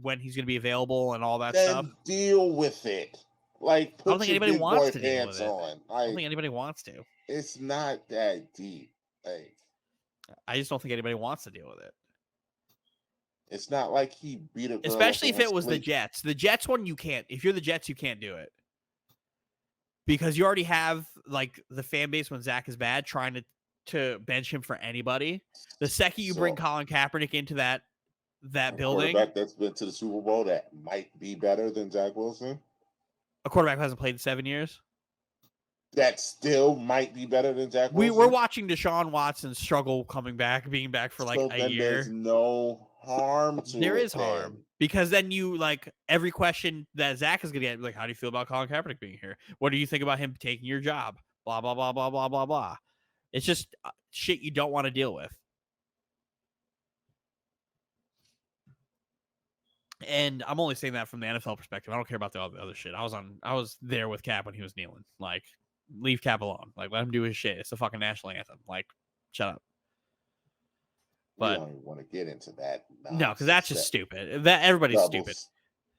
when he's going to be available and all that stuff? Deal with it. Like, I don't think anybody wants to deal with it. I don't think anybody wants to. It's not that deep. Like, I just don't think anybody wants to deal with it. It's not like he beat a girl. Especially if it was the Jets. The Jets one, you can't. If you're the Jets, you can't do it. Because you already have, like, the fan base when Zach is bad trying to bench him for anybody. The second you bring Colin Kaepernick into that building. Quarterback that's been to the Super Bowl that might be better than Zach Wilson. A quarterback who hasn't played in 7 years. That still might be better than Zach Wilson. We're watching Deshaun Watson struggle being back for like a year. There's no harm to there it. There is harm because then you like every question that Zach is gonna get, like, how do you feel about Colin Kaepernick being here? What do you think about him taking your job? Blah blah blah blah blah blah blah. It's just shit you don't want to deal with. And I'm only saying that from the NFL perspective. I don't care about the other shit. I was there with Cap when he was kneeling. Like, leave Cap alone. Like, let him do his shit. It's the fucking national anthem. Like, shut up. But we don't even want to get into that. No, because that's just stupid. That everybody's stupid.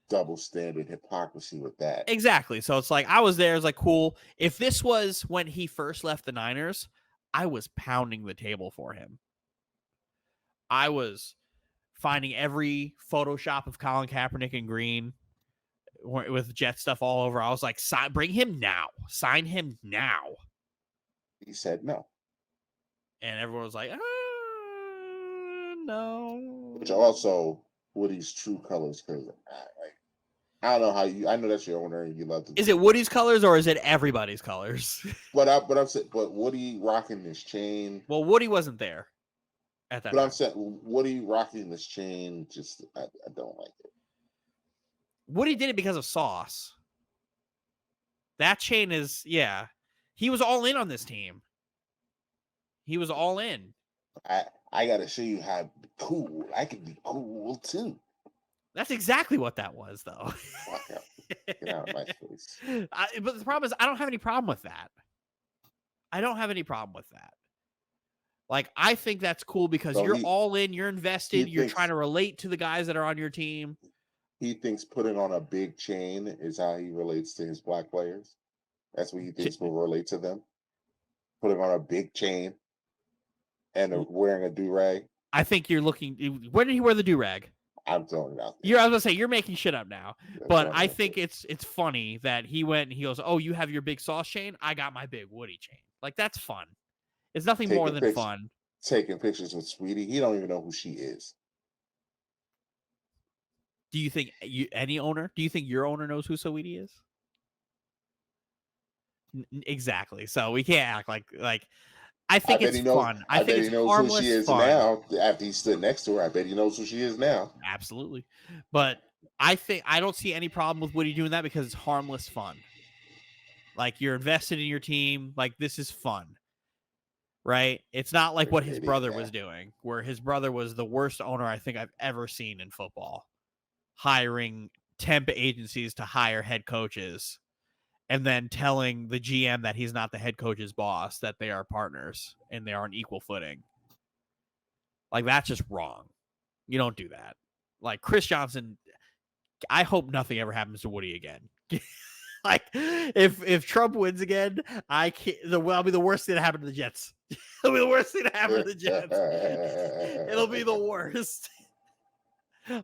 Double standard hypocrisy with that. Exactly. So it's like I was there. It's like, cool. If this was when he first left the Niners, I was pounding the table for him. I was finding every Photoshop of Colin Kaepernick in green with Jet stuff all over. I was like, bring him now. Sign him now. He said no. And everyone was like, no. Which also Woody's true colors, because I don't know how you. I know that's your owner and you love to. Is it Woody's colors or is it everybody's colors? But I'm saying, but Woody rocking this chain. Well, Woody wasn't there at that. But I'm saying Woody rocking this chain, just I don't like it. Woody did it because of Sauce. That chain is, yeah. He was all in on this team. He was all in. I got to show you how cool I can be cool too. That's exactly what that was, though. Get out of my face. But the problem is, I don't have any problem with that. Like, I think that's cool because you're all in, you're invested, you're trying to relate to the guys that are on your team. He thinks putting on a big chain is how he relates to his black players. That's what he thinks will relate to them. Putting on a big chain and wearing a do-rag. I think you're looking... When did he wear the do-rag? I'm throwing it out there. I was going to say, you're making shit up now. But I think it's funny that he went and he goes, oh, you have your big Sauce chain? I got my big Woody chain. Like, that's fun. It's nothing more than fun. Taking pictures with Sweetie. He don't even know who she is. Do you think any owner? Do you think your owner knows who Sweetie is? Exactly. So we can't act like. I think it's fun. I think it's harmless who she is fun. Now, after he stood next to her, I bet he knows who she is now. Absolutely. But I don't see any problem with Woody doing that because it's harmless fun. Like, you're invested in your team. Like, this is fun. Right? It's not like what his brother was doing, where his brother was the worst owner I think I've ever seen in football. Hiring temp agencies to hire head coaches and then telling the GM that he's not the head coach's boss, that they are partners and they are on equal footing. Like, that's just wrong. You don't do that. Like, Chris Johnson, I hope nothing ever happens to Woody again. Like, if Trump wins again, that'll be the worst thing to happen to the Jets. It'll be the worst thing to happen to the Jets. It'll be the worst.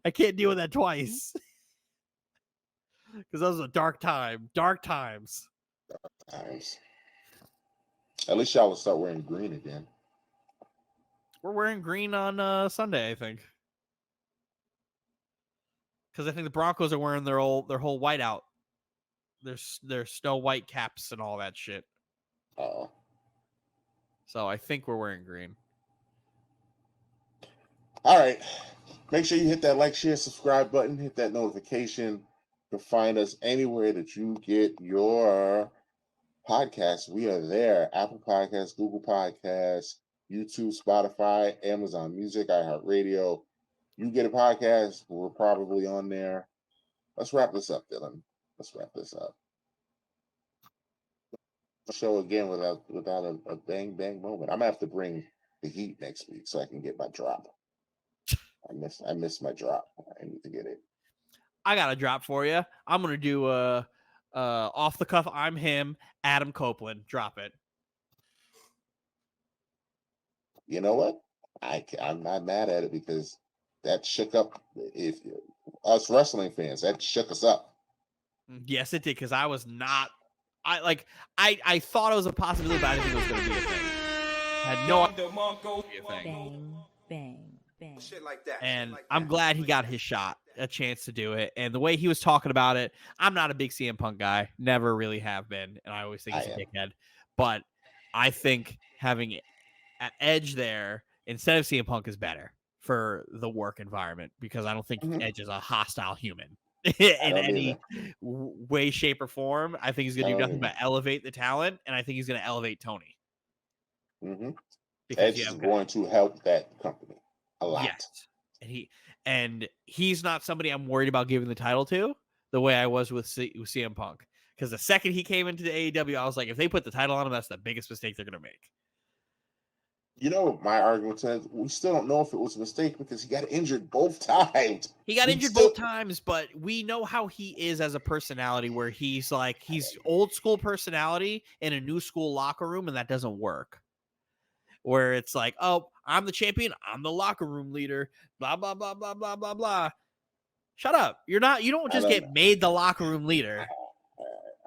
I can't deal with that twice. Because that was a dark time. Dark times. At least y'all will start wearing green again. We're wearing green on Sunday, I think. Because I think the Broncos are wearing their whole whiteout. Their snow white caps and all that shit. Oh. So I think we're wearing green. All right. Make sure you hit that like, share, subscribe button. Hit that notification to find us anywhere that you get your podcasts. We are there. Apple Podcasts, Google Podcasts, YouTube, Spotify, Amazon Music, iHeartRadio. You get a podcast, we're probably on there. Let's wrap this up, Dylan. Let's wrap this up. Show again without a bang bang moment. I'm gonna have to bring the heat next week so I can get my drop. I miss my drop. I need to get it. I got a drop for you. I'm gonna do off the cuff. I'm him, Adam Copeland. Drop it. You know what? I'm not mad at it because that shook up us wrestling fans. That shook us up. Yes, it did, because I was not. I thought it was a possibility, but I didn't think it was going to be a thing. I had no idea it was going to be a thing. Bang, bang, bang. Shit like that. And I'm glad he got his shot. a chance to do it. And the way he was talking about it, I'm not a big CM Punk guy, never really have been, and I always think he's a dickhead. But I think having an Edge there instead of CM Punk is better for the work environment, because I don't think Edge is a hostile human in any way, shape, or form. I think he's going to do nothing but elevate the talent, and I think he's going to elevate Tony. Edge is going to help that company a lot. Yes. And he's not somebody I'm worried about giving the title to the way I was with CM Punk. Because the second he came into the AEW, I was like, if they put the title on him, that's the biggest mistake they're going to make. You know, my argument is we still don't know if it was a mistake because he got injured both times. He got injured both times, but we know how he is as a personality, where he's old school personality in a new school locker room, and that doesn't work. Where it's like, oh, I'm the champion, I'm the locker room leader, blah, blah, blah, blah, blah, blah, blah. Shut up. You don't just get made the locker room leader.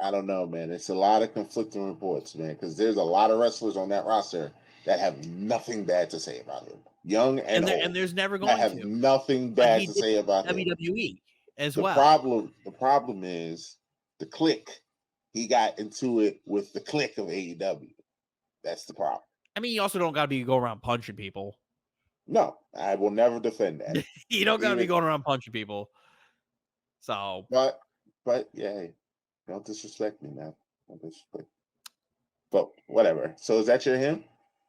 I don't know, man. It's a lot of conflicting reports, man, because there's a lot of wrestlers on that roster that have nothing bad to say about him. Young and old. And there's never going to have nothing bad to say about him. WWE as well. The problem is the clique. He got into it with the clique of AEW. That's the problem. I mean, you also don't got to be going around punching people. No, I will never defend that. You don't got to be going around punching people. So, but yeah, don't disrespect me, man. Don't disrespect. But whatever. So is that your him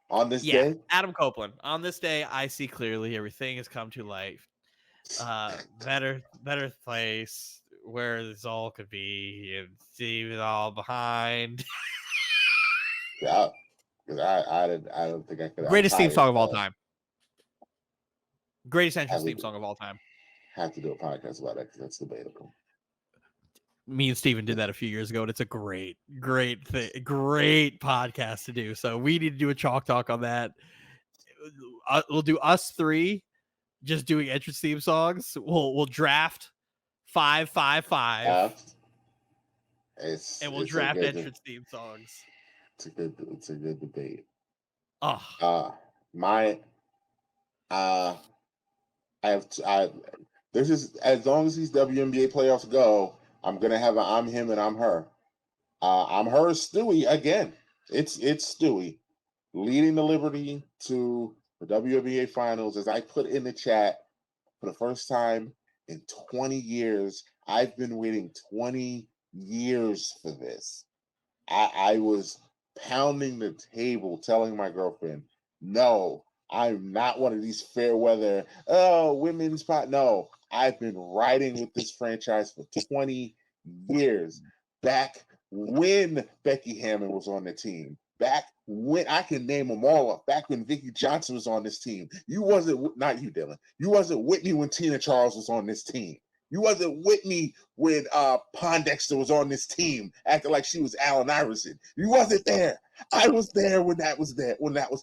on this day? Adam Copeland. On this day, I see clearly everything has come to life. Better place where this all could be, and leave it all behind. Yeah. Because I don't think I could. Greatest theme song of all time. Greatest entrance theme song of all time. Have to do a podcast about that because that's debatable. Me and Steven did that a few years ago, and it's a great podcast to do. So we need to do a chalk talk on that. We'll do us three just doing entrance theme songs. We'll draft 5-5-5. And we'll draft entrance theme songs. It's a good debate. This is as long as these WNBA playoffs go, I'm gonna have an I'm him and I'm her. I'm her Stewie again. It's Stewie leading the Liberty to the WNBA finals. As I put in the chat, for the first time in 20 years, I've been waiting 20 years for this. I was pounding the table telling my girlfriend, no, I'm not one of these fair weather, women's pot. No, I've been riding with this franchise for 20 years. Back when Becky Hammond was on the team. Back when I can name them all up. Back when Vicky Johnson was on this team. You wasn't, not you, Dylan. You wasn't with me when Tina Charles was on this team. You wasn't with me when Pondexter was on this team, acting like she was Allen Iverson. You wasn't there. I was there when that was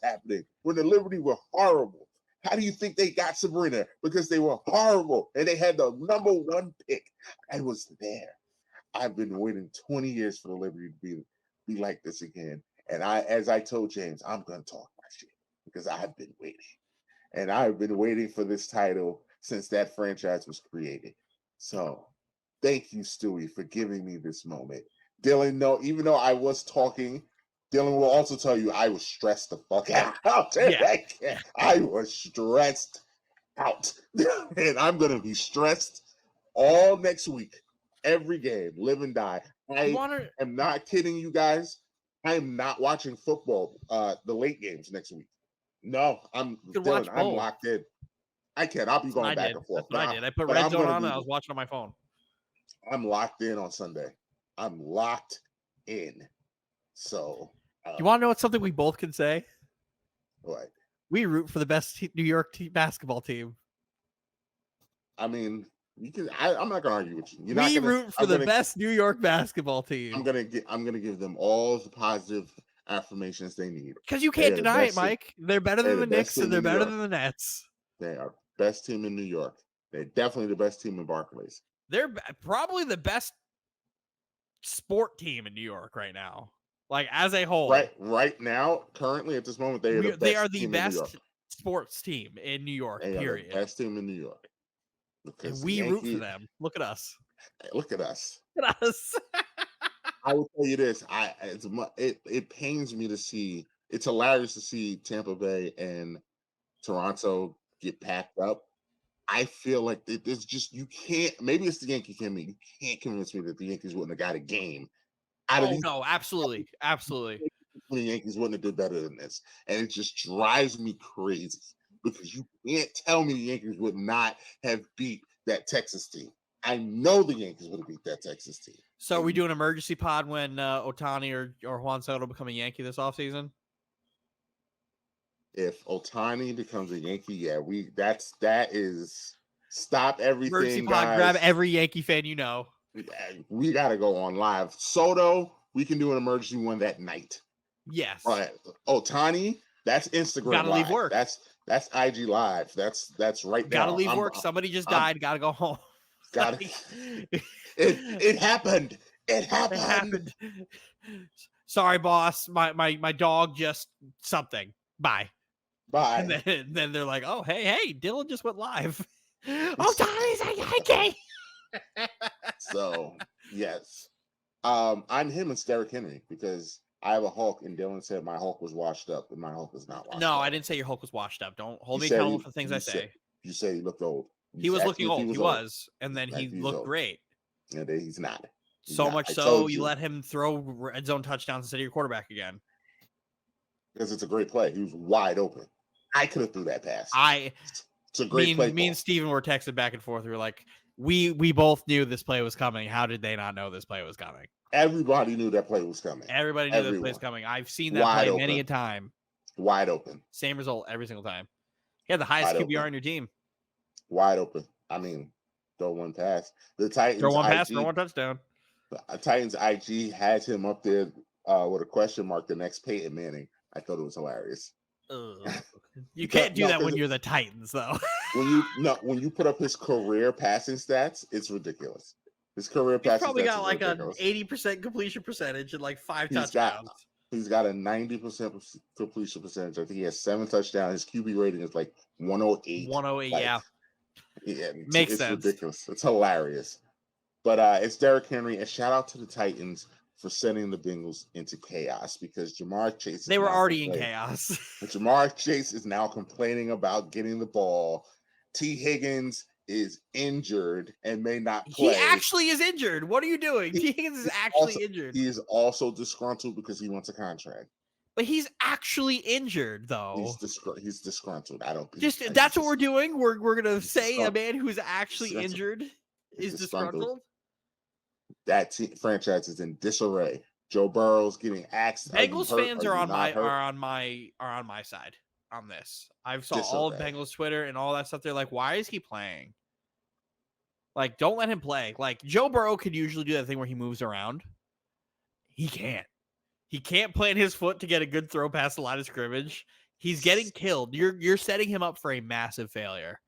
happening. When the Liberty were horrible. How do you think they got Sabrina? Because they were horrible and they had the number one pick. I was there. I've been waiting 20 years for the Liberty to be like this again. And as I told James, I'm gonna talk my shit because I've been waiting. And I've been waiting for this title since that franchise was created. So thank you, Stewie, for giving me this moment. Dylan, no, even though I was talking, Dylan will also tell you I was stressed the fuck out. Yeah. I was stressed out. And I'm going to be stressed all next week. Every game, live and die. I am not kidding you guys. I am not watching football, the late games next week. No, I'm locked in. I can't. I'll be going back and forth. That's what I did. I put Red Zone on and I was watching on my phone. I'm locked in on Sunday. I'm locked in. So you want to know what something we both can say? What? We root for the best New York basketball team. I mean, you can. I'm not gonna argue with you. We root for the best New York basketball team. I'm gonna give them all the positive affirmations they need. Because you can't deny it, Mike. They're better than the Knicks and they're better than the Nets. They are best team in New York. They're definitely the best team in Barclays. They're probably the best sport team in New York right now. Like as a whole. Right now, currently at this moment, they are the best sports team in New York. Period. Best team in New York. And we root for them. Look at us. Look at us. Look at us. I will tell you this: it pains me to see. It's hilarious to see Tampa Bay and Toronto get packed up. I feel like there's just you can't. Maybe it's the Yankee in me. You can't convince me that the Yankees wouldn't have got a game. No, absolutely. The Yankees wouldn't have did better than this, and it just drives me crazy because you can't tell me the Yankees would not have beat that Texas team. I know the Yankees would have beat that Texas team. So are we doing an emergency pod when Ohtani or Juan Soto become a Yankee this offseason? If Ohtani becomes a Yankee, yeah, that is stop everything, emergency pod, guys. Grab every Yankee fan you know. We got to go on live. Soto, we can do an emergency one that night. Yes. But Ohtani, that's Instagram. Gotta live. Leave work. That's IG live. That's right. Gotta leave work. Somebody just died. Gotta go home. Got it happened. It happened. Sorry, boss. My dog just something. Bye. And then they're like, oh, hey, Dylan just went live. Oh, Tony's a Yankee. So, yes. I'm him and Derrick Henry because I have a Hulk and Dylan said my Hulk was washed up and my Hulk is not washed up. No, I didn't say your Hulk was washed up. Don't hold me accountable for the things I say. You said he looked old. He was looking old. He was. And then he looked great. And then he's not. So much so you let him throw red zone touchdowns instead of your quarterback again. Because it's a great play. He was wide open. I could have threw that pass. It's a great play. Me and Steven were texting back and forth. We were like, we both knew this play was coming. How did they not know this play was coming? Everybody knew that play was coming. Everybody knew that play was coming. I've seen that play many a time. Wide open. Same result every single time. He had the highest QBR on your team. Wide open. I mean, throw one pass. The Titans throw one pass, throw one touchdown. The Titans IG has him up there with a question mark, the next Peyton Manning. I thought it was hilarious. You can't do that when you're the Titans, though. when you put up his career passing stats, it's ridiculous. His career passing stats. He's probably got like an 80% completion percentage and like 5 touchdowns. He's got a 90% completion percentage. I think he has 7 touchdowns. His QB rating is like 108. 108, yeah. Makes sense. It's ridiculous. It's hilarious. But it's Derrick Henry. And shout out to the Titans for sending the Bengals into chaos because Jamar Chase. They were already in chaos. Jamar Chase is now complaining about getting the ball. T. Higgins is injured and may not play. He actually is injured. What are you doing? T. Higgins is actually injured. He is also disgruntled because he wants a contract. But he's actually injured, though. He's disgruntled. I don't. That's what we're doing. We're gonna say a man who's actually injured is disgruntled. That franchise is in disarray. Joe Burrow's getting axed. Bengals fans are on my side on this. I've saw all of Bengals Twitter and all that stuff. They're like, why is he playing? Like, don't let him play. Like, Joe Burrow could usually do that thing where he moves around. He can't. He can't plant his foot to get a good throw past the line of scrimmage. He's getting killed. You're setting him up for a massive failure.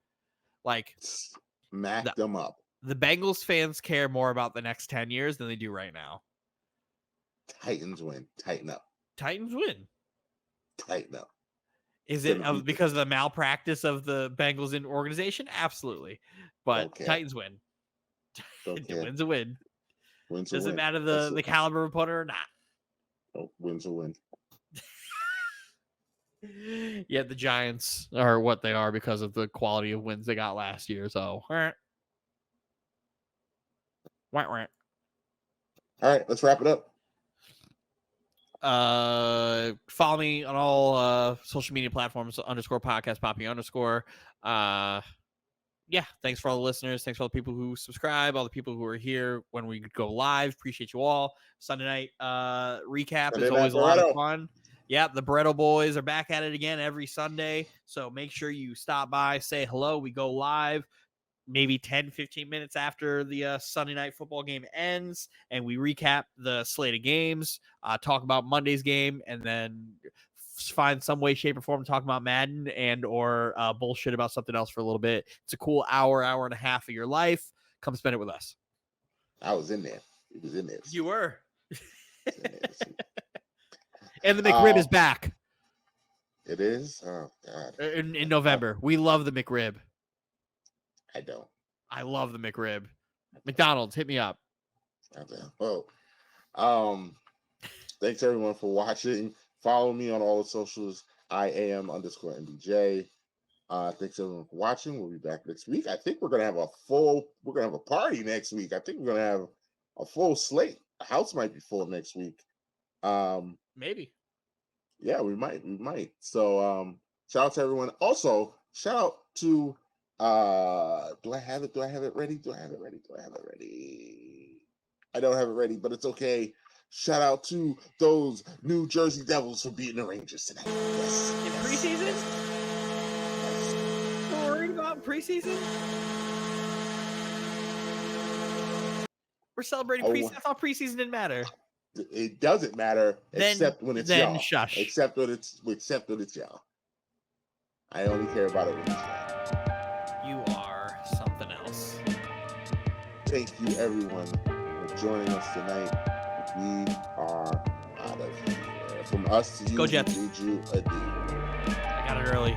Like, smack them up. The Bengals fans care more about the next 10 years than they do right now. Titans win. Tighten up. Titans win. Tighten up. Is it because of the malpractice of the Bengals in organization? Absolutely. But Titans win. Win's a win. Doesn't matter the caliber of punter or not. Oh, win's a win. Yeah, the Giants are what they are because of the quality of wins they got last year. So, all right, let's wrap it up. Follow me on all social media platforms _podcast poppy _. Yeah, thanks for all the listeners. Thanks for all the people who subscribe, all the people who are here when we go live. Appreciate you all. Sunday night recap is always a lot of fun. Yeah, the Bretto boys are back at it again every Sunday. So make sure you stop by, say hello. We go live maybe 10, 15 minutes after the Sunday night football game ends, and we recap the slate of games, talk about Monday's game, and then find some way, shape, or form to talk about Madden and or bullshit about something else for a little bit. It's a cool hour and a half of your life. Come spend it with us. I was in there. It was in there. You were. And the McRib is back. It is? Oh, God. In November. We love the McRib. I don't. I love the McRib. McDonald's, hit me up. Well, thanks everyone for watching. Follow me on all the socials. IAM_MBJ. Thanks everyone for watching. We'll be back next week. I think we're gonna have a party next week. I think we're gonna have a full slate. The house might be full next week. Maybe. Yeah, we might. So shout out to everyone. Also, shout out to do I have it ready? I don't have it ready, but it's okay. Shout out to those New Jersey Devils for beating the Rangers tonight. Yes. In preseason? We're worried about preseason? We're celebrating preseason. I thought preseason didn't matter. It doesn't matter except when it's y'all. Shush. Except when it's y'all. I only care about it when it's y'all. You are something else. Thank you everyone for joining us tonight. We are out of here. From us to you, Go Jets. we bid you adieu. I got it early.